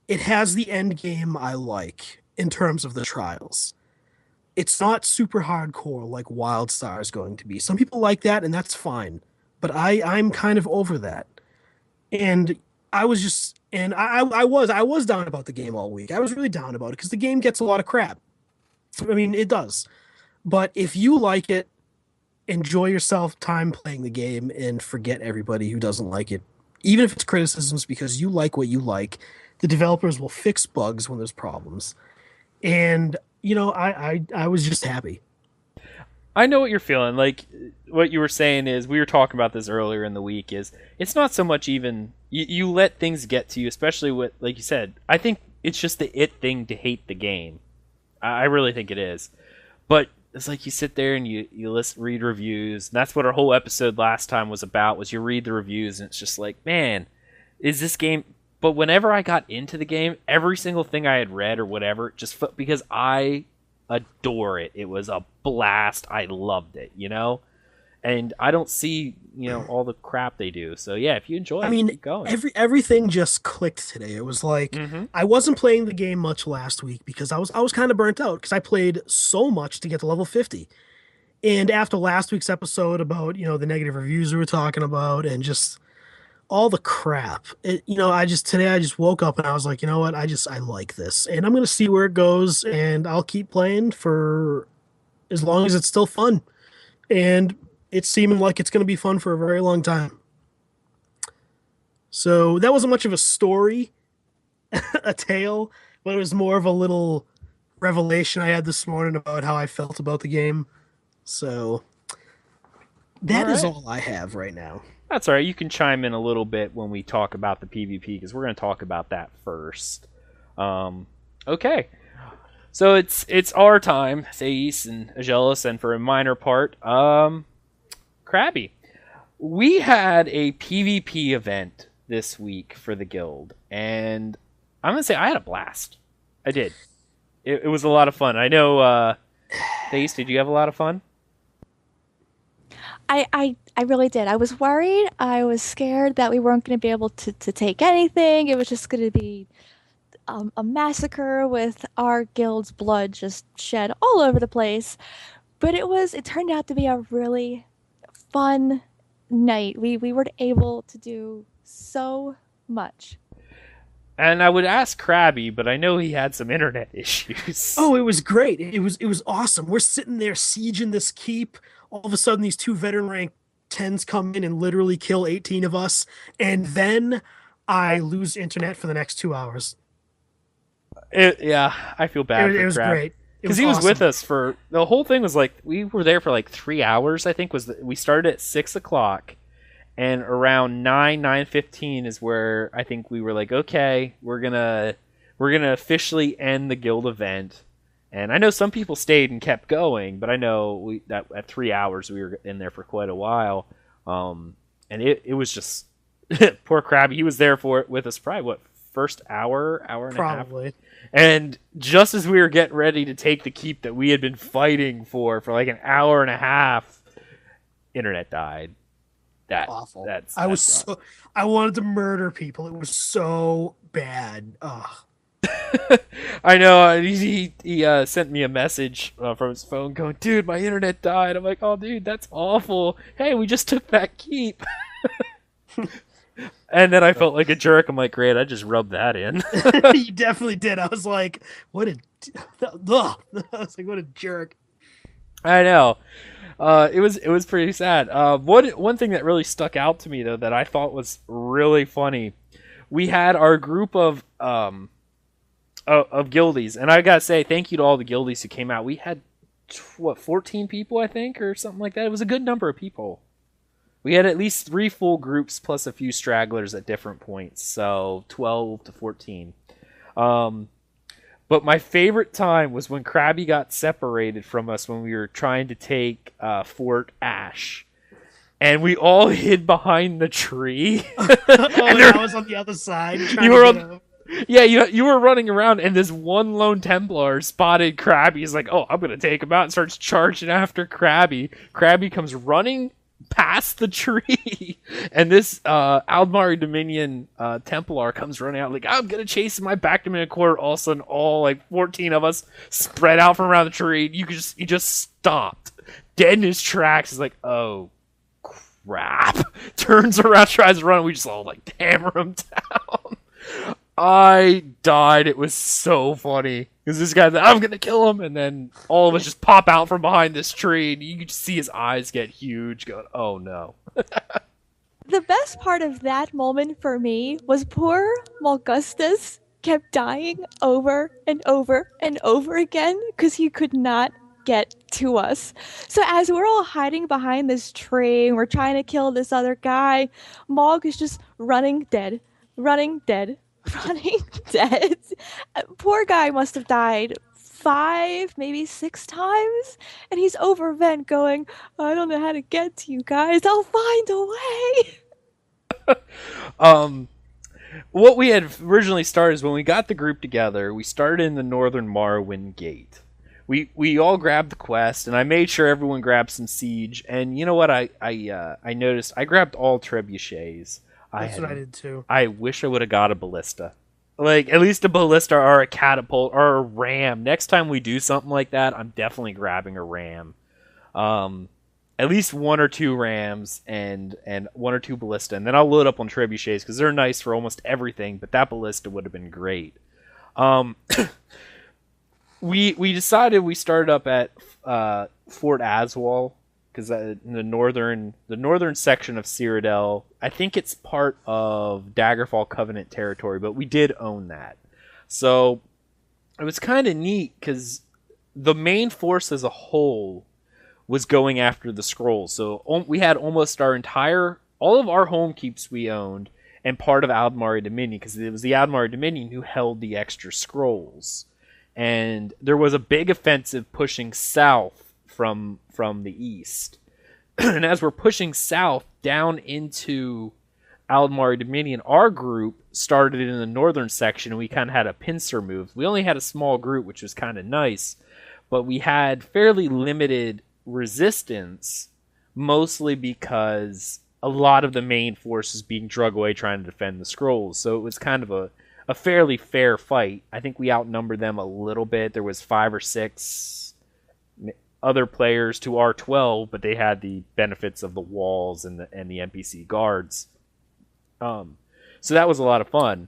It has the end game I like in terms of the trials. It's not super hardcore like WildStar is going to be. Some people like that, and that's fine. But I'm kind of over that. And I was just, and I was down about the game all week. I was really down about it because the game gets a lot of crap. I mean, it does. But if you like it, enjoy yourself time playing the game and forget everybody who doesn't like it. Even if it's criticisms because you like what you like, the developers will fix bugs when there's problems. And, I was just happy. I know what you're feeling. Like, what you were saying is, we were talking about this earlier in the week, is it's not so much even, you let things get to you, especially with, like you said, I think it's just the it thing to hate the game. I really think it is. But it's like you sit there and you read reviews, and that's what our whole episode last time was about, was you read the reviews, and it's just like, man, is this game... But whenever I got into the game, every single thing I had read or whatever, just because I adore it. It was a blast. I loved it, And I don't see, all the crap they do. So yeah, if you enjoy it, keep going. Everything just clicked today. It was like I wasn't playing the game much last week because I was kind of burnt out because I played so much to get to level 50. And after last week's episode about, the negative reviews we were talking about and just all the crap, today I just woke up and I was like, you know what? I like this and I'm going to see where it goes and I'll keep playing for as long as it's still fun. And it's seeming like it's going to be fun for a very long time. So that wasn't much of a story, a tale, but it was more of a little revelation I had this morning about how I felt about the game. So that is all I have right now. That's all right. You can chime in a little bit when we talk about the PvP because we're going to talk about that first. Okay. So it's our time, Thais and Aggelos, and for a minor part, Krabby. We had a PvP event this week for the guild, and I'm going to say I had a blast. I did. It was a lot of fun. I know, Thais, did you have a lot of fun? I really did. I was worried. I was scared that we weren't going to be able to take anything. It was just going to be a massacre with our guild's blood just shed all over the place. But it turned out to be a really fun night. We were able to do so much. And I would ask Krabby, but I know he had some internet issues. Oh, it was great. It was awesome. We're sitting there sieging this keep. All of a sudden, these 2 veteran rank 10s come in and literally kill 18 of us. And then I lose internet for the next 2 hours. I feel bad for Krabby. It was great. Because he was with us for... The whole thing was like... We were there for like 3 hours, I think. We started at 6 o'clock. And around 9:15 is where I think we were like, okay, we're gonna officially end the guild event. And I know some people stayed and kept going, but I know that at 3 hours we were in there for quite a while. And it was Poor Krabby. He was there for it with us probably, what, first hour and a half? Probably. And just as we were getting ready to take the keep that we had been fighting for like an hour and a half, internet died. Awful. I wanted to murder people. It was so bad. Ugh. I know. He sent me a message from his phone going, dude, my internet died. I'm like, oh, dude, that's awful. Hey, we just took that keep. And then I felt like a jerk. I'm like, great, I just rubbed that in. You definitely did. I was like, what a... Ugh. I was like, what a jerk. I know. It was pretty sad. One thing that really stuck out to me, though, that I thought was really funny, we had our group of guildies, and I gotta say thank you to all the guildies who came out. We had 14 people, I think, or something like that. It was a good number of people. We had at least 3 full groups plus a few stragglers at different points, so 12 to 14. But my favorite time was when Krabby got separated from us when we were trying to take Fort Ash. And we all hid behind the tree. And I was on the other side. You were running around, and this one lone Templar spotted Krabby. He's like, oh, I'm going to take him out, and starts charging after Krabby. Krabby comes running past the tree, and this Aldmari Dominion Templar comes running out like, I'm gonna chase him. I backed him in a corner. All of a sudden, all like 14 of us spread out from around the tree. He just stopped dead in his tracks. He's like, oh crap. Turns around, tries to run. We just all like hammer him down. I died. It was so funny because this guy's like, I'm gonna kill him, and then all of us just pop out from behind this tree, and you can just see his eyes get huge, going, "Oh no!" The best part of that moment for me was poor Malgustus kept dying over and over and over again because he could not get to us. So as we're all hiding behind this tree and we're trying to kill this other guy, Mog is just running dead. Poor guy must have died 5, maybe 6 times, and he's over vent going, I don't know how to get to you guys. I'll find a way. What we had originally started is when we got the group together, we started in the Northern Morrowind Gate. We all grabbed the quest, and I made sure everyone grabbed some siege. And you know what? I noticed I grabbed all trebuchets. That's what I did too. I wish I would have got a ballista. Like, at least a ballista or a catapult or a ram. Next time we do something like that, I'm definitely grabbing a ram. At least 1 or 2 rams and 1 or 2 ballista. And then I'll load up on trebuchets because they're nice for almost everything. But that ballista would have been great. We decided we started up at Fort Aswal. Because in the northern section of Cyrodiil, I think it's part of Daggerfall Covenant territory, but we did own that. So it was kind of neat because the main force as a whole was going after the scrolls. So we had almost all of our home keeps we owned, and part of Aldmari Dominion, because it was the Aldmari Dominion who held the extra scrolls. And there was a big offensive pushing south from the east. And as we're pushing south down into Aldmari Dominion, our group started in the northern section, and we kind of had a pincer move. We only had a small group, which was kind of nice, but we had fairly limited resistance, mostly because a lot of the main force was being drug away trying to defend the scrolls. So it was kind of a fairly fair fight. I think we outnumbered them a little bit. There was 5 or 6 other players to our 12, but they had the benefits of the walls and the NPC guards. So that was a lot of fun.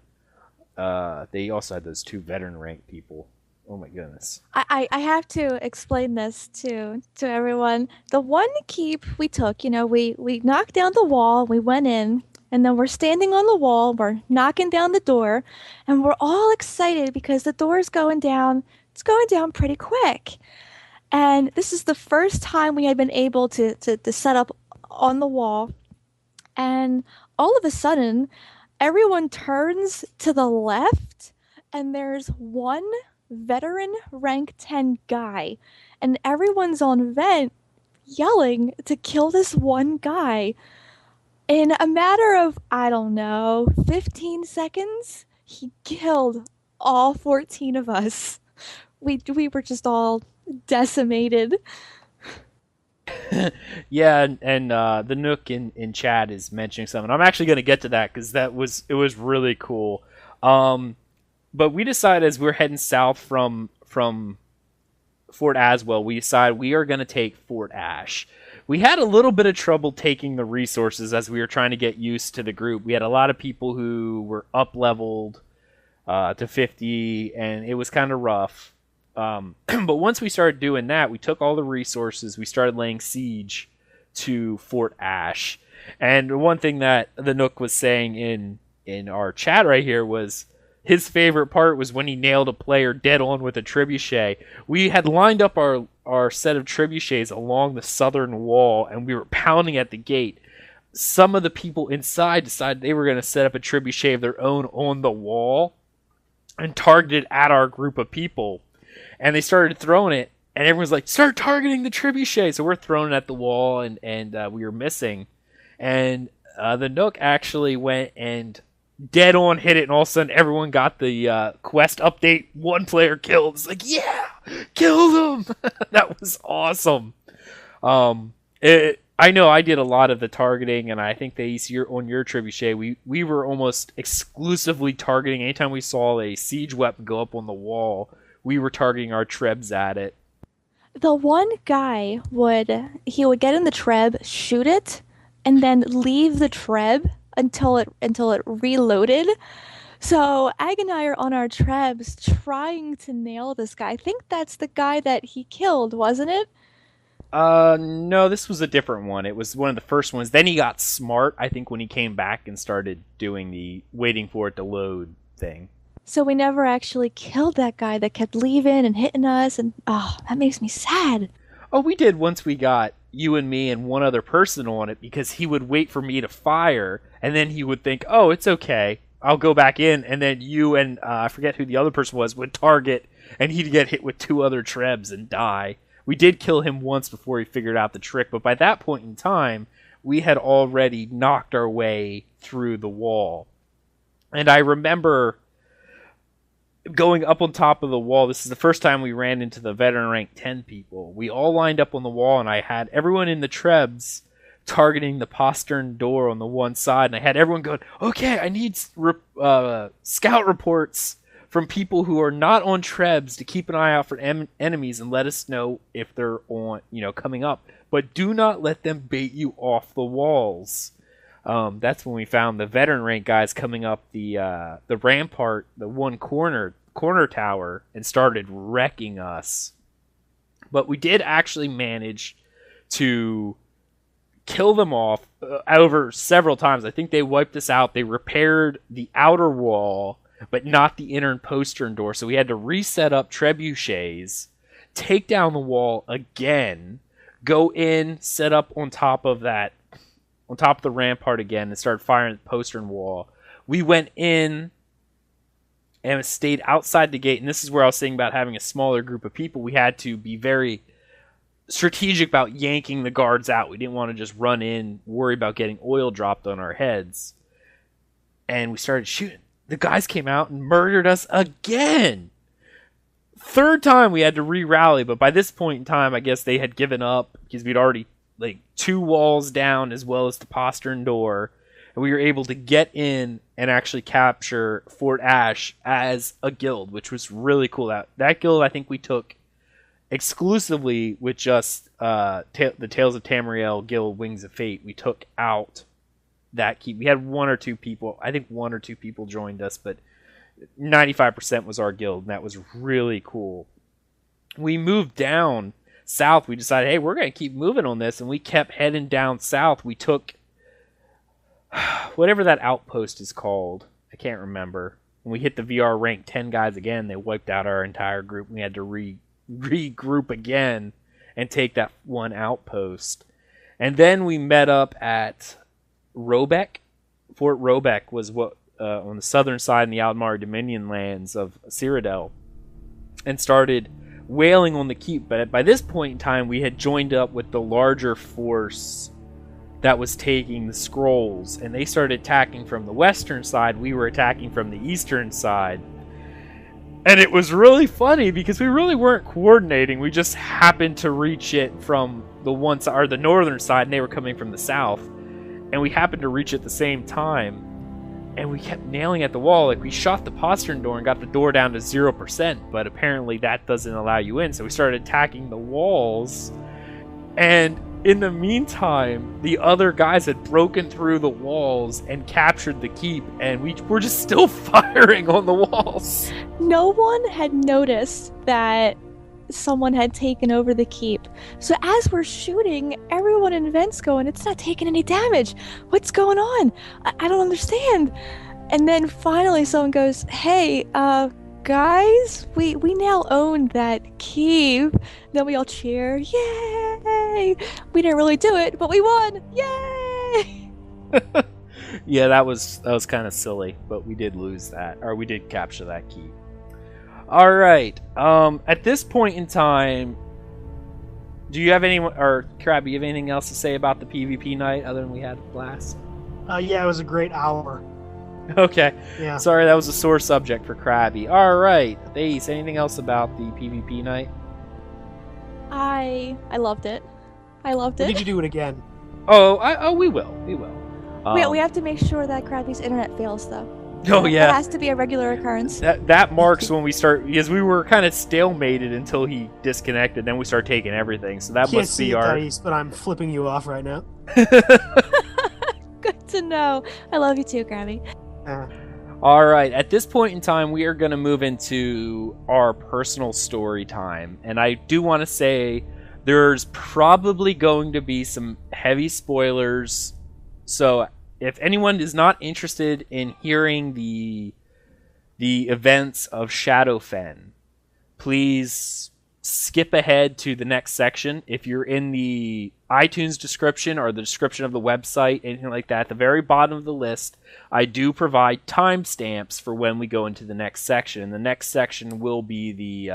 They also had those 2 veteran rank people. Oh my goodness. I have to explain this to everyone. The one keep we took, we knocked down the wall, we went in, and then we're standing on the wall, we're knocking down the door, and we're all excited because the door's going down. It's going down pretty quick. And this is the first time we had been able to set up on the wall. And all of a sudden, everyone turns to the left, and there's one veteran rank 10 guy. And everyone's on vent yelling to kill this one guy. In a matter of, I don't know, 15 seconds, he killed all 14 of us. We were just all decimated. Yeah, and the Nook in chat is mentioning something. I'm actually going to get to that because it was really cool. But we decided as we're heading south from Fort Aswell, we decided we are going to take Fort Ash. We had a little bit of trouble taking the resources as we were trying to get used to the group. We had a lot of people who were up leveled to 50, and it was kind of rough. But once we started doing that, we took all the resources, we started laying siege to Fort Ash. And one thing that the Nook was saying in our chat right here was his favorite part was when he nailed a player dead on with a trebuchet. We had lined up our set of trebuchets along the southern wall, and we were pounding at the gate. Some of the people inside decided they were going to set up a trebuchet of their own on the wall and target it at our group of people. And they started throwing it, and everyone's like, start targeting the trebuchet. So we're throwing it at the wall, and we were missing. And the Nook actually went and dead on hit it, and all of a sudden everyone got the quest update. One player killed. It's like, yeah, kill them. That was awesome. I know I did a lot of the targeting, and I think on your trebuchet, we were almost exclusively targeting. Anytime we saw a siege weapon go up on the wall, we were targeting our trebs at it. The one guy would get in the treb, shoot it, and then leave the treb until it reloaded. So Ag and I are on our trebs trying to nail this guy. I think that's the guy that he killed, wasn't it? No, this was a different one. It was one of the first ones. Then he got smart, I think, when he came back and started doing the waiting for it to load thing. So we never actually killed that guy that kept leaving and hitting us, and that makes me sad. Oh, we did once we got you and me and one other person on it, because he would wait for me to fire, and then he would think, oh, it's okay, I'll go back in, and then you and I forget who the other person was, would target, and he'd get hit with 2 other trebs and die. We did kill him once before he figured out the trick, but by that point in time, we had already knocked our way through the wall. And I remember going up on top of the wall. This is the first time we ran into the veteran rank 10 people. We all lined up on the wall, and I had everyone in the trebs targeting the postern door on the one side, and I had everyone going, okay, I need scout reports from people who are not on trebs to keep an eye out for enemies and let us know if they're on, coming up. But do not let them bait you off the walls. That's when we found the veteran rank guys coming up the rampart, the one corner tower, and started wrecking us. But we did actually manage to kill them off over several times. I think they wiped us out. They repaired the outer wall, but not the inner and postern door. So we had to reset up trebuchets, take down the wall again, go in, set up on top of the rampart again, and start firing at the postern wall. We went in and stayed outside the gate, and this is where I was saying about having a smaller group of people. We had to be very strategic about yanking the guards out. We didn't want to just run in, worry about getting oil dropped on our heads. And we started shooting. The guys came out and murdered us again. 3rd time we had to re-rally, but by this point in time, I guess they had given up because we'd already 2 walls down as well as the postern door, and we were able to get in and actually capture Fort Ash as a guild, which was really cool. That guild I think we took exclusively with just the Tales of Tamriel guild, Wings of Fate. We took out that keep. We had 1 or 2 people. I think 1 or 2 people joined us, but 95% was our guild, and that was really cool. We moved down south. We decided, hey, we're going to keep moving on this, and we kept heading down south. We took whatever that outpost is called. I can't remember. When we hit the VR rank 10 guys again, they wiped out our entire group. We had to regroup again and take that one outpost. And then we met up at Robeck. Fort Robeck was what on the southern side in the Aldmar Dominion lands of Cyrodiil, and started whaling on the keep. But by this point in time, we had joined up with the larger force that was taking the scrolls, and they started attacking from the western side. We were attacking from the eastern side. And it was really funny because we really weren't coordinating. We just happened to reach it from the one side, or the northern side, and they were coming from the south. And we happened to reach it at the same time. And we kept nailing at the wall. Like, we shot the postern door and got the door down to 0%, but apparently that doesn't allow you in. So we started attacking the walls. And in the meantime, the other guys had broken through the walls and captured the keep, and we were just still firing on the walls. No one had noticed that someone had taken over the keep. So as we're shooting, everyone in Vent's going, it's not taking any damage. What's going on? I don't understand. And then finally someone goes, hey, guys, we now own that keep. Then we all cheer, yay! We didn't really do it, but we won, yay! Yeah, that was kind of silly, but we did lose that, or we did capture that keep. All right. At this point in time, do you have Krabby, you have anything else to say about the PvP night other than we had a blast? Yeah, it was a great hour. Okay. Yeah. Sorry, that was a sore subject for Krabby. All right. Thais, anything else about the PvP night? I loved it. I loved it. Did you do it again? Oh, we will. We will. We have to make sure that Krabby's internet fails, though. Oh, yeah. That has to be a regular occurrence. That marks when we start, because we were kind of stalemated until he disconnected, then we start taking everything. So that must be our... Thais, but I'm flipping you off right now. Good to know. I love you too, Krabby. All right. At this point in time, we are going to move into our personal story time. And I do want to say there's probably going to be some heavy spoilers. So if anyone is not interested in hearing the events of Shadowfen, please skip ahead to the next section. If you're in the iTunes description or the description of the website, anything like that, at the very bottom of the list, I do provide timestamps for when we go into the next section. And the next section will be the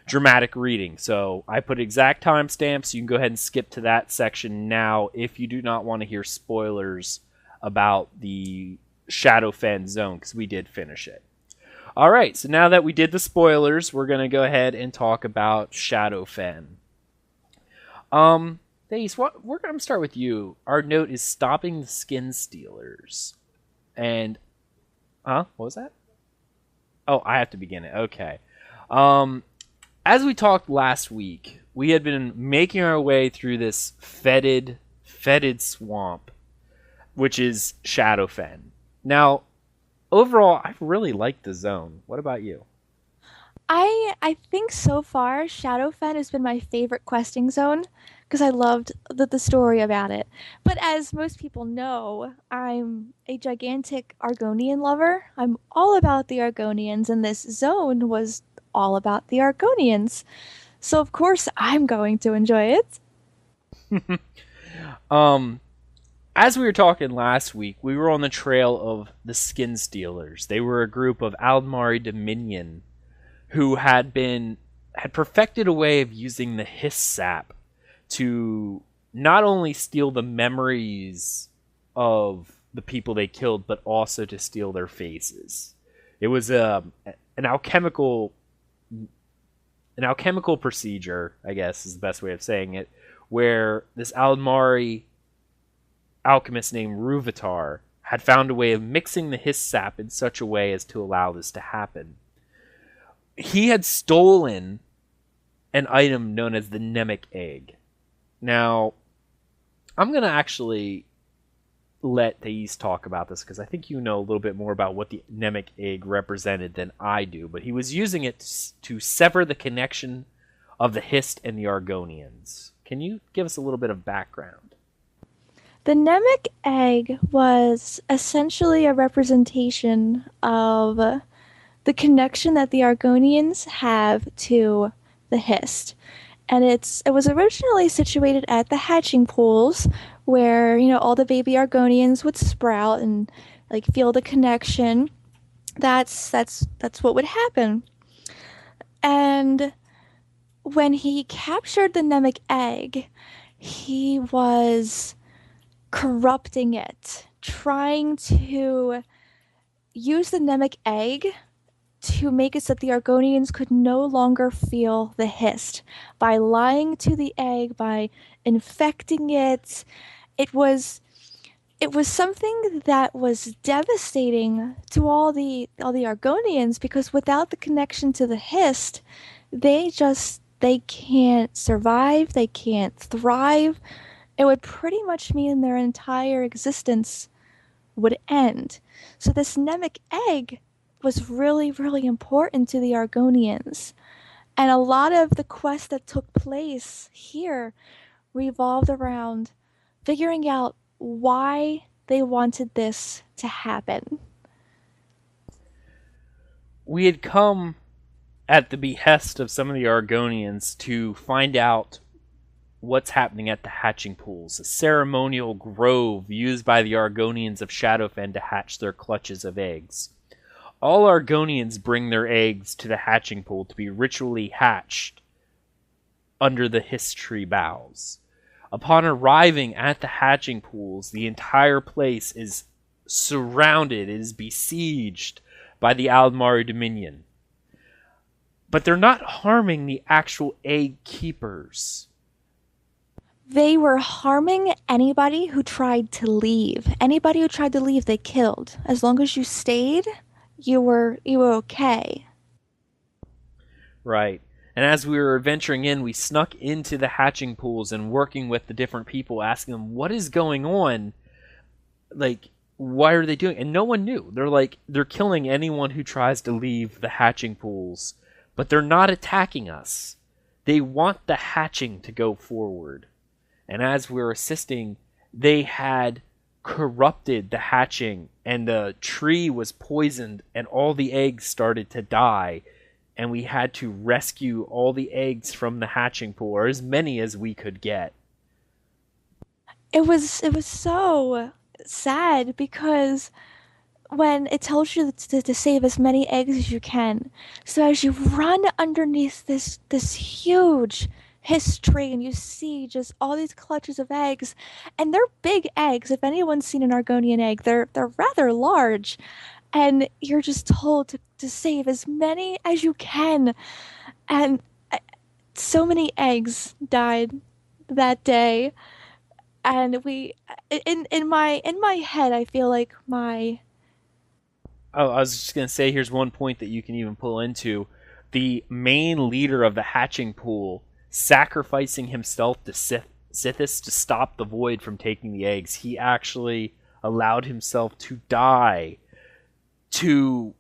dramatic reading. So I put exact timestamps. You can go ahead and skip to that section now if you do not want to hear spoilers about the Shadowfen zone, because we did finish it. All right, so now that we did the spoilers, we're going to go ahead and talk about Shadowfen. Thais, we're going to start with you. Our note is stopping the skin stealers. And, what was that? Oh, I have to begin it. Okay. As we talked last week, we had been making our way through this fetid swamp, which is Shadowfen. Now, overall, I really like the zone. What about you? I think so far Shadowfen has been my favorite questing zone because I loved the story about it. But as most people know, I'm a gigantic Argonian lover. I'm all about the Argonians, and this zone was all about the Argonians. So of course I'm going to enjoy it. As we were talking last week, we were on the trail of the Skin Stealers. They were a group of Aldmari Dominion who had perfected a way of using the hiss sap to not only steal the memories of the people they killed, but also to steal their faces. It was an alchemical procedure, I guess is the best way of saying it, where this Aldmari alchemist named Ruvatar had found a way of mixing the hiss sap in such a way as to allow this to happen. He had stolen an item known as the Mnemic egg. Now, I'm going to actually let Thais talk about this because I think you know a little bit more about what the Mnemic egg represented than I do, but he was using it to sever the connection of the Hist and the Argonians. Can you give us a little bit of background? The Mnemic egg was essentially a representation of the connection that the Argonians have to the Hist. And it was originally situated at the hatching pools where, all the baby Argonians would sprout and feel the connection. That's what would happen. And when he captured the Mnemic egg, he was corrupting it, trying to use the Mnemic egg to make it so that the Argonians could no longer feel the hist. By lying to the egg, by infecting it, it was something that was devastating to all the Argonians, because without the connection to the hist, they can't survive, they can't thrive. It would pretty much mean their entire existence would end. So this Mnemic egg was really, really important to the Argonians. And a lot of the quests that took place here revolved around figuring out why they wanted this to happen. We had come at the behest of some of the Argonians to find out what's happening at the hatching pools, a ceremonial grove used by the Argonians of Shadowfen to hatch their clutches of eggs. All Argonians bring their eggs to the hatching pool to be ritually hatched under the hist tree boughs. Upon arriving at the hatching pools, the entire place is surrounded, it is besieged by the Aldmari Dominion. But they're not harming the actual egg keepers. They were harming anybody who tried to leave. Anybody who tried to leave, they killed. As long as you stayed, you were okay. Right. And as we were venturing in, we snuck into the hatching pools and working with the different people, asking them, what is going on? Like, why are they doing it? And no one knew. They're killing anyone who tries to leave the hatching pools, but they're not attacking us. They want the hatching to go forward. And as we were assisting, they had corrupted the hatching, and the tree was poisoned, and all the eggs started to die. And we had to rescue all the eggs from the hatching pool, or as many as we could get. It was so sad, because when it tells you to save as many eggs as you can, so as you run underneath this huge history and you see just all these clutches of eggs, and they're big eggs. If anyone's seen an Argonian egg, they're rather large. And you're just told to save as many as you can. And so many eggs died that day. And in my head, I feel like my... Oh, I was just going to say, here's one point that you can even pull into. The main leader of the hatching pool sacrificing himself to Sithis to stop the void from taking the eggs. He actually allowed himself to die to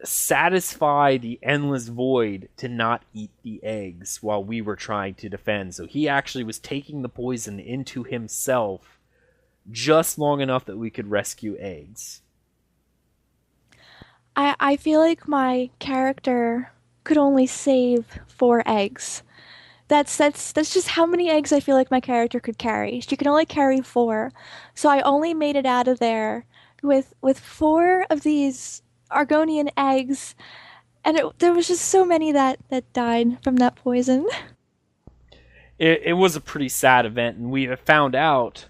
satisfy the endless void, to not eat the eggs while we were trying to defend. So he actually was taking the poison into himself just long enough that we could rescue eggs. I feel like my character could only save 4 eggs. That's just how many eggs I feel like my character could carry. She could only carry 4. So I only made it out of there with 4 of these Argonian eggs, and there was just so many that died from that poison. It was a pretty sad event, and we found out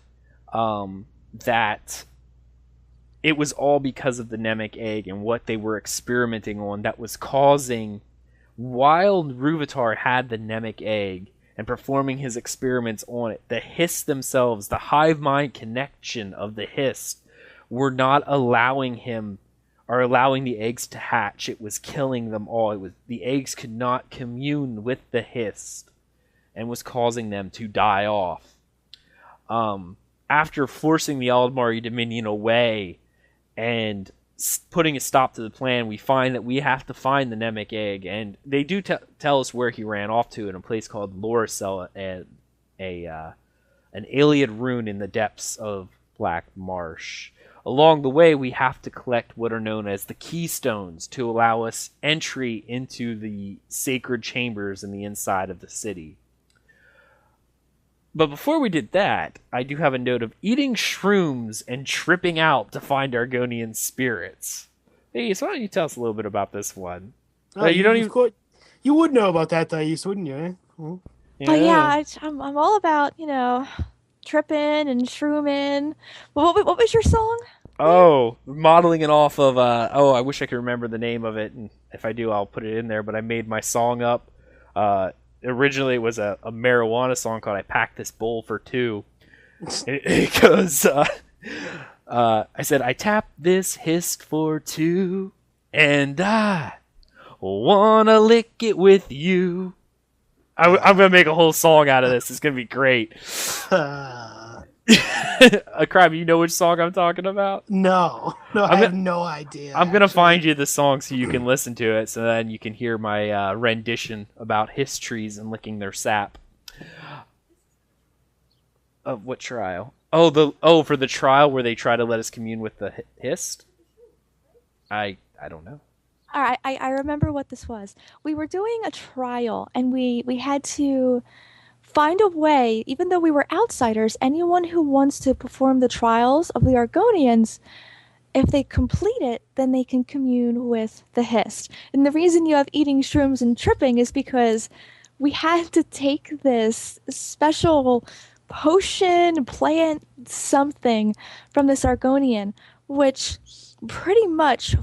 that it was all because of the Mnemic egg and what they were experimenting on that was causing, while Rúvitar had the Mnemic egg and performing his experiments on it, the Hist themselves, the hive mind connection of the Hist, were not allowing him, or allowing the eggs to hatch. It was killing them all. The eggs could not commune with the Hist, and was causing them to die off. After forcing the Aldmari Dominion away and putting a stop to the plan, we find that we have to find the Mnemic egg, and they do tell us where he ran off to, in a place called Loricel, an Iliad rune in the depths of Black Marsh. Along the way, we have to collect what are known as the keystones to allow us entry into the sacred chambers in the inside of the city. But before we did that, I do have a note of eating shrooms and tripping out to find Argonian spirits. Hey, so why don't you tell us a little bit about this one? You would know about that, Thais, wouldn't you? Eh? Well, But yeah, I'm all about, tripping and shrooming. What was your song? Oh, modeling it off of I wish I could remember the name of it, and if I do I'll put it in there, but I made my song up. Originally it was a marijuana song called I Packed This Bowl for Two. It goes I said I tapped this hist for two and I wanna lick it with you. I'm gonna make a whole song out of this. It's gonna be great. Crab, you know which song I'm talking about? No, I have no idea. I'm gonna find you the song so you can listen to it, so then you can hear my rendition about histories and licking their sap. Of what trial? For the trial where they try to let us commune with the hist. I don't know. All right, I remember what this was. We were doing a trial, and we had to find a way, even though we were outsiders, anyone who wants to perform the trials of the Argonians, if they complete it, then they can commune with the hist. And the reason you have eating shrooms and tripping is because we had to take this special potion, plant, something from this Argonian, which pretty much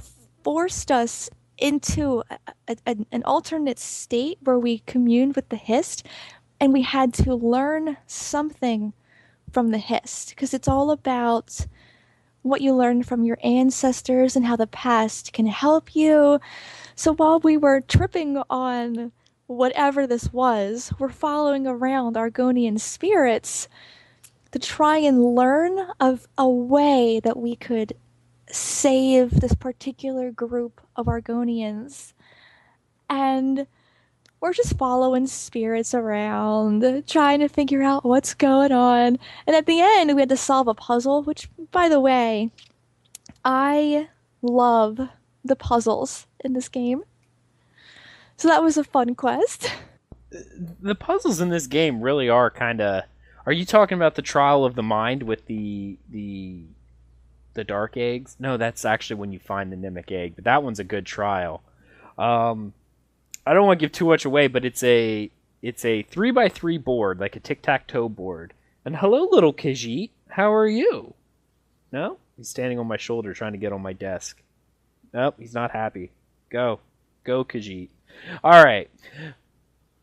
forced us into an alternate state where we communed with the hist, and we had to learn something from the hist, because it's all about what you learned from your ancestors and how the past can help you. So while we were tripping on whatever this was, we're following around Argonian spirits to try and learn of a way that we could save this particular group of Argonians. And we're just following spirits around, trying to figure out what's going on. And at the end, we had to solve a puzzle, which, by the way, I love the puzzles in this game. So that was a fun quest. The puzzles in this game really are kind of... Are you talking about the trial of the mind with the dark eggs? No, that's actually when you find the Mnemic egg, but that one's a good trial. I don't want to give too much away, but it's a 3x3 board, like a tic-tac-toe board. And hello, little Khajiit. How are you? No? He's standing on my shoulder trying to get on my desk. Nope, he's not happy. Go, Khajiit. All right.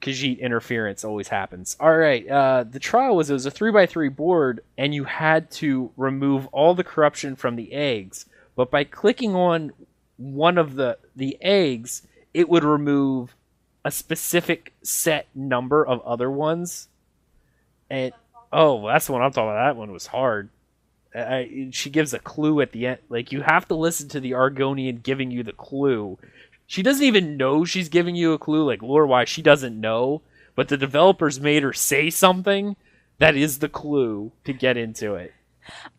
Khajiit interference always happens. All right. The trial was a 3x3 board, and you had to remove all the corruption from the eggs. But by clicking on one of the eggs, it would remove a specific set number of other ones. And that's the one I'm talking about. That one was hard. She gives a clue at the end. Like, you have to listen to the Argonian giving you the clue. She doesn't even know she's giving you a clue, like lore-wise, she doesn't know, but the developers made her say something that is the clue to get into it.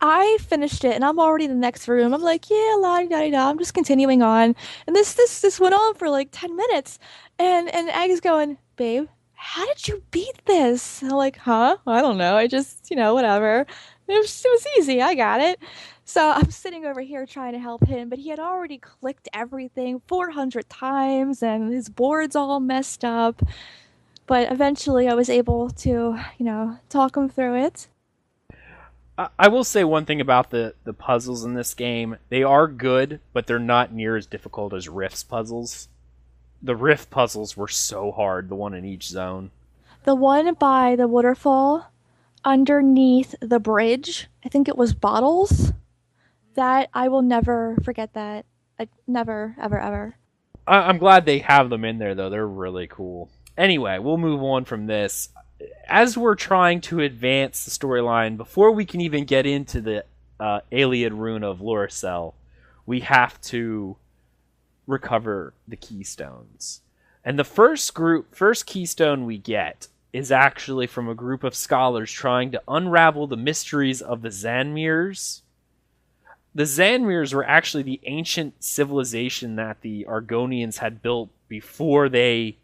I finished it, and I'm already in the next room. I'm like, yeah, la-di-da-di-da. I'm just continuing on. And this went on for like 10 minutes. And Aggie's going, babe, how did you beat this? And I'm like, huh? I don't know. I just, whatever. It was easy. I got it. So I'm sitting over here trying to help him, but he had already clicked everything 400 times, and his board's all messed up. But eventually I was able to, talk him through it. I will say one thing about the puzzles in this game. They are good, but they're not near as difficult as Rift's puzzles. The Rift puzzles were so hard, the one in each zone. The one by the waterfall underneath the bridge, I think it was bottles. That I will never forget that. Never, ever, ever. I'm glad they have them in there, though. They're really cool. Anyway, we'll move on from this. As we're trying to advance the storyline, before we can even get into the Ayleid rune of Loricel, we have to recover the keystones. And the first keystone we get is actually from a group of scholars trying to unravel the mysteries of the Zanmirs. The Zanmirs were actually the ancient civilization that the Argonians had built before they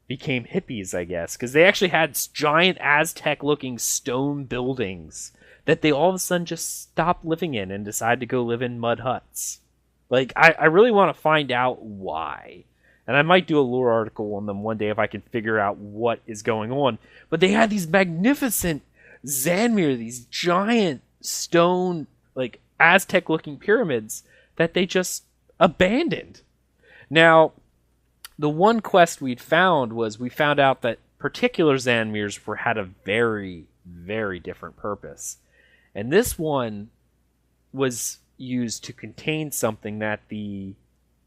became hippies, I guess. Because they actually had giant Aztec-looking stone buildings that they all of a sudden just stopped living in and decided to go live in mud huts. Like, I really want to find out why. And I might do a lore article on them one day if I can figure out what is going on. But they had these magnificent Zanmir, these giant stone, like Aztec-looking pyramids that they just abandoned. Now, the one quest we found out that particular Zanmirs had a very, very different purpose. And this one was used to contain something that the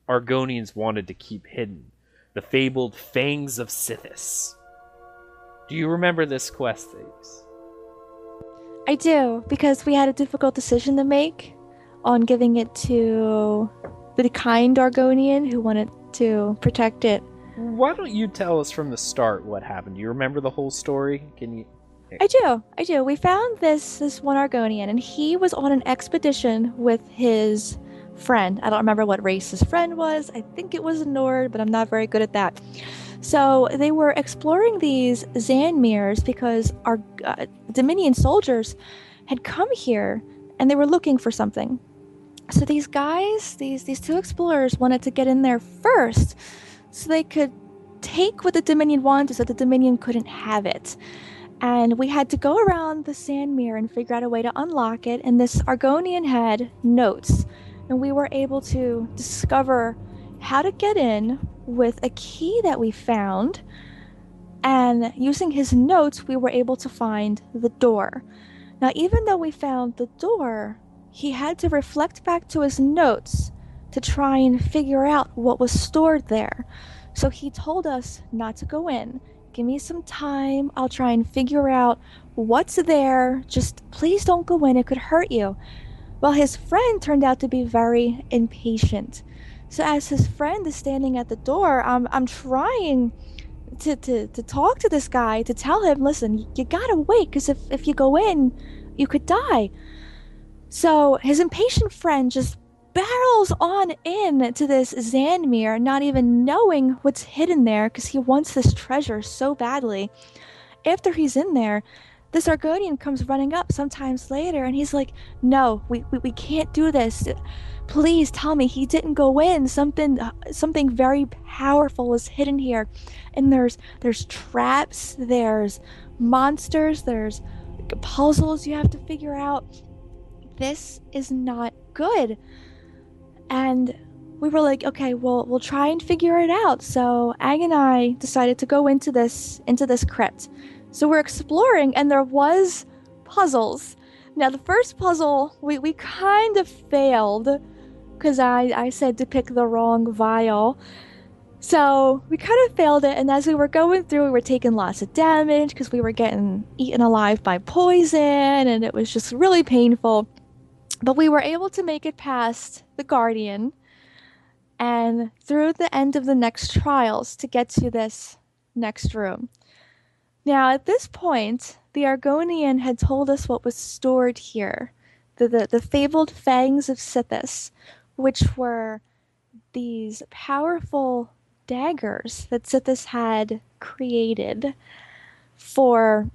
Argonians wanted to keep hidden. The fabled Fangs of Sithis. Do you remember this quest, Thais? I do, because we had a difficult decision to make on giving it to the kind Argonian who wanted to protect it. Why don't you tell us from the start what happened? Do you remember the whole story? Can you... I do. We found this one Argonian, and he was on an expedition with his friend. I don't remember what race his friend was. I think it was a Nord, but I'm not very good at that. So they were exploring these Zanmirs because our Dominion soldiers had come here, and they were looking for something. So these guys, these two explorers, wanted to get in there first, so they could take what the Dominion wanted, so the Dominion couldn't have it. And we had to go around the Sandmere and figure out a way to unlock it. And this Argonian had notes. And we were able to discover how to get in with a key that we found. And using his notes, we were able to find the door. Now, even though we found the door, he had to reflect back to his notes to try and figure out what was stored there. So he told us not to go in. Give me some time. I'll try and figure out what's there. Just please don't go in. It could hurt you. Well, his friend turned out to be very impatient. So as his friend is standing at the door, I'm trying to talk to this guy, to tell him, listen, you gotta wait, because if you go in, you could die. So his impatient friend just barrels on in to this Zanmir, not even knowing what's hidden there, because he wants this treasure so badly. After he's in there, this Argonian comes running up sometimes later, and he's like, no, we can't do this. Please tell me he didn't go in. Something very powerful is hidden here. And there's traps, there's monsters, there's puzzles you have to figure out. This is not good. And we were like, okay, well, we'll try and figure it out. So Ag and I decided to go into this crypt. So we're exploring, and there was puzzles. Now, the first puzzle, we kind of failed, because I said to pick the wrong vial. So we kind of failed it, and as we were going through, we were taking lots of damage, because we were getting eaten alive by poison, and it was just really painful. But we were able to make it past the Guardian and through the end of the next trials to get to this next room. Now, at this point, the Argonian had told us what was stored here. The fabled Fangs of Sithis, which were these powerful daggers that Sithis had created for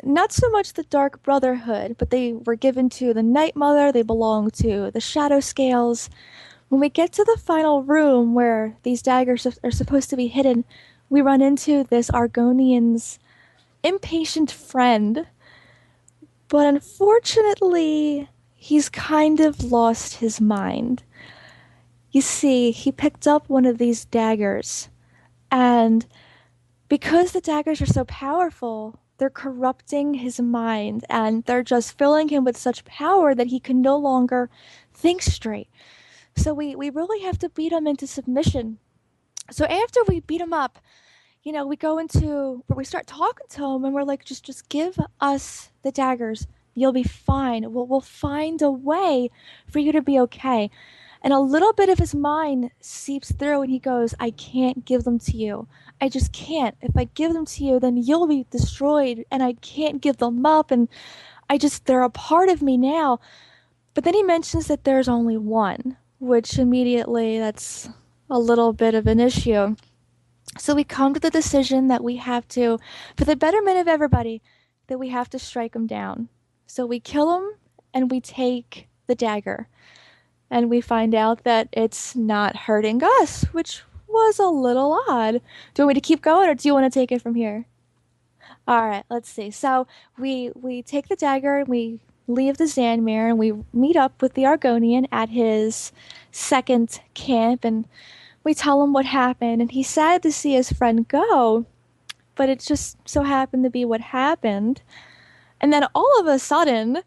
not so much the Dark Brotherhood, but they were given to the Night Mother, they belong to the Shadow Scales. When we get to the final room where these daggers are supposed to be hidden, we run into this Argonian's impatient friend. But unfortunately, he's kind of lost his mind. You see, he picked up one of these daggers, and because the daggers are so powerful, they're corrupting his mind, and they're just filling him with such power that he can no longer think straight. So we really have to beat him into submission. So after we beat him up, we go into where we start talking to him, and we're like, just give us the daggers. You'll be fine. We'll find a way for you to be okay. And a little bit of his mind seeps through, and he goes, I can't give them to you. I just can't. If I give them to you, then you'll be destroyed, and I can't give them up, and they're a part of me now. But then he mentions that there's only one, which immediately, that's a little bit of an issue. So we come to the decision that we have to, for the betterment of everybody, that we have to strike him down. So we kill him, and we take the dagger. And we find out that it's not hurting us, which was a little odd. Do you want me to keep going, or do you want to take it from here? All right, let's see. So we take the dagger and we leave the Zanmir and we meet up with the Argonian at his second camp and we tell him what happened and he's sad to see his friend go, but it just so happened to be what happened. And then all of a sudden,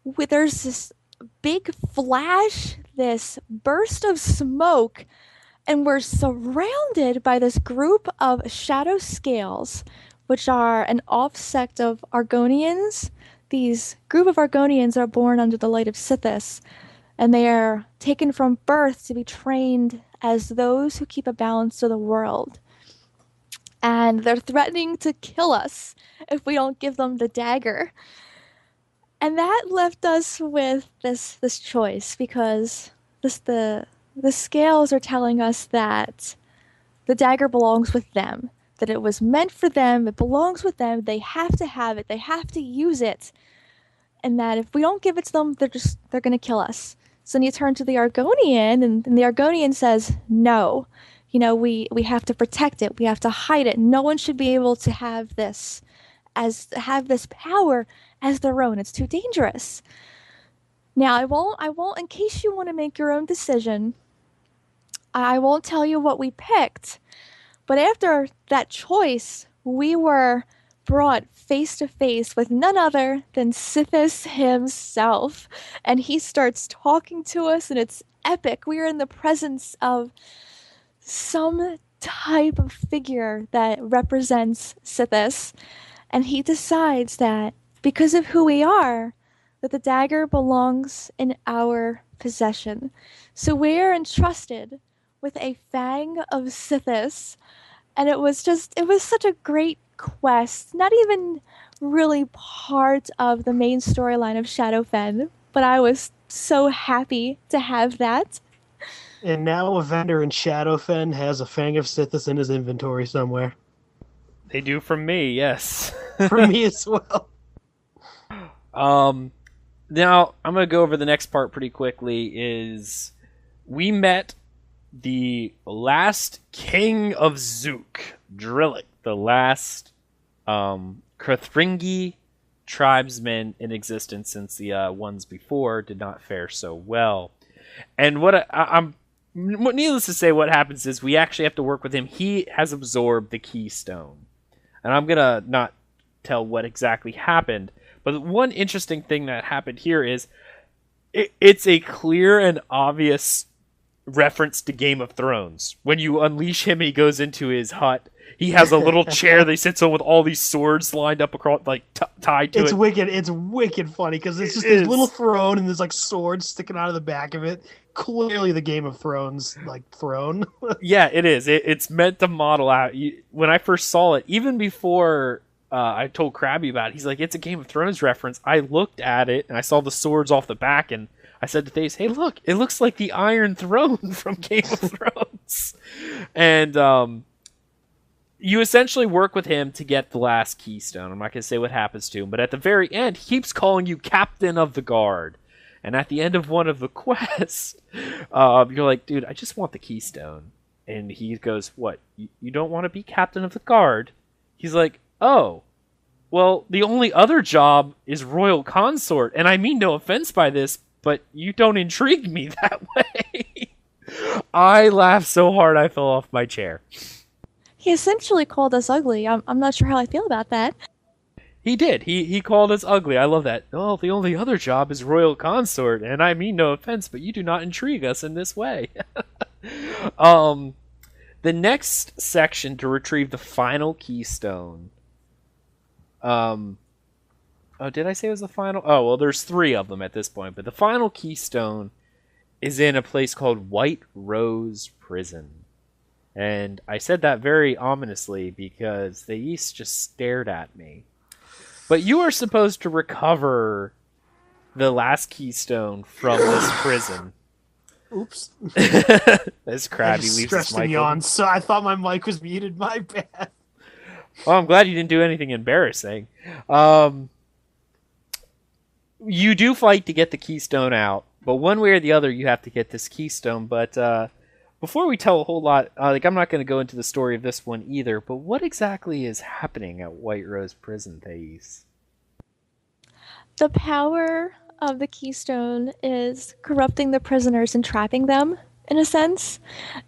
there's this big flash, this burst of smoke, and we're surrounded by this group of shadow scales, which are an offsect of Argonians. These group of Argonians are born under the light of Sithis, and they are taken from birth to be trained as those who keep a balance to the world. And they're threatening to kill us if we don't give them the dagger. And that left us with this choice because the scales are telling us that the dagger belongs with them, that it was meant for them, it belongs with them, they have to have it, they have to use it, and that if we don't give it to them, they're going to kill us. So then you turn to the Argonian, and the Argonian says, no, we have to protect it, we have to hide it, no one should be able to have this power as their own. It's too dangerous. Now, I won't, in case you want to make your own decision, I won't tell you what we picked. But after that choice, we were brought face to face with none other than Sithis himself. And he starts talking to us, and it's epic. We are in the presence of some type of figure that represents Sithis. And he decides that because of who we are, that the dagger belongs in our possession. So we're entrusted with a fang of Sithis, and it was such a great quest. Not even really part of the main storyline of Shadowfen, but I was so happy to have that. And now a vendor in Shadowfen has a fang of Sithis in his inventory somewhere. They do from me, yes. For me as well. Now, I'm going to go over the next part pretty quickly, is we met the last king of Zook, Drillick, the last Kothringi tribesman in existence since the ones before did not fare so well. And needless to say, what happens is we actually have to work with him. He has absorbed the keystone. And I'm going to not tell what exactly happened. But one interesting thing that happened here is it's a clear and obvious reference to Game of Thrones. When you unleash him, he goes into his hut. He has a little chair that he sits on with all these swords lined up across, like tied to it. It's wicked funny because it's just this little throne and there's like swords sticking out of the back of it. Clearly the Game of Thrones throne. Yeah, it is. It's meant to model out. When I first saw it, even before I told Krabby about it, he's like, it's a Game of Thrones reference. I looked at it and I saw the swords off the back and I said to Thais, hey, look, it looks like the Iron Throne from Game of Thrones. And you essentially work with him to get the last keystone. I'm not going to say what happens to him, but at the very end, he keeps calling you Captain of the Guard. And at the end of one of the quests, you're like, dude, I just want the keystone. And he goes, what? You don't want to be Captain of the Guard? He's like, oh, well, the only other job is Royal Consort. And I mean no offense by this, but you don't intrigue me that way. I laughed so hard I fell off my chair. He essentially called us ugly. I'm not sure how I feel about that. He did. He called us ugly. I love that. Well, the only other job is Royal Consort, and I mean no offense, but you do not intrigue us in this way. The next section to retrieve the final keystone. Oh, did I say it was the final? Oh, well, there's 3 of them at this point, but the final keystone is in a place called White Rose Prison. And I said that very ominously because Thais just stared at me. But you are supposed to recover the last keystone from this prison. Oops. This Krabby leaves stressed his mic me on, so I thought my mic was muted. My bad. Well, I'm glad you didn't do anything embarrassing. You do fight to get the keystone out, but one way or the other, you have to get this keystone. But before we tell a whole lot, I'm not going to go into the story of this one either, but what exactly is happening at White Rose Prison, Thais? The power of the keystone is corrupting the prisoners and trapping them, in a sense.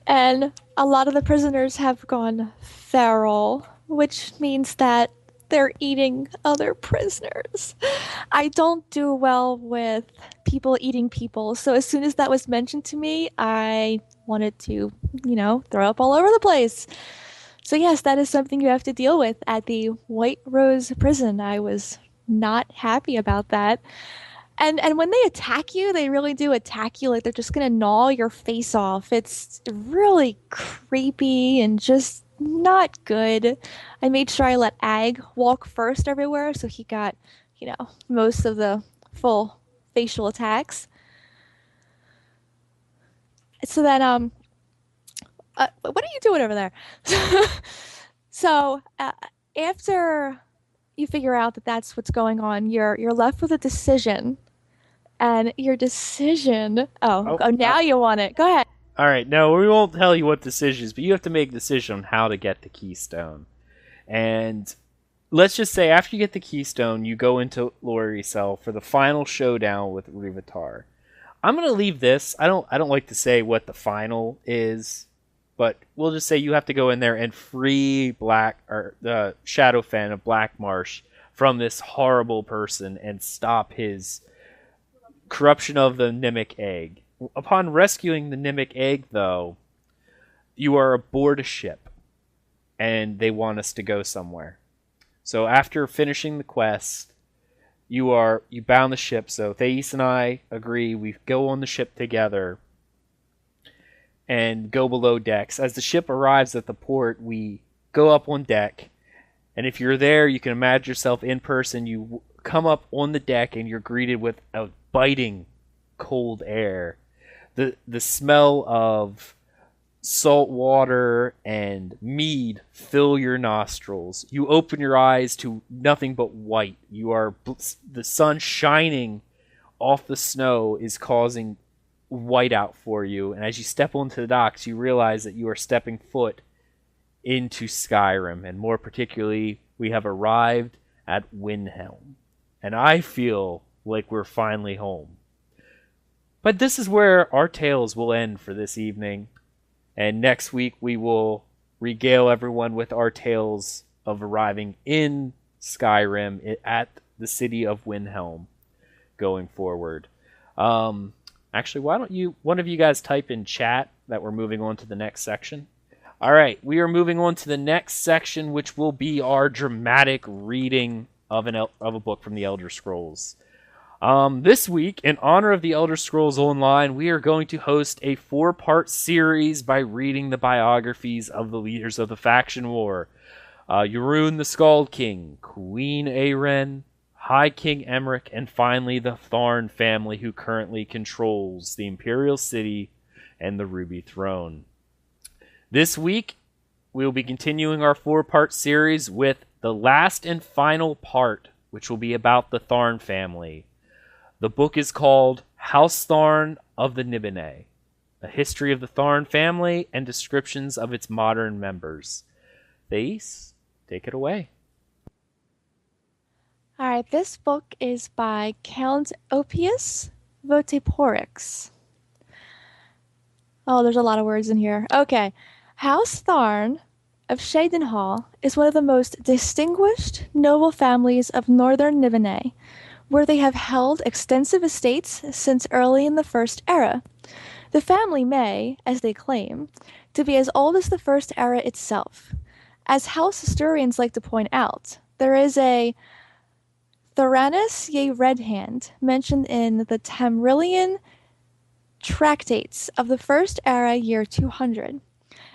And a lot of the prisoners have gone feral, which means that they're eating other prisoners. I don't do well with people eating people, so as soon as that was mentioned to me, I wanted to, throw up all over the place. So yes, that is something you have to deal with at the White Rose Prison. I was not happy about that. And when they attack you, they really do attack you like they're just gonna gnaw your face off. It's really creepy and just not good. I made sure I let Ag walk first everywhere, so he got, most of the full facial attacks. So then, what are you doing over there? So after you figure out that that's what's going on, you're left with a decision. And your decision... Oh, now you want it. Go ahead. All right, no, we won't tell you what decisions, but you have to make a decision on how to get the keystone. And let's just say after you get the keystone, you go into Lori Cell for the final showdown with Rivatar. I'm going to leave this. I don't like to say what the final is, but we'll just say you have to go in there and free the Shadowfen of Black Marsh from this horrible person and stop his corruption of the Mnemic egg. Upon rescuing the Mnemic egg, though, you are aboard a ship, and they want us to go somewhere. So after finishing the quest, you bound the ship. So Thais and I agree we go on the ship together and go below decks. As the ship arrives at the port, we go up on deck, and if you're there, you can imagine yourself in person. You come up on the deck, and you're greeted with a biting cold air. The smell of salt water and mead fill your nostrils. You open your eyes to nothing but white. The sun shining off the snow is causing whiteout for you, and as you step onto the docks, you realize that you are stepping foot into Skyrim, and more particularly, we have arrived at Windhelm, and I feel like we're finally home. But this is where our tales will end for this evening, and next week we will regale everyone with our tales of arriving in Skyrim at the city of Windhelm going forward. Actually, why don't one of you guys type in chat that we're moving on to the next section? All right, we are moving on to the next section, which will be our dramatic reading of a book from the Elder Scrolls. This week, in honor of the Elder Scrolls Online, we are going to host a 4-part series by reading the biographies of the leaders of the faction war. Yurun the Skald King, Queen Aeren, High King Emmerich, and finally the Tharn family, who currently controls the Imperial City and the Ruby Throne. This week, we will be continuing our 4-part series with the last and final part, which will be about the Tharn family. The book is called House Tharn of the Nibenay, a history of the Tharn family and descriptions of its modern members. Thais, take it away. All right, this book is by Count Oppius Voteporix. Oh, there's a lot of words in here. Okay. House Tharn of Shadenhall is one of the most distinguished noble families of northern Nibenay, where they have held extensive estates since early in the First Era. The family may, as they claim, to be as old as the First Era itself. As house historians like to point out, there is a Theranis ye Red Hand mentioned in the Tamrielian tractates of the First Era year 200.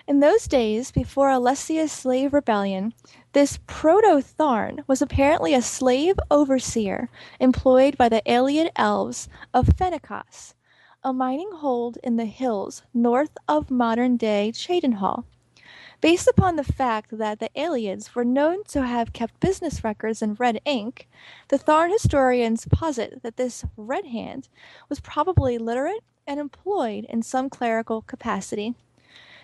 In those days, before Alessia's slave rebellion, this Proto-Tharn was apparently a slave overseer employed by the Aeliad elves of Fennicas, a mining hold in the hills north of modern-day Cheydinhall. Based upon the fact that the Aeliads were known to have kept business records in red ink, the Tharn historians posit that this Red Hand was probably literate and employed in some clerical capacity.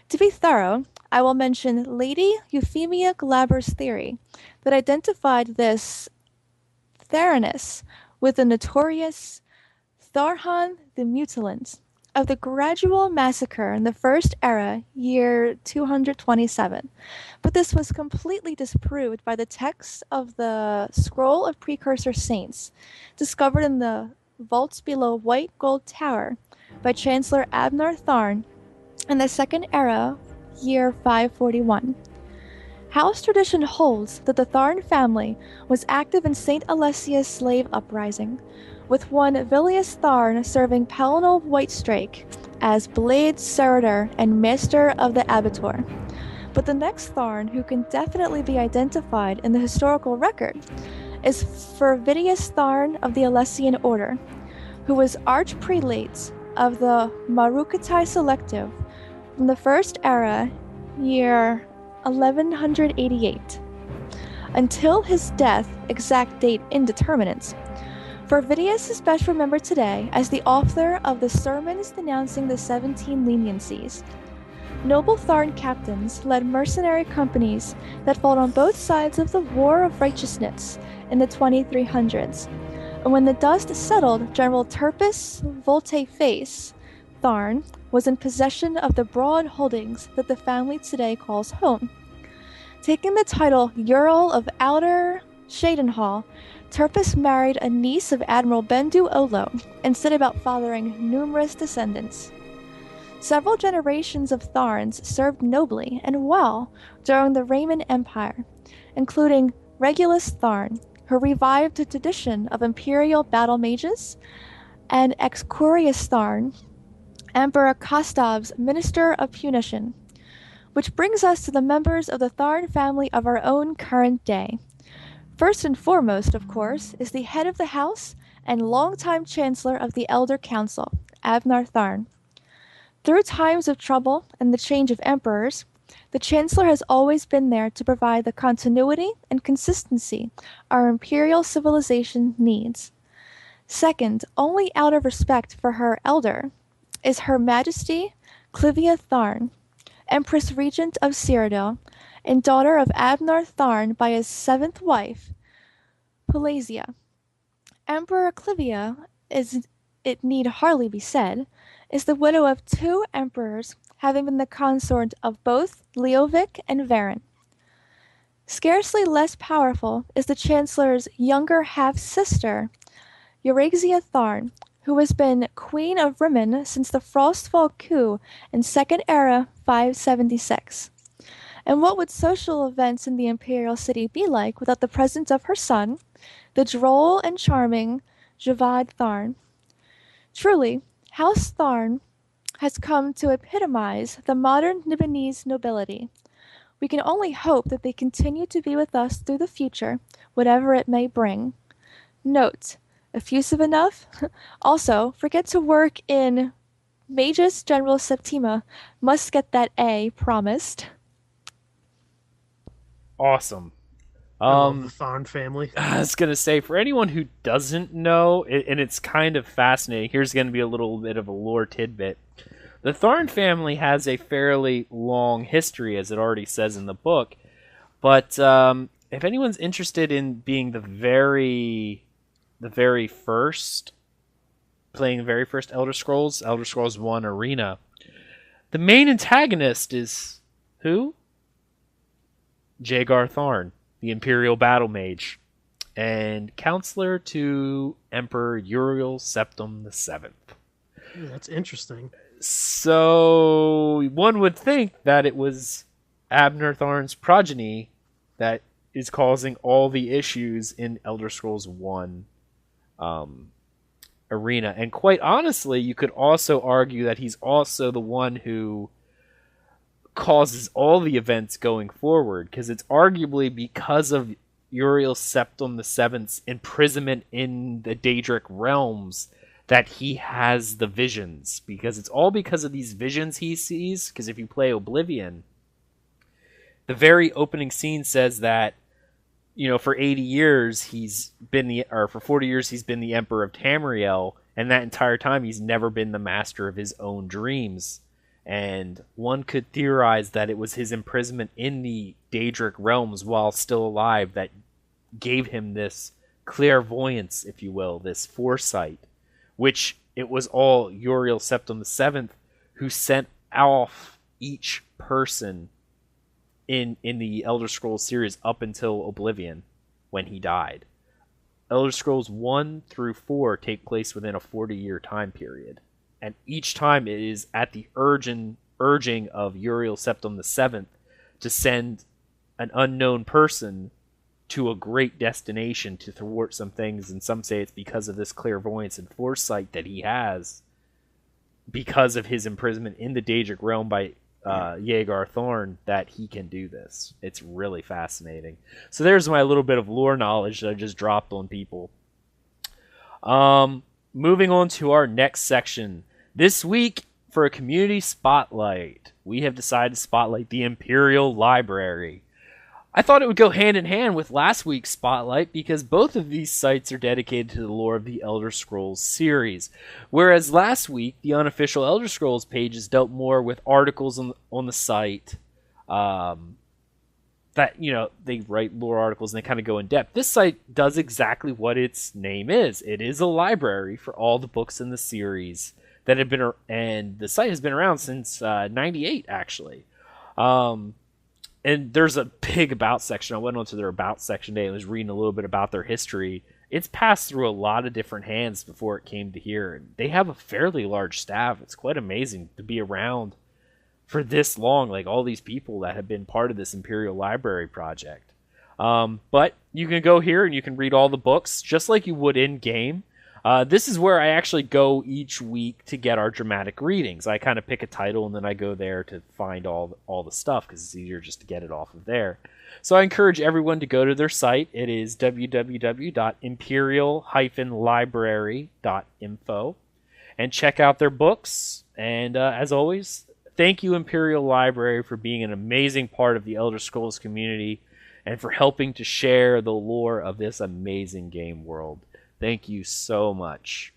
To be thorough, I will mention Lady Euphemia Glaber's theory that identified this Theranos with the notorious Tharhan the Mutilant of the gradual massacre in the First Era, year 227, but this was completely disproved by the text of the Scroll of Precursor Saints, discovered in the vaults below White Gold Tower by Chancellor Abner Tharn in the Second Era, year 541. House tradition holds that the Tharn family was active in St. Alessia's slave uprising, with one Vilius Tharn serving Pellinal Whitestrake as Blade Servitor and Maester of the Abitor. But the next Tharn who can definitely be identified in the historical record is Fervidius Tharn of the Alessian Order, who was Archprelate of the Marukatai Selective from the First Era, year 1188, until his death, exact date indeterminate. Fervidius is best remembered today as the author of the Sermons denouncing the 17 leniencies. Noble Tharn captains led mercenary companies that fought on both sides of the War of Righteousness in the 2300s, and when the dust settled, General Turpus Volte-Face Tharn was in possession of the broad holdings that the family today calls home. Taking the title Earl of Outer Shadenhall, Turpus married a niece of Admiral Bendu Olo and set about fathering numerous descendants. Several generations of Tharns served nobly and well during the Roman Empire, including Regulus Tharn, who revived the tradition of imperial battle mages, and Excurius Tharn, Emperor Kostav's Minister of Punition. Which brings us to the members of the Tharn family of our own current day. First and foremost, of course, is the head of the house and longtime Chancellor of the Elder Council, Abner Tharn. Through times of trouble and the change of emperors, the Chancellor has always been there to provide the continuity and consistency our imperial civilization needs. Second, only out of respect for her elder, is Her Majesty Clivia Tharn, Empress Regent of Cyrodiil, and daughter of Abner Tharn by his seventh wife, Pulasia. Emperor Clivia, as it need hardly be said, is the widow of two emperors, having been the consort of both Leovic and Varin. Scarcely less powerful is the Chancellor's younger half-sister, Euraxia Tharn, who has been Queen of Rimmon since the Frostfall coup in Second Era 576. And what would social events in the Imperial City be like without the presence of her son, the droll and charming Javad Tharn? Truly, House Tharn has come to epitomize the modern Nibenese nobility. We can only hope that they continue to be with us through the future, whatever it may bring. Note, effusive enough? Also, forget to work in Magus General Septima. Must get that A, promised. Awesome. I love the Tharn family. I was going to say, for anyone who doesn't know, and it's kind of fascinating, here's going to be a little bit of a lore tidbit. The Tharn family has a fairly long history, as it already says in the book. But if anyone's interested in being the very first, playing the very first Elder Scrolls 1 Arena, the main antagonist is who? Jagar Tharn, the Imperial Battle Mage, and counselor to Emperor Uriel Septim VII. That's interesting. So one would think that it was Abner Tharn's progeny that is causing all the issues in Elder Scrolls 1 Arena. And quite honestly, you could also argue that he's also the one who causes all the events going forward, because it's arguably because of Uriel Septim VII's imprisonment in the Daedric realms that he has the visions, because it's all because of these visions he sees. Because if you play Oblivion, the very opening scene says that, you know, for 80 years he's been for 40 years he's been the Emperor of Tamriel, and that entire time he's never been the master of his own dreams. And one could theorize that it was his imprisonment in the Daedric realms while still alive that gave him this clairvoyance, if you will, this foresight, which it was all Uriel Septim VII who sent off each person in the Elder Scrolls series up until Oblivion when he died. Elder Scrolls 1 through 4 take place within a 40-year time period. And each time it is at the urging of Uriel Septim VII to send an unknown person to a great destination to thwart some things. And some say it's because of this clairvoyance and foresight that he has because of his imprisonment in the Daedric realm by House Tharn that he can do this. It's really fascinating. So there's my little bit of lore knowledge that I just dropped on people. Moving on to our next section. This week, for a community spotlight, we have decided to spotlight the Imperial Library. I thought it would go hand in hand with last week's spotlight because both of these sites are dedicated to the lore of the Elder Scrolls series. Whereas last week, the unofficial Elder Scrolls pages dealt more with articles on the site that, they write lore articles and they kind of go in depth. This site does exactly what its name is. It is a library for all the books in the series that have been, and the site has been around since 98, actually. And there's a big about section. I went onto their about section today and was reading a little bit about their history. It's passed through a lot of different hands before it came to here. And they have a fairly large staff. It's quite amazing to be around for this long, like all these people that have been part of this Imperial Library project. But you can go here and you can read all the books just like you would in game. This is where I actually go each week to get our dramatic readings. I kind of pick a title and then I go there to find all the stuff because it's easier just to get it off of there. So I encourage everyone to go to their site. It is www.imperial-library.info and check out their books. And as always, thank you, Imperial Library, for being an amazing part of the Elder Scrolls community and for helping to share the lore of this amazing game world. Thank you so much.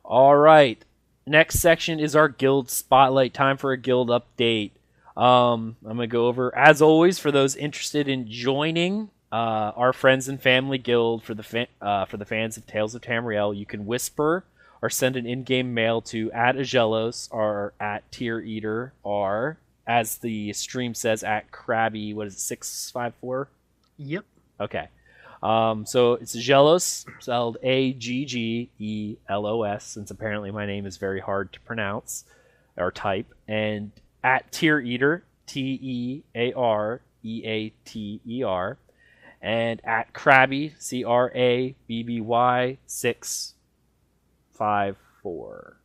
All right. Next section is our guild spotlight. Time for a guild update. I'm going to go over, as always, for those interested in joining our friends and family guild for the fans of Tales of Tamriel, you can whisper or send an in-game mail to @Aggelos or @TierEater or, as the stream says, @Krabby, 654? Yep. Okay. So it's Aggelos, spelled Aggelos, since apparently my name is very hard to pronounce or type, and @TierEater, TearEater, and @Krabby, Krabby 654.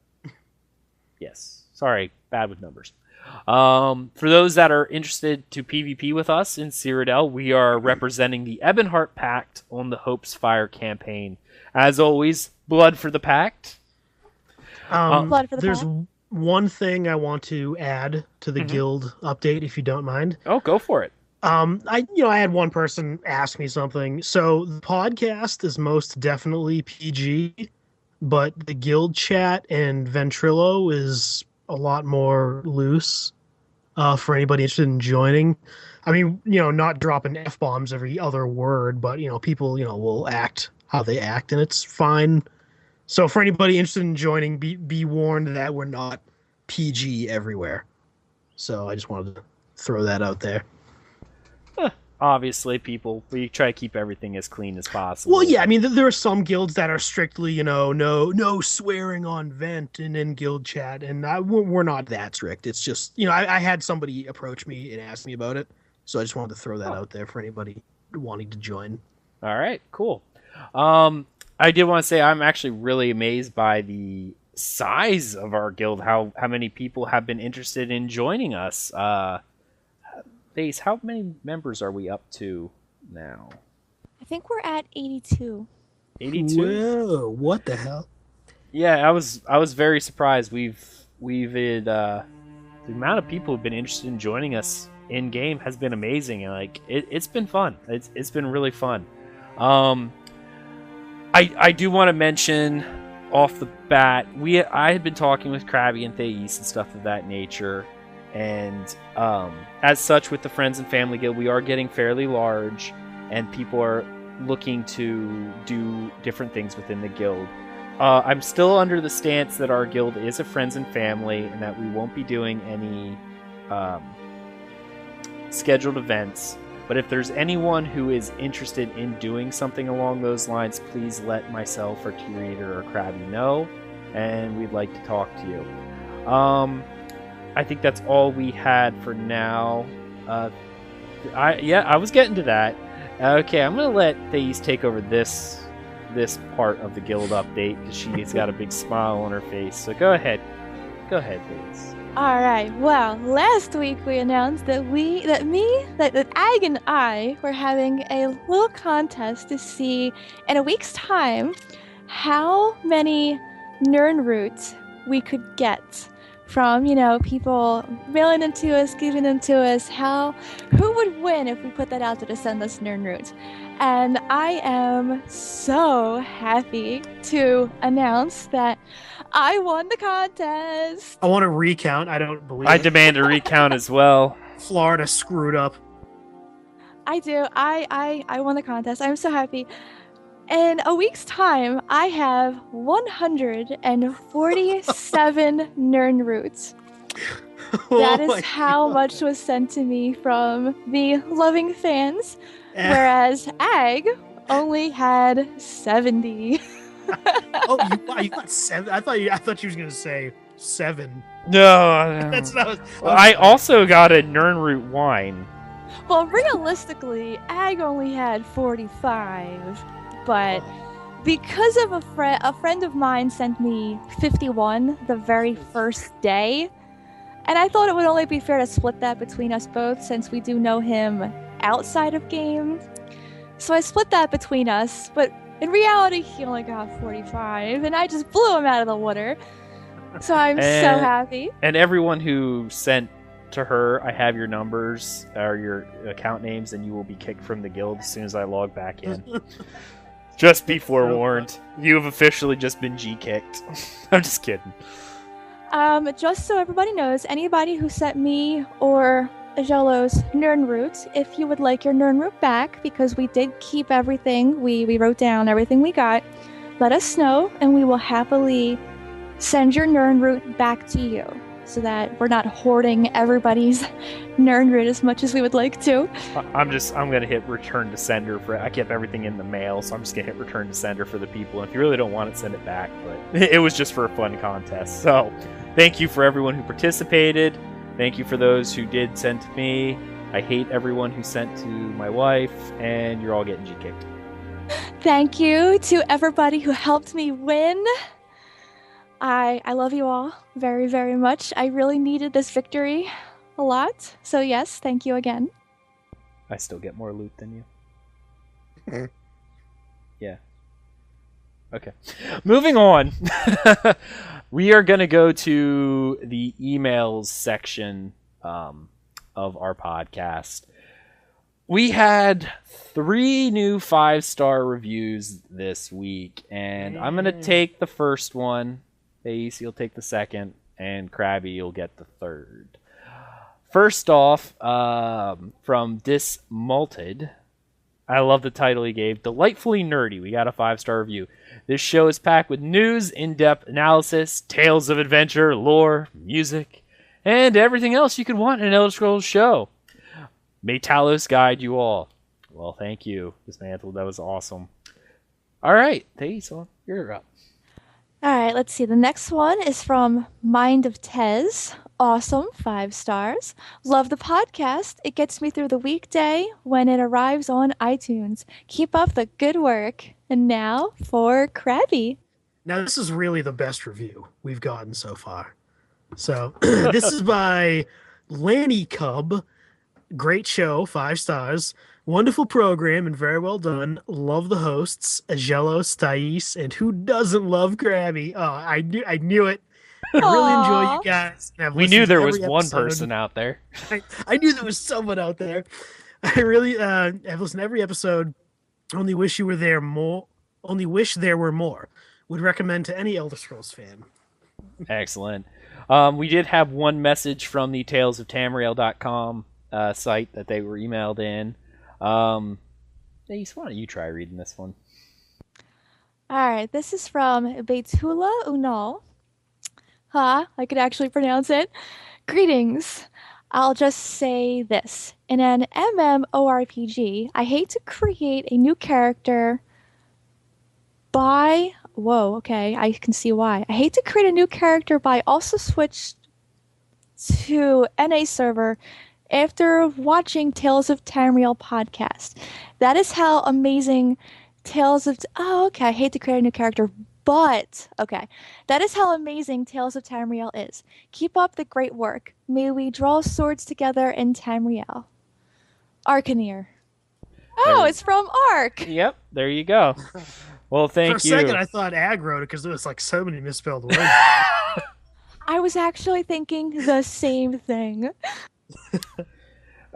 Yes, sorry, bad with numbers. For those that are interested to PvP with us in Cyrodiil, we are representing the Ebonheart Pact on the Hope's Fire campaign. As always, blood for the Pact. Blood for the There's pack. one thing I want to add to the guild update, if you don't mind. Oh, go for it. I had one person ask me something. So the podcast is most definitely PG, but the guild chat and Ventrilo is a lot more loose for anybody interested in joining. I mean, not dropping F-bombs every other word, but, people, will act how they act, and it's fine. So for anybody interested in joining, be warned that we're not PG everywhere. So I just wanted to throw that out there. Obviously, we try to keep everything as clean as possible. Well, yeah, I mean, there are some guilds that are strictly, no swearing on vent and in guild chat, and we're not that strict. It's just, I had somebody approach me and ask me about it, so I just wanted to throw that out there for anybody wanting to join. All right, cool. I did want to say I'm actually really amazed by the size of our guild, how many people have been interested in joining us. Thais, how many members are we up to now? I think we're at 82. 82? Whoa, what the hell? Yeah, I was very surprised. We've the amount of people who've been interested in joining us in game has been amazing, and it's been fun. It's been really fun. I do want to mention off the bat, I had been talking with Krabby and Thais and stuff of that nature, and as such, with the Friends and Family Guild, we are getting fairly large, and people are looking to do different things within the guild. I'm still under the stance that our guild is a friends and family, and that we won't be doing any scheduled events. But if there's anyone who is interested in doing something along those lines, please let myself or Curator or Krabby know, and we'd like to talk to you. I think that's all we had for now. I was getting to that. Okay, I'm gonna let Thais take over this part of the guild update because she's got a big smile on her face. So go ahead, Thais. All right. Well, last week we announced that Ag and I were having a little contest to see in a week's time how many Nern roots we could get from, people mailing them to us, giving them to us. Who would win if we put that out there to send us Nern roots? And I am so happy to announce that I won the contest. I want to recount. I don't believe I it. demand a recount as well. Florida screwed up. I do. I won the contest. I'm so happy. In a week's time, I have 147 Nern roots. That is how much was sent to me from the loving fans, whereas Ag only had 70. You got 7? I thought you was gonna say 7. No, That's not. I also got a Nernroot wine. Well, realistically, Ag only had 45, but because of a friend of mine sent me 51 the very first day, and I thought it would only be fair to split that between us both since we do know him outside of game. So I split that between us, but in reality, he only got 45, and I just blew him out of the water. So I'm so happy. And everyone who sent to her, I have your numbers or your account names, and you will be kicked from the guild as soon as I log back in. Just be forewarned. You have officially just been G-kicked. I'm just kidding. Just so everybody knows, anybody who sent me or Aggelos Nernroot, if you would like your Nernroot back, because we did keep everything, we wrote down everything we got, let us know, and we will happily send your Nernroot back to you, so that we're not hoarding everybody's Nernroot as much as we would like to. I'm gonna hit return to sender for it. I kept everything in the mail, so I'm just gonna hit return to sender for the people. And if you really don't want it, send it back. But it was just for a fun contest. So thank you for everyone who participated. Thank you for those who did send to me. I hate everyone who sent to my wife, and you're all getting G-kicked. Thank you to everybody who helped me win. I love you all very, very much. I really needed this victory a lot. So yes, thank you again. I still get more loot than you. Yeah. Okay. Moving on. We are going to go to the emails section of our podcast. We had 3 new 5-star reviews this week, and I'm going to take the first one. Thais, you'll take the second, and Krabby, you'll get the third. First off, from Dismalted, I love the title he gave. Delightfully nerdy. We got a 5-star review. This show is packed with news, in-depth analysis, tales of adventure, lore, music, and everything else you could want in an Elder Scrolls show. May Talos guide you all. Well, thank you, Dismantled. That was awesome. All right, Thais, you're up. All right, let's see. The next one is from Mind of Tez. Awesome, 5 stars. Love the podcast. It gets me through the weekday when it arrives on iTunes. Keep up the good work. And now for Krabby. Now, this is really the best review we've gotten so far. So, this is by Lanny Cub. Great show, 5 stars. Wonderful program and very well done. Love the hosts, Aggelos, Thais, and who doesn't love Krabby? Oh, I knew it. I really enjoy you guys. We knew there was one person out there. I knew there was someone out there. I really have listened to every episode. Only wish there were more. would recommend to any Elder Scrolls fan. Excellent. We did have one message from the talesoftamriel.com site that they were emailed in. Ace, why don't you try reading this one? All right, this is from Beitula Unal. I could actually pronounce it. Greetings. I'll just say this. In an MMORPG, I hate to create a new character by... Whoa, okay, I can see why. I hate to create a new character by also switch to NA server after watching Tales of Tamriel podcast. That is how amazing Tales of... Oh, okay, I hate to create a new character, but... Okay, that is how amazing Tales of Tamriel is. Keep up the great work. May we draw swords together in Tamriel. Arcaneer. Oh, it's from Arc! Yep, there you go. Well, thank you. For a second, I thought Ag wrote it because there was like so many misspelled words. I was actually thinking the same thing.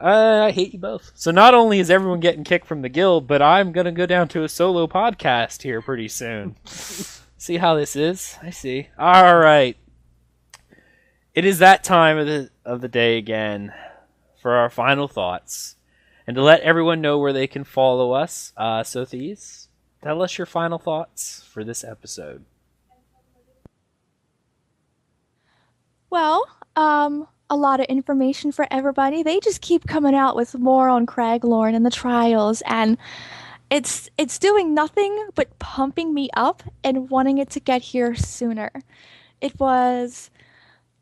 I hate you both. So not only is everyone getting kicked from the guild, but I'm going to go down to a solo podcast here pretty soon. See how this is? I see. All right. It is that time of the day again for our final thoughts. And to let everyone know where they can follow us, Thais, tell us your final thoughts for this episode. Well, a lot of information for everybody. They just keep coming out with more on Craglorn and the trials, and it's doing nothing but pumping me up and wanting it to get here sooner. It was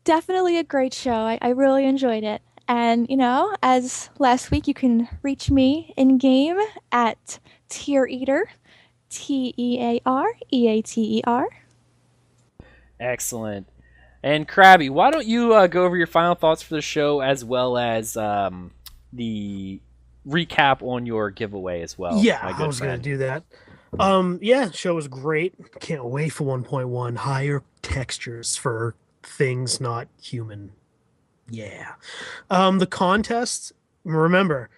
definitely a great show. I really enjoyed it. And, you know, as last week, you can reach me in-game at Tear Eater, TearEater. Excellent. And Krabby, why don't you go over your final thoughts for the show as well as the recap on your giveaway as well? Yeah, I was going to do that. Yeah, show was great. Can't wait for 1.1. Higher textures for things not human. Yeah. The contest, remember,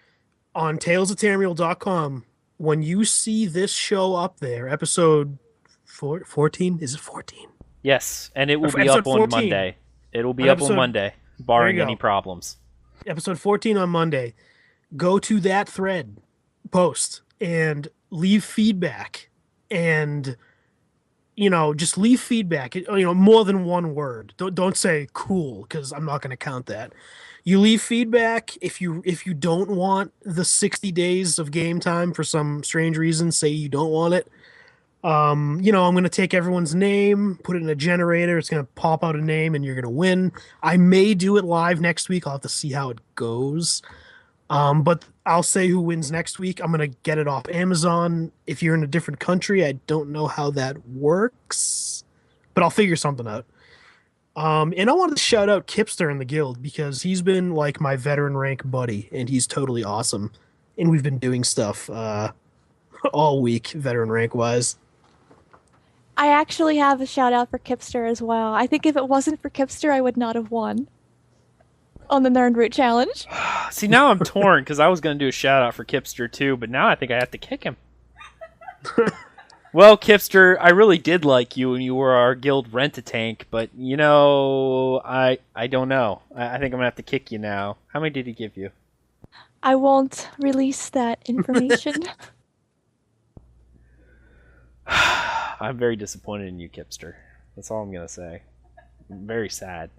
on talesoftamriel.com, when you see this show up there, episode 14, is it 14? Yes, and it will be up on 14. Monday. It will be up on Monday, barring any problems. Episode 14 on Monday. Go to that thread, post, and leave feedback. And, you know, just leave feedback. You know, more than one word. Don't say cool, because I'm not going to count that. You leave feedback. If you don't want the 60 days of game time for some strange reason, say you don't want it. You know, I'm going to take everyone's name, put it in a generator. It's going to pop out a name and you're going to win. I may do it live next week. I'll have to see how it goes. But I'll say who wins next week. I'm going to get it off Amazon. If you're in a different country, I don't know how that works, but I'll figure something out. And I wanted to shout out Kipster in the guild because he's been like my veteran rank buddy and he's totally awesome. And we've been doing stuff, all week, veteran rank wise. I actually have a shout out for Kipster as well. I think if it wasn't for Kipster, I would not have won on the Nerd Root Challenge. See, now I'm torn because I was going to do a shout out for Kipster too, but now I think I have to kick him. Well, Kipster, I really did like you when you were our guild rent-a-tank, but, you know, I don't know. I think I'm going to have to kick you now. How many did he give you? I won't release that information. I'm very disappointed in you, Kipster. That's all I'm going to say. I'm very sad.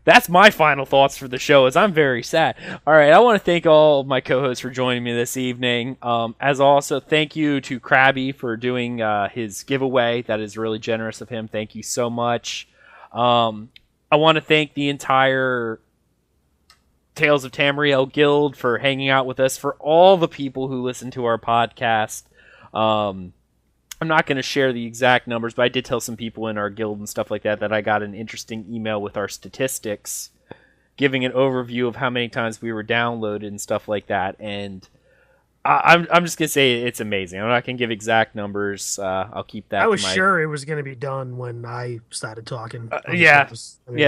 That's my final thoughts for the show, is I'm very sad. All right, I want to thank all of my co-hosts for joining me this evening. As also, thank you to Krabby for doing his giveaway. That is really generous of him. Thank you so much. I want to thank the entire Tales of Tamriel Guild for hanging out with us, for all the people who listen to our podcast. I'm not going to share the exact numbers, but I did tell some people in our guild and stuff like that I got an interesting email with our statistics giving an overview of how many times we were downloaded and stuff like that. And I'm just going to say it's amazing. I'm not going to give exact numbers. I'll keep that. I was sure it was going to be done when I started talking. Yeah,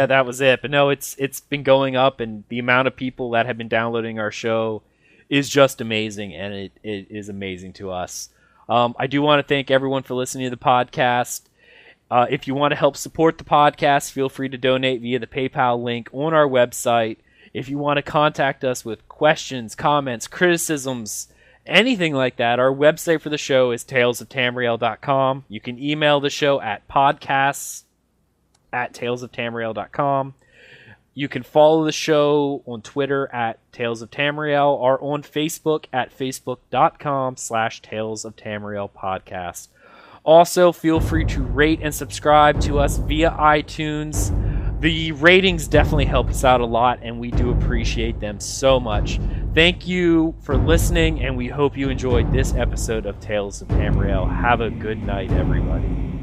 that was it. But no, it's been going up, and the amount of people that have been downloading our show is just amazing, and it is amazing to us. I do want to thank everyone for listening to the podcast. If you want to help support the podcast, feel free to donate via the PayPal link on our website. If you want to contact us with questions, comments, criticisms, anything like that, our website for the show is talesoftamriel.com. You can email the show at podcasts@talesoftamriel.com. You can follow the show on Twitter at Tales of Tamriel or on Facebook at facebook.com/Tales of Tamriel podcast. Also, feel free to rate and subscribe to us via iTunes. The ratings definitely help us out a lot, and we do appreciate them so much. Thank you for listening, and we hope you enjoyed this episode of Tales of Tamriel. Have a good night, everybody.